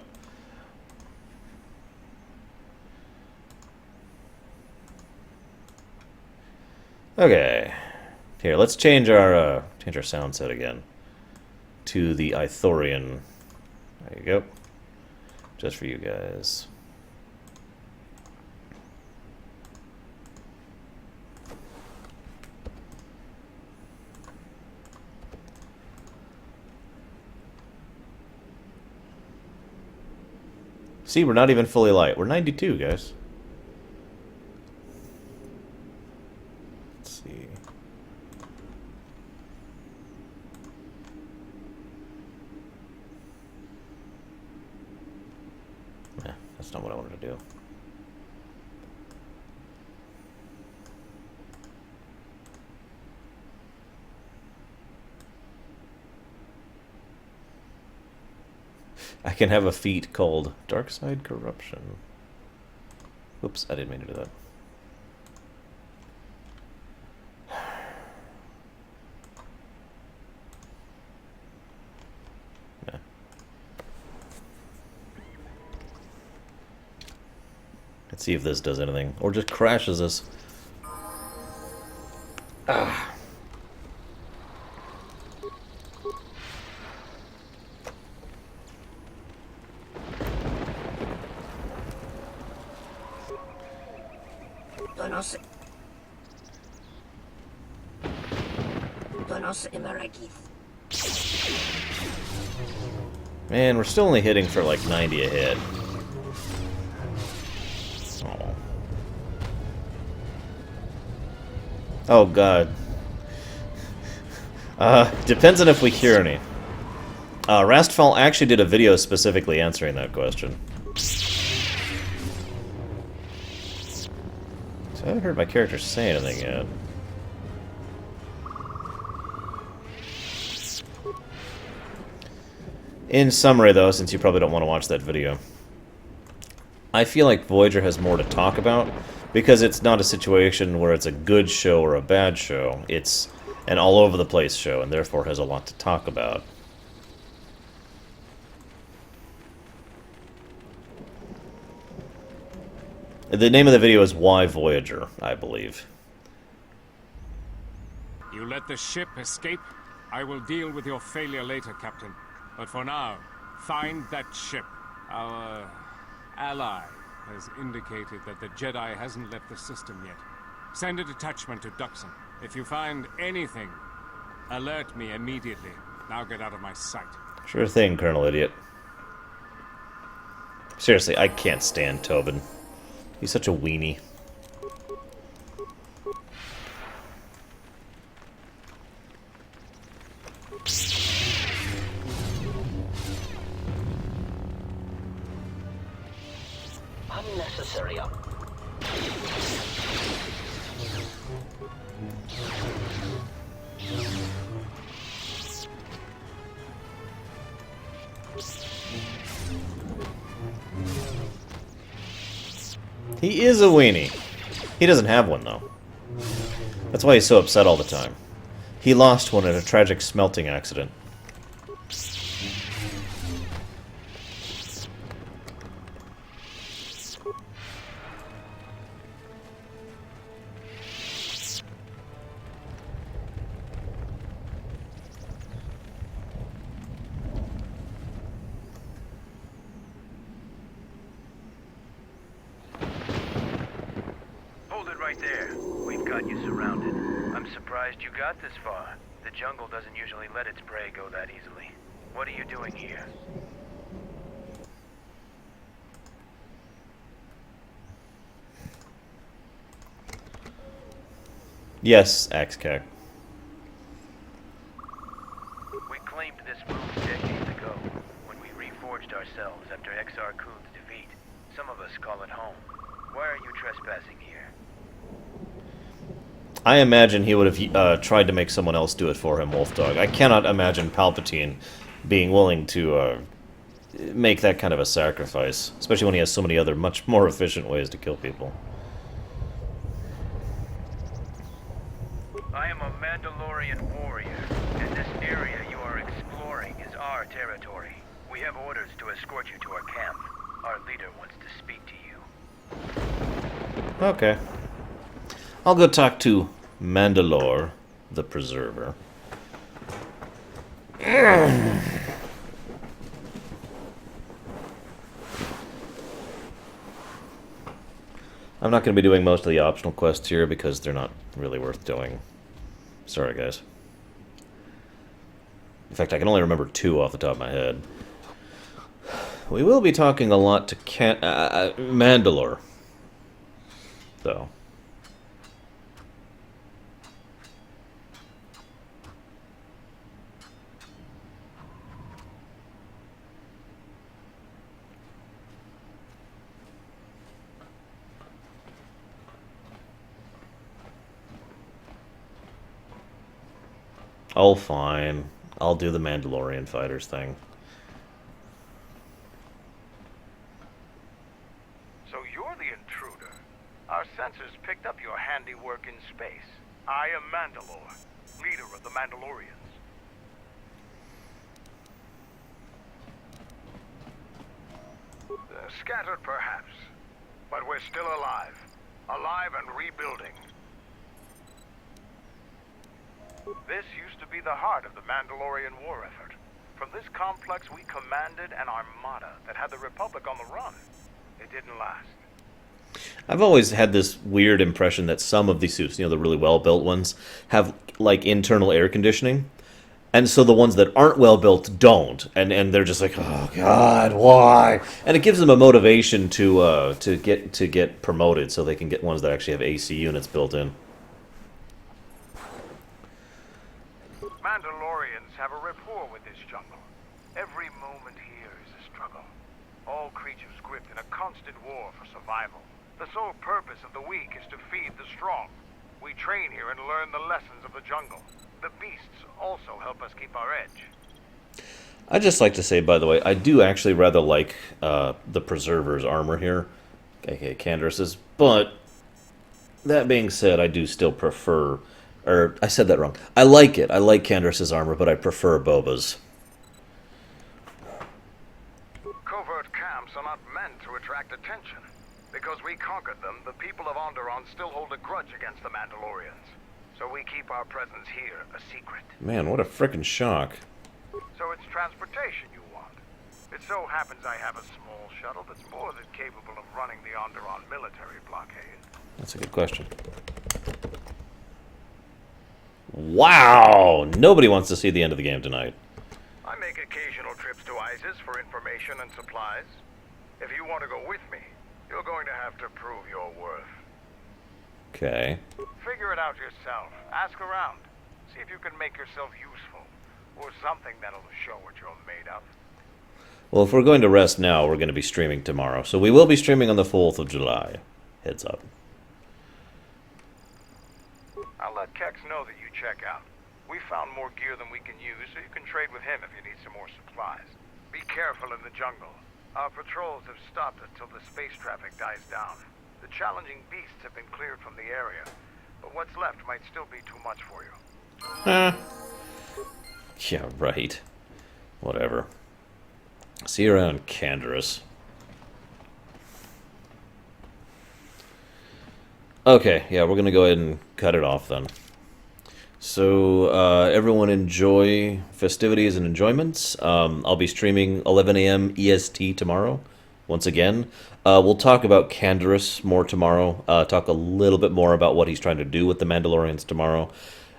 Okay. Here, let's change our sound set again. To the Ithorian. There you go. Just for you guys. See, we're not even fully light. We're 92, guys. Let's see. That's not what I wanted to do. I can have a feat called Dark Side Corruption. Oops, I didn't mean to do that. Yeah. Let's see if this does anything. Or just crashes us. Ah. Man, we're still only hitting for like 90 a hit. Oh god. Depends on if we cure any. Rastfall actually did a video specifically answering that question. So I haven't heard my character say anything yet. In summary, though, since you probably don't want to watch that video, I feel like Voyager has more to talk about, because it's not a situation where it's a good show or a bad show. It's an all-over-the-place show, and therefore has a lot to talk about. The name of the video is Why Voyager, I believe. You let the ship escape? I will deal with your failure later, Captain. But for now, find that ship. Our ally has indicated that the Jedi hasn't left the system yet. Send a detachment to Duxon. If you find anything, alert me immediately. Now get out of my sight. Sure thing, Colonel Idiot. Seriously, I can't stand Tobin. He's such a weenie. Unnecessary up. He is a weenie. He doesn't have one, though. That's why he's so upset all the time. He lost one in a tragic smelting accident. Right there. We've got you surrounded. I'm surprised you got this far. The jungle doesn't usually let its prey go that easily. What are you doing here? Yes, Axcac. We claimed this moon decades ago, when we reforged ourselves after XR Kuhn's defeat. Some of us call it home. Why are you trespassing here? I imagine he would have tried to make someone else do it for him, Wolfdog. I cannot imagine Palpatine being willing to make that kind of a sacrifice, especially when he has so many other much more efficient ways to kill people. I am a Mandalorian warrior, and this area you are exploring is our territory. We have orders to escort you to our camp. Our leader wants to speak to you. Okay. I'll go talk to Mandalore, the Preserver. I'm not going to be doing most of the optional quests here because they're not really worth doing. Sorry, guys. In fact, I can only remember 2 off the top of my head. We will be talking a lot to Mandalore, though. Oh, fine. I'll do the Mandalorian fighters thing. So you're the intruder. Our sensors picked up your handiwork in space. I am Mandalore, leader of the Mandalorians. Scattered perhaps, but we're still alive. Alive and rebuilding. This used to be the heart of the Mandalorian war effort. From this complex, we commanded an armada that had the Republic on the run. It didn't last. I've always had this weird impression that some of these suits, you know, the really well-built ones, have, like, internal air conditioning. And so the ones that aren't well-built don't. And they're just like, oh, God, why? And it gives them a motivation to get promoted so they can get ones that actually have AC units built in. Mandalorians have a rapport with this jungle. Every moment here is a struggle. All creatures gripped in a constant war for survival. The sole purpose of the weak is to feed the strong. We train here and learn the lessons of the jungle. The beasts also help us keep our edge. I'd just like to say, by the way, I do actually rather like the Preserver's armor here, aka Candace's, but that being said, I do still prefer, or I said that wrong. I like it. I like Candace's armor, but I prefer Boba's. Covert camps are not meant to attract attention. Because we conquered them, the people of Onderon still hold a grudge against the Mandalorians. So we keep our presence here a secret. Man, what a frickin' shock. So it's transportation you want. It so happens I have a small shuttle that's more than capable of running the Onderon military blockade. That's a good question. Wow! Nobody wants to see the end of the game tonight. I make occasional trips to ISIS for information and supplies. If you want to go with me, you're going to have to prove your worth. Okay. Figure it out yourself. Ask around. See if you can make yourself useful. Or something that'll show what you're made of. Well, if we're going to rest now, we're going to be streaming tomorrow. So we will be streaming on the 4th of July. Heads up. I'll let Kex know that you check out. We found more gear than we can use, so you can trade with him if you need some more supplies. Be careful in the jungle. Our patrols have stopped until the space traffic dies down. The challenging beasts have been cleared from the area, but what's left might still be too much for you. Yeah, right. Whatever. See you around, Canderous. Okay, yeah, we're gonna go ahead and cut it off then. So, everyone enjoy festivities and enjoyments. I'll be streaming 11 a.m. EST tomorrow, once again. We'll talk about Canderous more tomorrow, talk a little bit more about what he's trying to do with the Mandalorians tomorrow.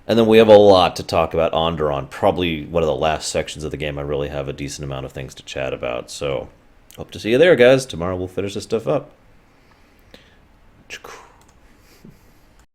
And then we have a lot to talk about Onderon, probably one of the last sections of the game I really have a decent amount of things to chat about. So, hope to see you there, guys. Tomorrow we'll finish this stuff up.